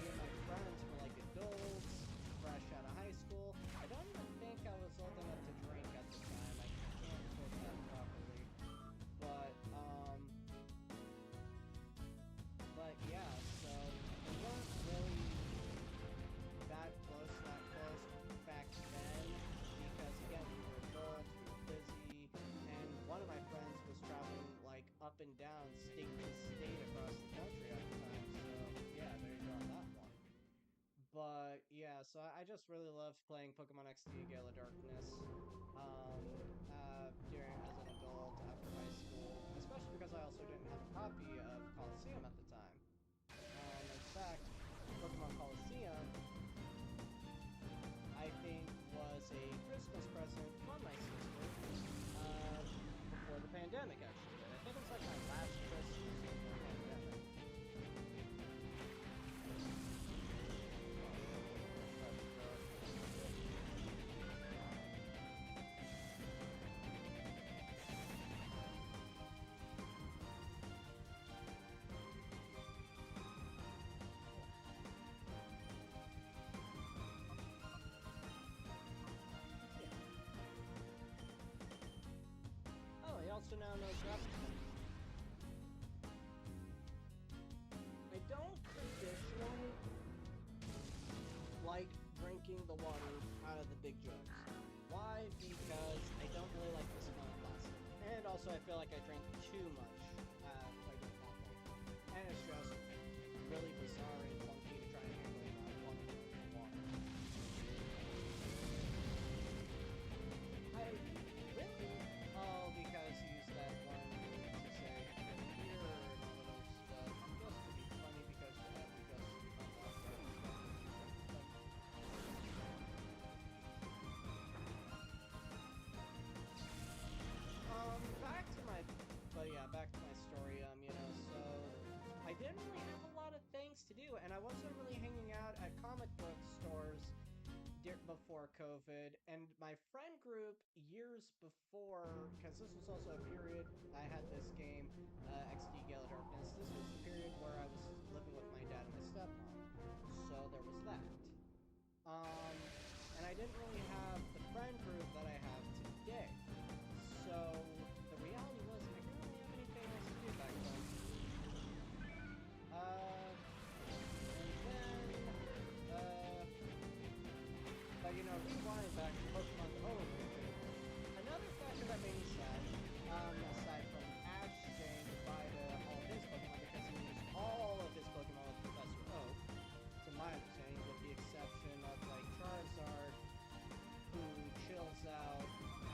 me and my friends were adults, fresh out of high school. I don't even think I was old enough to drink at the time. I can't quote that properly. But yeah, so we weren't really that close back then, because again, we were adults, we were busy, and one of my friends was traveling up and down state to state across the country at the time, so yeah, there you go on that one. But yeah, so I just really loved playing Pokemon XD Gala Darkness as an adult after high school, especially because I also didn't have a copy of Colosseum at the time. In fact, Pokemon Colosseum, I think, was a Christmas present from my sister before the pandemic, actually. I think it was my last Christmas before the pandemic. He also now knows Raptor. I don't traditionally like drinking the water out of the big jugs. Why? Because I don't really like the smell of plastic. And also I feel like I drank too much if I do it that way. And it's just really bizarre and funky to try and handle one of the water. I really? Oh, because he used that one to say here and all that other stuff just to be funny because we just back to my story, so I didn't really have a lot of things to do, and I wasn't really hanging out at comic book stores before COVID, and my friend group years before, because this was also a period I had this game, XD Gale of Darkness, this was the period where I was living with my dad and my stepmom, so there was that. And I didn't really have the friend group that I have today, so the reality was I didn't really have anything else to do back then. Rewind back to Pokemon the Home region. Another factor that made me sad, aside from Ash saying goodbye to all of his Pokemon because he used all of his Pokemon with Professor Oak, to my understanding, with the exception of, like, Charizard, who chills out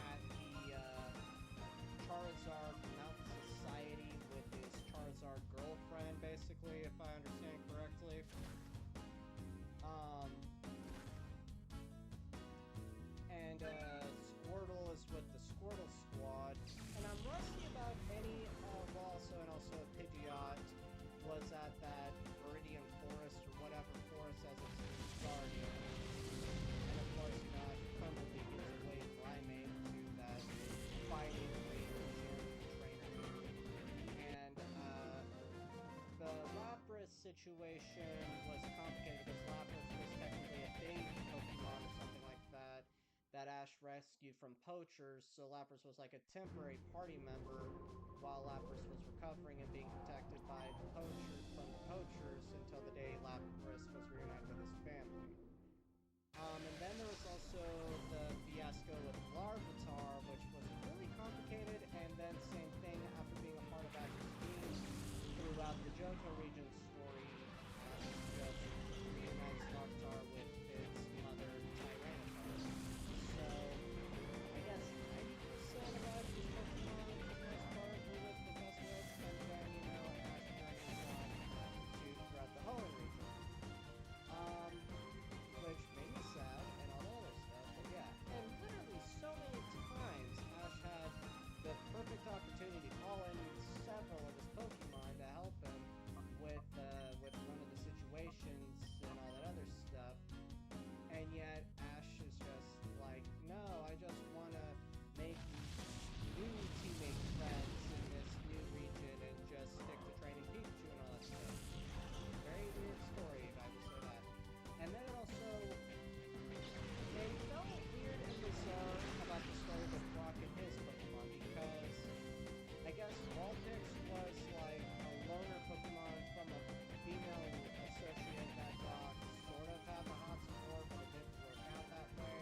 at the, Charizard Mountain Society with his Charizard girlfriend, basically, if I understand correctly. And Squirtle is with the Squirtle Squad, and I'm rusty about any and also Pidgeot was at that Viridian Forest, or whatever forest as its guardian. And of course, I permanently gives away Primeape to that fighting ranger trainer. And the Lapras situation was complicated because Lapras was technically a baby Pokemon or something like that Ash rescued from poachers, so Lapras was like a temporary party member while Lapras was recovering and being protected by the poachers until the day Lapras was reunited with his family. And then there was also the fiasco with Larvitar, which was really complicated, and then same thing after being a part of Ash's team throughout the Johto region story, Ash just reunites Larvitar with its mother, Tyranitar. So, I guess 90% of Ash's Pokemon, for the most part, were with Professor Oak, and then, Ash journeys on throughout the Hoenn region. Which made me sad, and all the other stuff, but yeah. And literally so many times, Ash had the perfect opportunity to call in several of his Pokemon to help him with one of the situations and all that other stuff, and yet Ash is just like, no, I just want to make new teammate friends in this new region and just stick to training Pikachu and all that stuff. Very weird story, if I would say that. And then it also felt weird and bizarre about the story with Brock and his Pokemon, because I guess Vulpix was like a loner Pokemon from a female associate that Brock sort of had the hots for, but it didn't work out that way.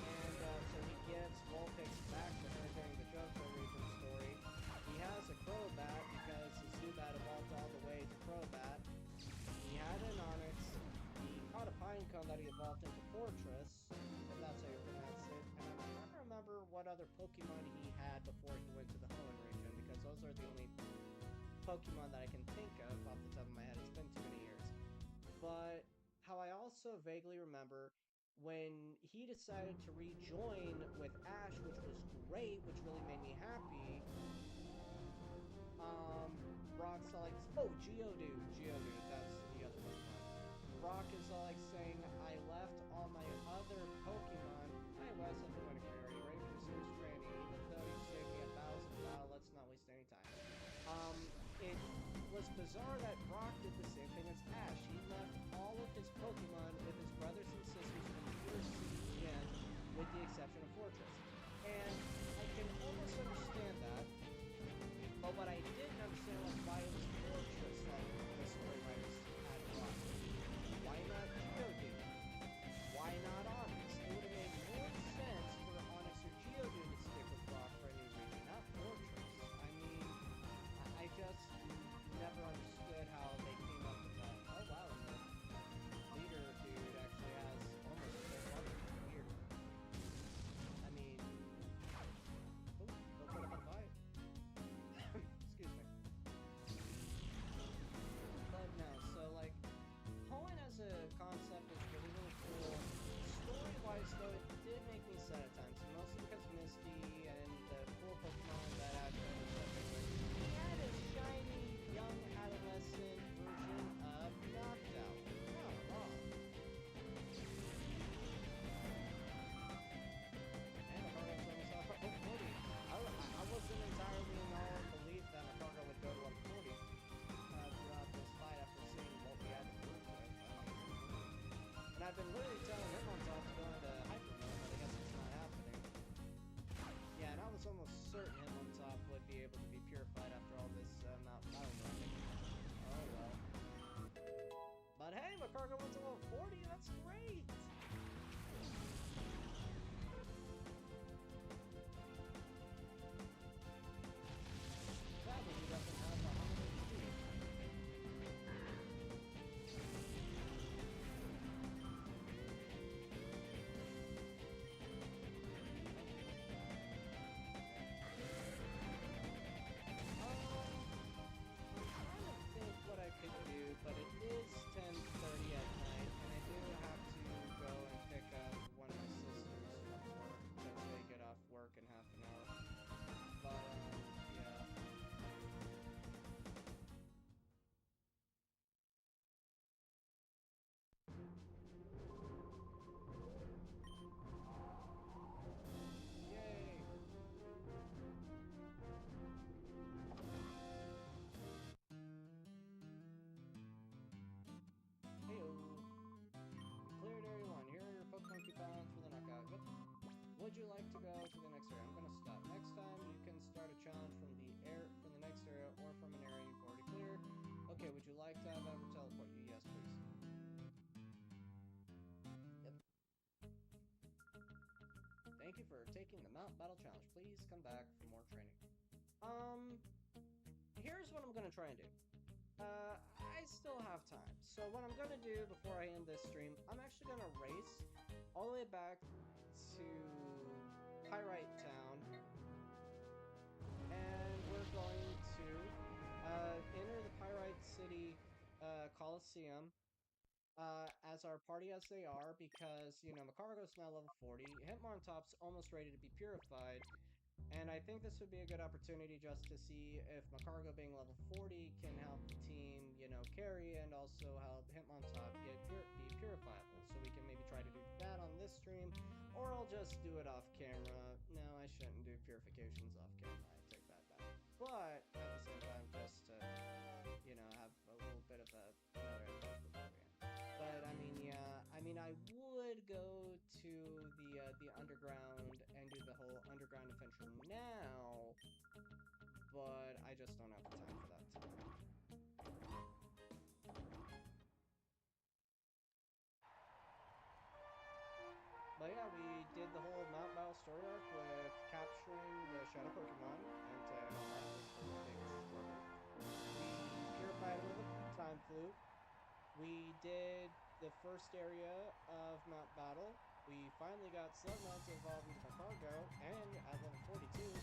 And so he gives Vulpix back to her during the Johto region story. He has a Crobat because his Zubat evolved all the way to Crobat. He had an Onix. He caught a Pinecone that he evolved into Fortress, if that's how you pronounce it. And I'm trying to remember what other Pokemon he had before he went to the Hoenn region, because those are the only Pokemon that I can think of off the top of my head. It's been too many years. But how I also vaguely remember when he decided to rejoin with Ash, which was great, which really made me happy. Brock's all like, oh, Geodude, that's the other Pokemon. Brock is all like saying, I left all my other Pokemon. Hi Wes, I'm doing a query, ready for serious training, even though you saved me 1,000 battle, let's not waste any time. It was bizarre that Brock did the same thing as Ash. He left all of his Pokemon with his brothers and sisters from Pure City again, with the exception of Fortress. And I can almost understand that, but what I didn't understand was why it was Fortress like the story writers had Brock. Why not Geodude? Why not Onix? It great! Sadly, he doesn't have 100 HP. Trying to think what I could do, but it is 10:30 at night, and I do have to go and pick up one of my sisters from work because they get off work in half an hour. But yeah. Yay! Heyo! Cleared area 1. Here are your Pokemon coupons for the knockout. Yep. Would you like to go to the next area? I'm gonna stop. Next time you can start a challenge from the next area or from an area you've already cleared. Okay, would you like to have ever teleport you? Yes, please. Yep. Thank you for taking the Mount Battle Challenge. Please come back for more training. Here's what I'm gonna try and do. I still have time. So what I'm gonna do before I end this stream, I'm actually gonna race all the way back to Pyrite Town, and we're going to enter the Pyrite City Colosseum as our party as they are, because, you know, Macargo's now level 40, Hitmontop's almost ready to be purified, and I think this would be a good opportunity just to see if Macargo being level 40 can help the team, you know, carry, and also help Hitmontop be purifiable. So we can maybe try to do that on this stream, or I'll just do it off camera. No, I shouldn't do purifications off camera. I take that back. But at the same time, just to, you know, have a little bit of another approach before we end. But I mean, yeah, I mean, I would go to the underground and do the whole underground adventure now, but I just don't have the time for that today. But yeah, we did the whole Mount Battle story arc with capturing the Shadow Pokemon, and to that was a big struggle. We purified him with a time flute. We did the first area of Mount Battle. We finally got Slugma to evolve into Macargo, and at level 42.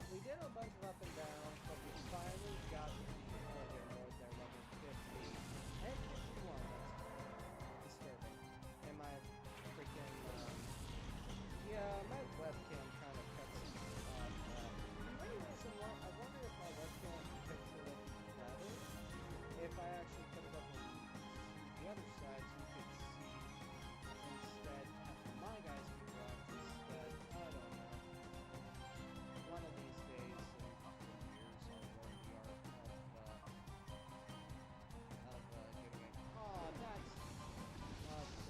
We did a bunch of up and downs, but we finally got to the Colosseum Road there, level 50. And 51, that's disturbing. And my freaking, yeah, my webcam kind of cuts off. For any reason why, I wonder if my webcam picture would be better if I actually put it up on the other side so you could see instead after my guys can watch instead. I don't know. One of these days, in a couple of years, I'll learn the art of doing it. Oh, that's of course.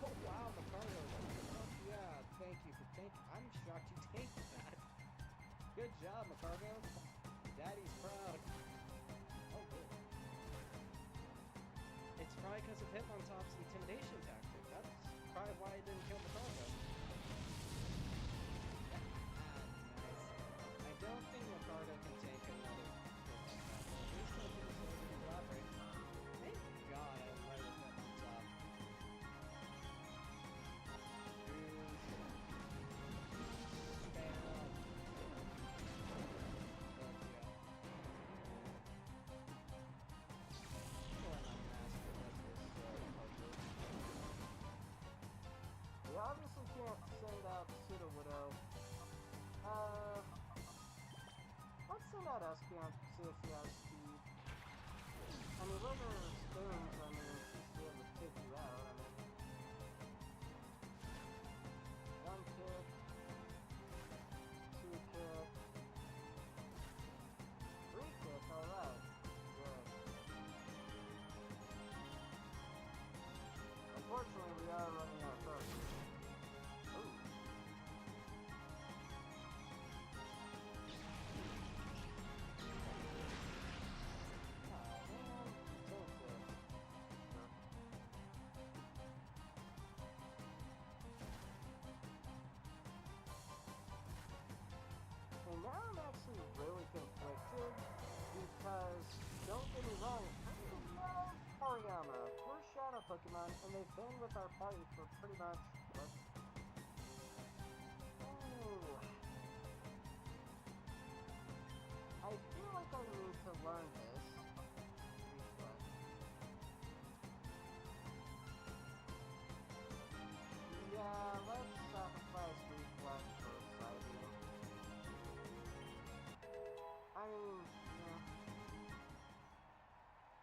Oh wow, Macario. Yeah, thank you for taking. I'm shocked you take that. Good job, Macargo. Daddy's proud. Oh, good. It's probably because of Hitmontop's intimidation tactic. That's probably why I didn't kill Macargo. Yeah. Nice. I don't think Macargo can take another Hitmontop. At least I think it's going to be elaborate. Thank God I was right with Hitmontop. We obviously can't send out Pseudo Widow. Let's send out Espeon to see if she has speed. I mean, with her spoons, I mean, she's be able to take you out. I mean, one kick, two kick, three kick, alright. Good. Unfortunately, we are running out of focus. Ooh. they've been with our party for pretty much, what? Ooh. I feel like I need to learn this. Reflex. Yeah, let's sacrifice reflex for sighting. I mean, yeah.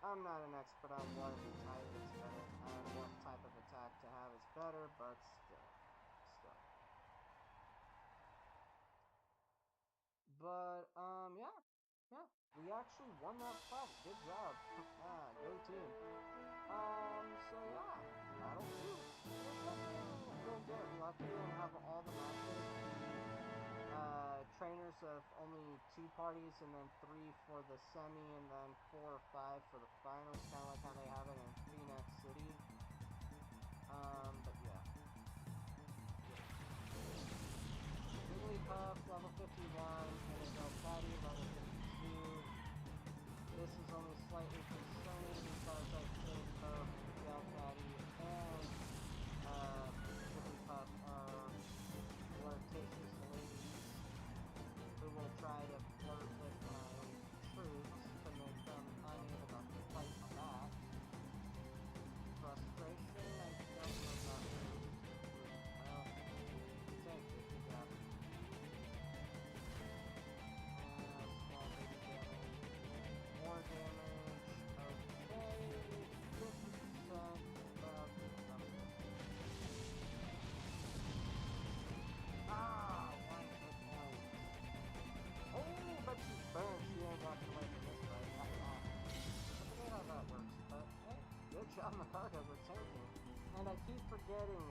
I'm not an expert on what type is better, what type of attack to have is better, but still. But, yeah, we actually won that fight. Good job. Go team. So yeah, Battle 2. We're definitely gonna get lucky and have all the matches. Trainers of only 2 parties, and then 3 for the semi, and then 4 or 5 for the finals, kind of like how they have it in Phoenix City. But yeah. Jigglypuff, level 51, and Adult Patty, level 52. This is only slightly concerning because I think both Delpatty and Jigglypuff are flirtatious ladies who will try to flirt with my troops to make them unable to fight back. Frustration, I don't know about this. Well, thank you, good job. Small baby damage. More damage. Okay. 50% of one hit point. Oh, but she's burned. She ain't walking away from this fight. I forget how that works, but hey, good job, Macargo, we're tanking. And I keep forgetting,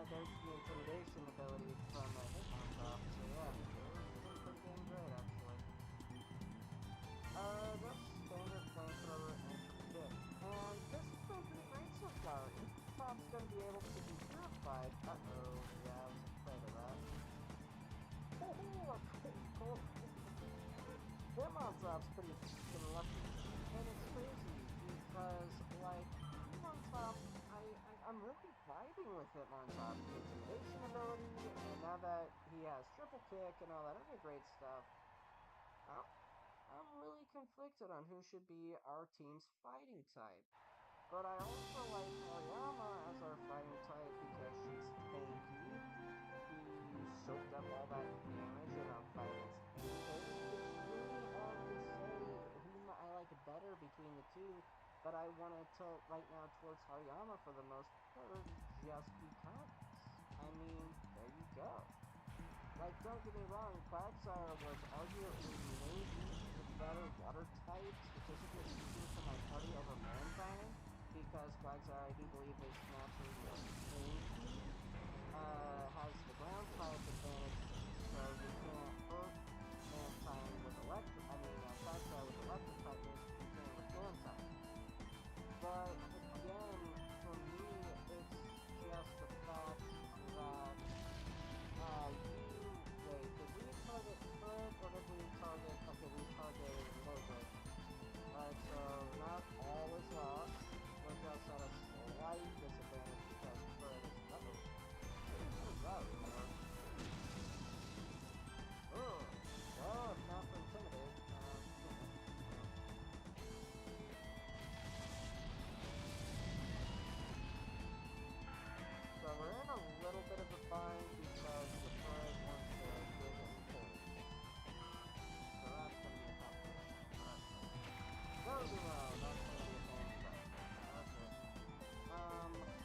there's the intimidation ability from Hitmoncroft, so yeah, it's pretty damn great, actually. Just standard flamethrower and kick. And this has been pretty great so far. Hitmoncroft's gonna be able to be purified. Uh-oh, yeah, I was afraid of that. Oh, pretty cool. Hitmoncroft's pretty fucking lucky. And it's crazy, because, like, Hitmoncroft, I'm really vibing with Hitmoncroft. The intimidation ability, and now that he has triple kick and all that other great stuff, I'm really conflicted on who should be our team's fighting type. But I also like Hariyama as our fighting type because she's tanky. He soaked up all that damage in our fight against Ankle. It's really hard to say whom I like better between the two, but I want to tilt right now towards Hariyama for the most part just because. I mean, there you go. Like, don't get me wrong, Quagsire was arguably maybe the better water type, statistically speaking, for my party over Mantine, because Quagsire, I do believe, is naturally more tanky, has the ground type advantage, so you can't hurt Mantine with Quagsire with electric type moves, you can with ground type. But, again, for me, it's just the fact that, wait, did we target Fred, or did we target, okay, we targeted Logos. Alright, so not all is lost. Logos at a slight disadvantage because Fred is, what is that for? Oh, well, if not for Intimidate, so we're in a little bit of a bind because the Fred wants to give him cold. So that's going to be a complication. Very well, that's going to be a fantastic. Okay.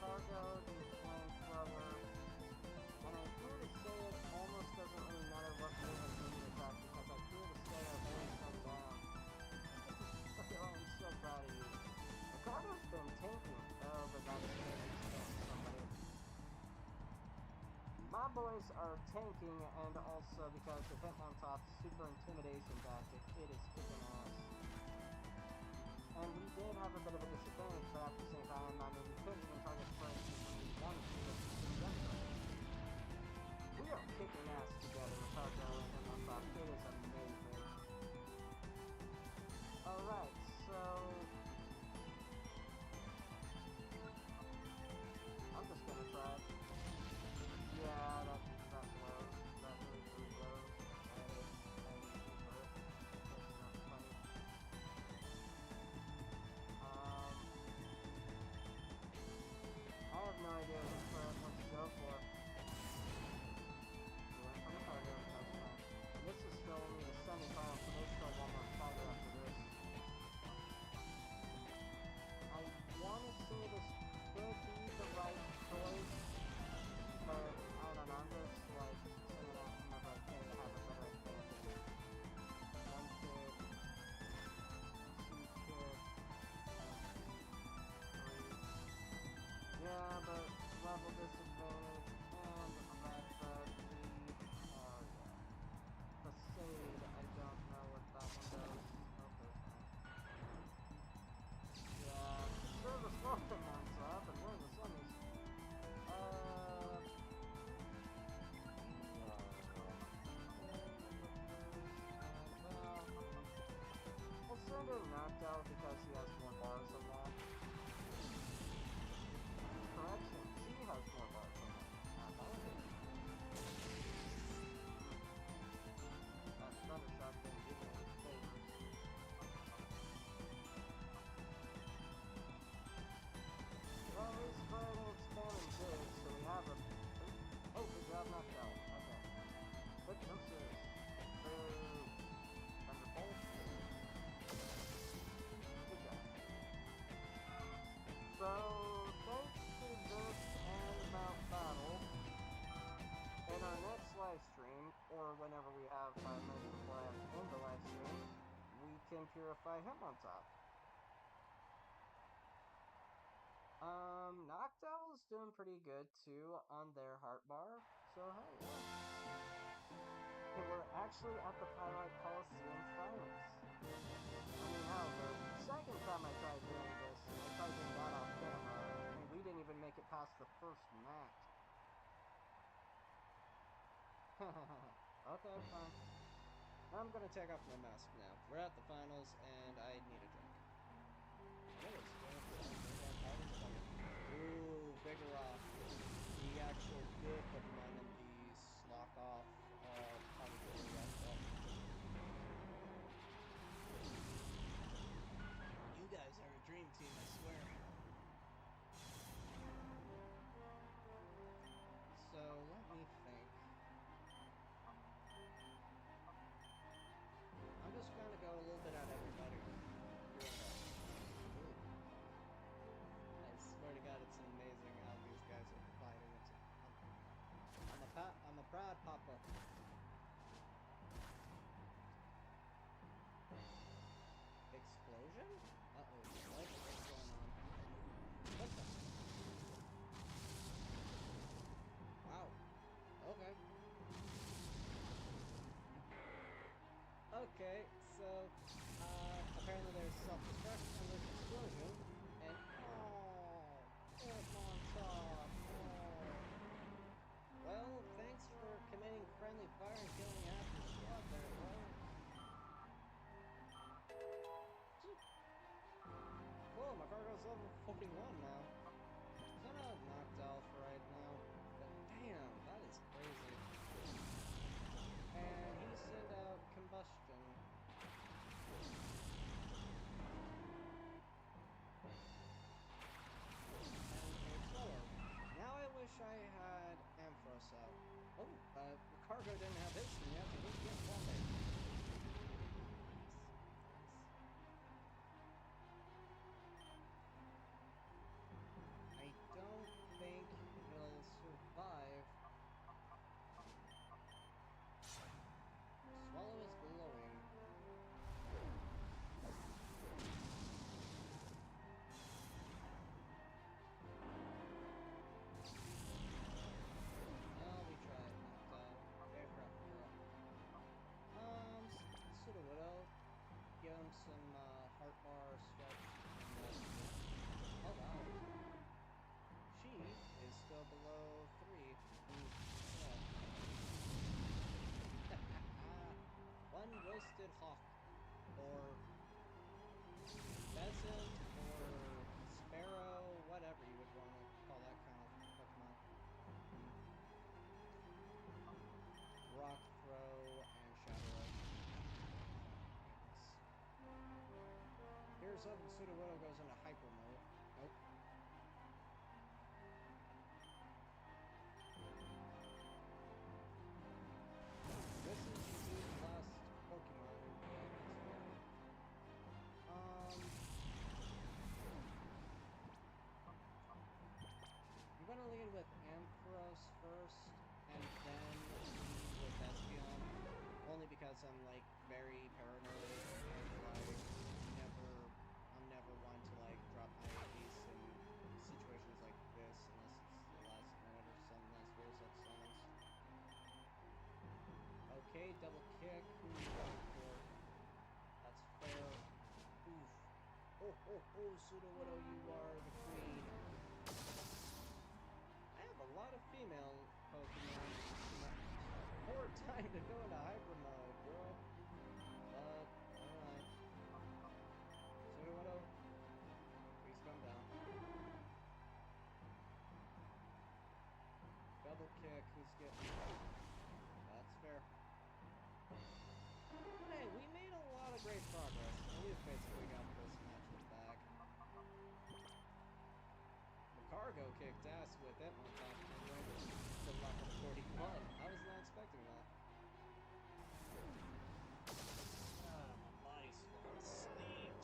Cargo, the flamethrower, and I fear to say it almost doesn't really matter what move I'm doing the attack because I fear to say our base come down. I'm so proud of you. Cargo's been tanking. Oh, but that's somebody. My boys are tanking, and also because of Hitmoncroft's super intimidation tactic, it is kicking ass. And we did have a bit of a disadvantage, but at the same time, I mean, we couldn't even target Frank when we wanted to get the Gemini. We are kicking ass together with Cargo and Hitmoncroft. It is amazing. Alright, so or whenever we have 5 minutes before I have to end the live stream, we can purify him on top. Noctowl's doing pretty good too on their heart bar, so hey, yeah. Okay, we're actually at the Colosseum finals. I mean, hell, the second time I tried doing this, I tried doing that off camera, and we didn't even make it past the first match. Okay, fine. I'm gonna take off my mask now. We're at the finals, and I need a drink. Ooh, Vigoroth. The actual good Pokemon in the Slock Off Polygory aspect. You guys are a dream team, I swear. So, let me think. I'm just gonna go a little bit at everybody. I swear to God, it's amazing how these guys are fighting. I'm a proud papa. Explosion? Uh-oh, what's going on? What the? Wow. Okay. Okay, so, apparently there's self-destruct and there's explosion, and it's on top, Well, thanks for committing friendly fire and killing half your squad there, bro. Cool, my cargo's level 41 now. Kind of knocked out for right now, but damn, that is crazy. And he sent out combustion. And swallow. Now I wish I had Ampharos out. Oh, Cargo didn't have his thing yet, but he can swap it. I don't think he'll survive. Swallow is glowing. Well, we tried. Very rough, girl. Sudowoodo. Give him some heart bar stretch. Oh wow. She is still below 3. One roasted hawk, or pheasant, or sparrow, whatever you would want to call that kind of Pokemon. Rock throw and shadow. Here's up, Sudowoodo goes into hyper mode. Nope. This is the last Pokemon. I'm gonna lead with Ampharos first, and then lead with Espeon. Only because I'm like very paranoid and like I'm never one to like drop my piece in situations like this unless it's the last minute or some nice weird such sounds. Okay, double kick. Who are you going for? That's fair. Oof. Oh, Sudowoodo, you are the queen. I have a lot of female Pokemon. More time to go into hyper mode, bro. But, alright. Sudowoodo, please come down. Double kick, who's getting... That's fair. Hey, we made a lot of great progress, and we've basically got this match in the bag. Cargo kicked ass with it on top and went to level 41. I was not expecting that. My body's falling asleep.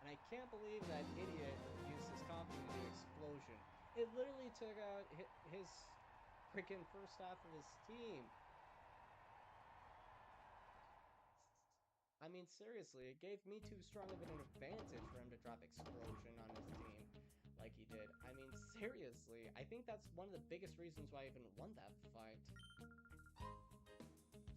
And I I can't believe that idiot used his coffee to do explosion. It literally took out his freaking first half of his team. I mean, seriously, it gave me too strong of an advantage for him to drop explosion on his team like he did. I mean, seriously, I think that's one of the biggest reasons why I even won that fight.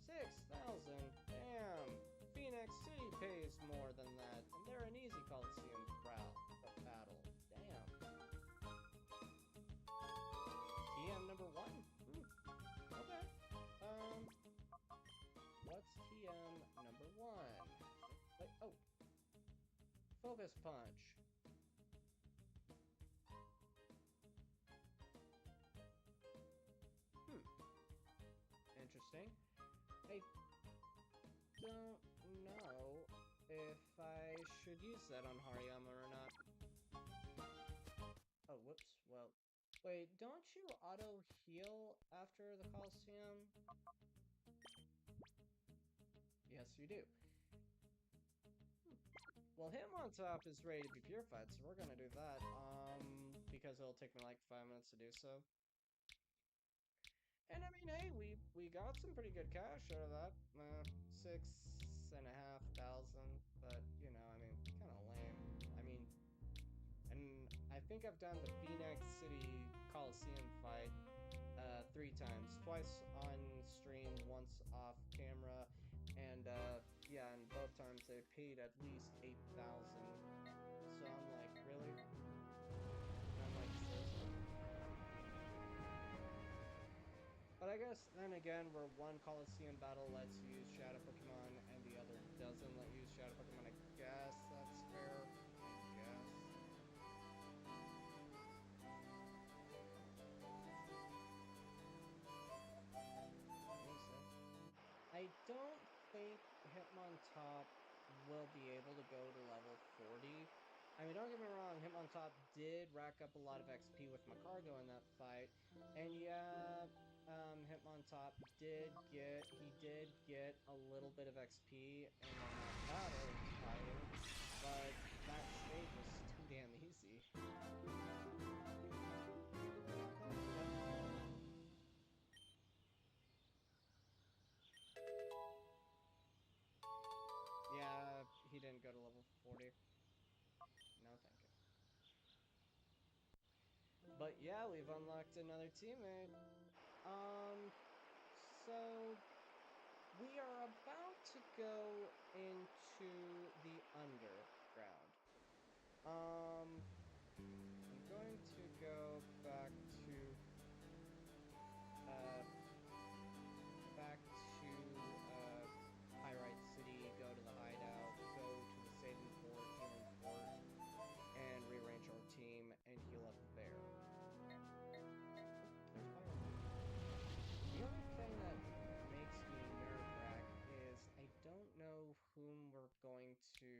6,000? Damn! Phoenix City pays more than that, and they're an easy Colosseum battle. Damn. TM number 1? Okay. What's TM number 1? Wait, oh. Focus Punch. Interesting. I don't know if I should use that on Hariyama or not. Oh, whoops. Well, wait, don't you auto-heal after the Colosseum? Yes, you do. Well, him on top is ready to be purified, so we're gonna do that, because it'll take me like 5 minutes to do so. And I mean, hey, we got some pretty good cash out of that. 6,500, but you know, I mean, kind of lame. I mean, and I think I've done the Phoenix City Colosseum fight 3 times, twice on stream, once off camera, and yeah, and both times they paid at least 8,000. So I'm like, really? And I'm like, seriously? But I guess, then again, where one Colosseum battle lets you use Shadow Pokemon and the other doesn't let you use Shadow Pokemon, I guess that's fair. I guess. I don't think Hitmontop will be able to go to level 40. I mean, don't get me wrong, Hitmontop did rack up a lot of XP with Macargo in that fight, and yeah, Hitmontop did get a little bit of XP in that battle fighting, but that stage was too damn easy. Yeah, he didn't go to level 40. No, thank you. But yeah, we've unlocked another teammate. So we are about to go into the underground. I'm going to go back to Pyrite City, go to the hideout, go to the saving port, healing port, and rearrange our team and heal up there. The only thing that makes me nerve-wrack is I don't know whom we're going to,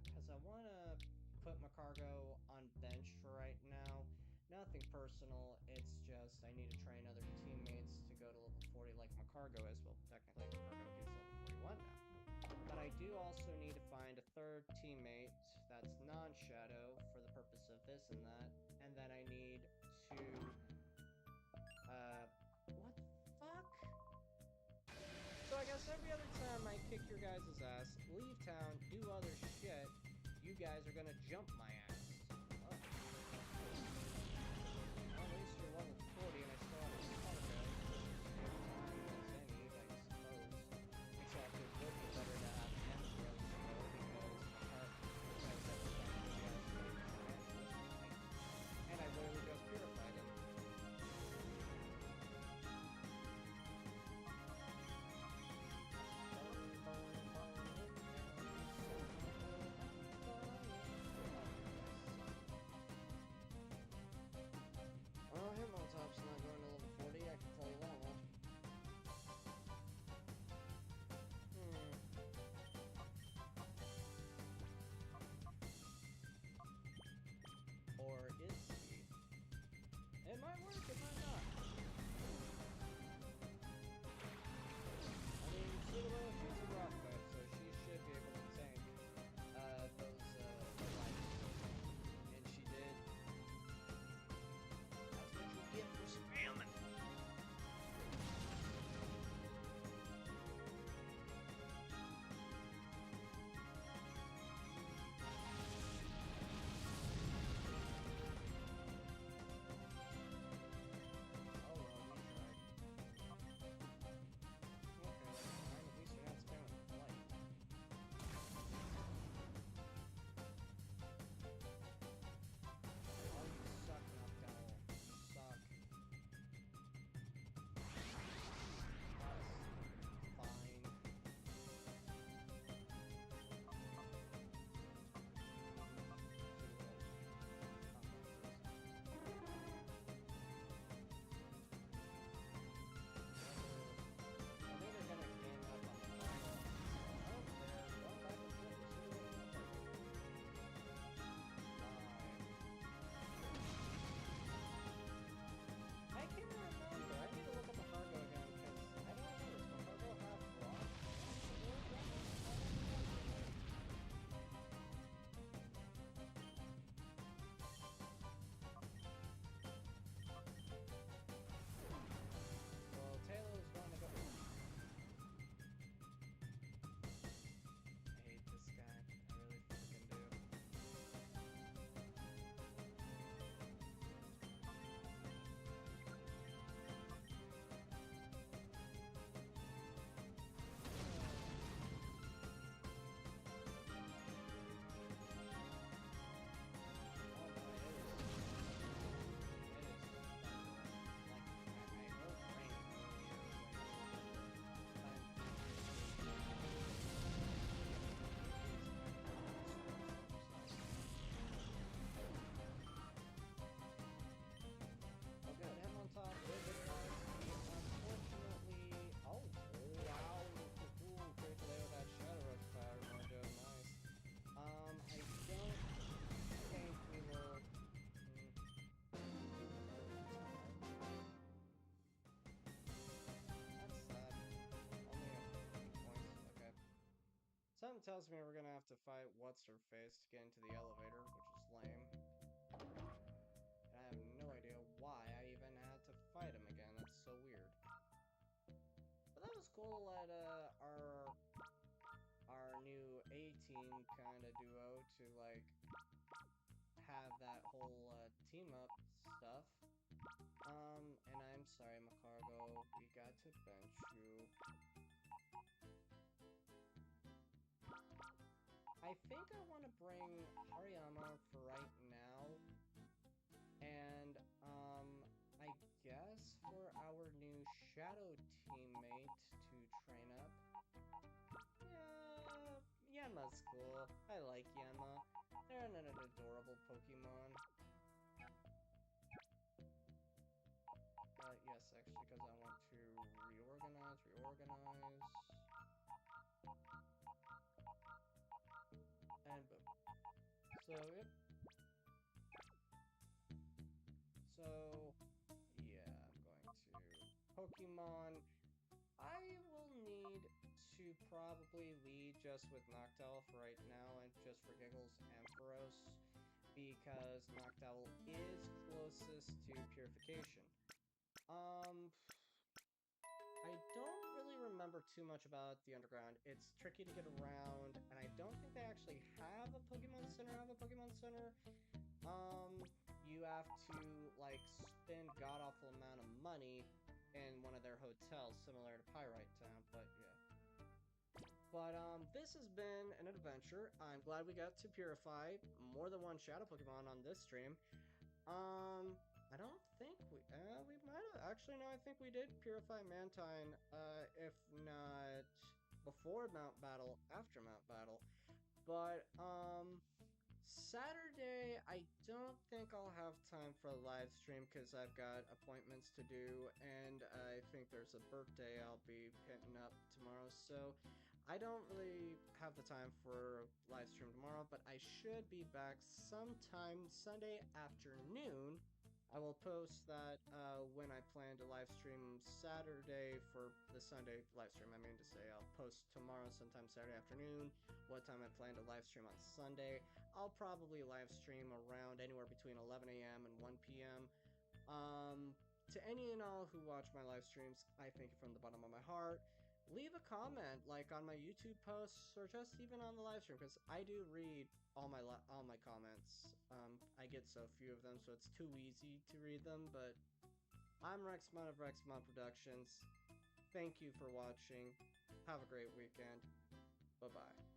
because I want to put Macargo on bench for right now. Nothing personal, it's just I need to train other teammates to go to level 40 like Macargo is. Well, technically Macargo is level 41 now. But I do also need to find a third teammate that's non-Shadow for the purpose of this and that. And then I need to... what the fuck? So I guess every other time I kick your guys' ass, leave town, do other shit, you guys are gonna jump my ass. Oh. Well, at least you're level 40 and I still have a cargo. As any, I suppose. Except it would be better to have him really slow because and I literally just purified him. tells me we're gonna have to fight What's-Her-Face to get into the elevator, which is lame. And I have no idea why I even had to fight him again. That's so weird. But that was cool at our new A-team kind of duo to like have that whole team up stuff. And I'm sorry, Macargo, we got to bench you. I think I want to bring Hariyama for right now. And, I guess for our new Shadow teammate to train up. Yeah, Yanma's cool. I like Yanma. They're an adorable Pokemon. Yes, actually, because I want to reorganize. And boom. So, yep. So, yeah, I'm going to Pokemon. I will need to probably lead just with Noctowl for right now, and just for giggles, Ampharos, because Noctowl is closest to Purification. I don't really remember too much about the Underground. It's tricky to get around, and I don't think they actually have a Pokemon Center. You have to, like, spend god-awful amount of money in one of their hotels, similar to Pyrite Town, but yeah. But, this has been an adventure. I'm glad we got to purify more than one Shadow Pokemon on this stream. I don't think we might have, actually, no, I think we did purify Mantine, if not before Mount Battle, after Mount Battle. But, Saturday, I don't think I'll have time for a live stream because I've got appointments to do, and I think there's a birthday I'll be hitting up tomorrow, so I don't really have the time for a live stream tomorrow, but I should be back sometime Sunday afternoon. I will post that when I plan to live stream Saturday for the Sunday live stream. I mean to say, I'll post tomorrow sometime Saturday afternoon what time I plan to live stream on Sunday. I'll probably live stream around anywhere between 11 a.m. and 1 p.m. To any and all who watch my live streams, I thank you from the bottom of my heart. Leave a comment, like on my YouTube posts, or just even on the live stream, because I do read all my comments. I get so few of them, so it's too easy to read them, but I'm Rexmon of Rexmon Productions. Thank you for watching. Have a great weekend. Bye-bye.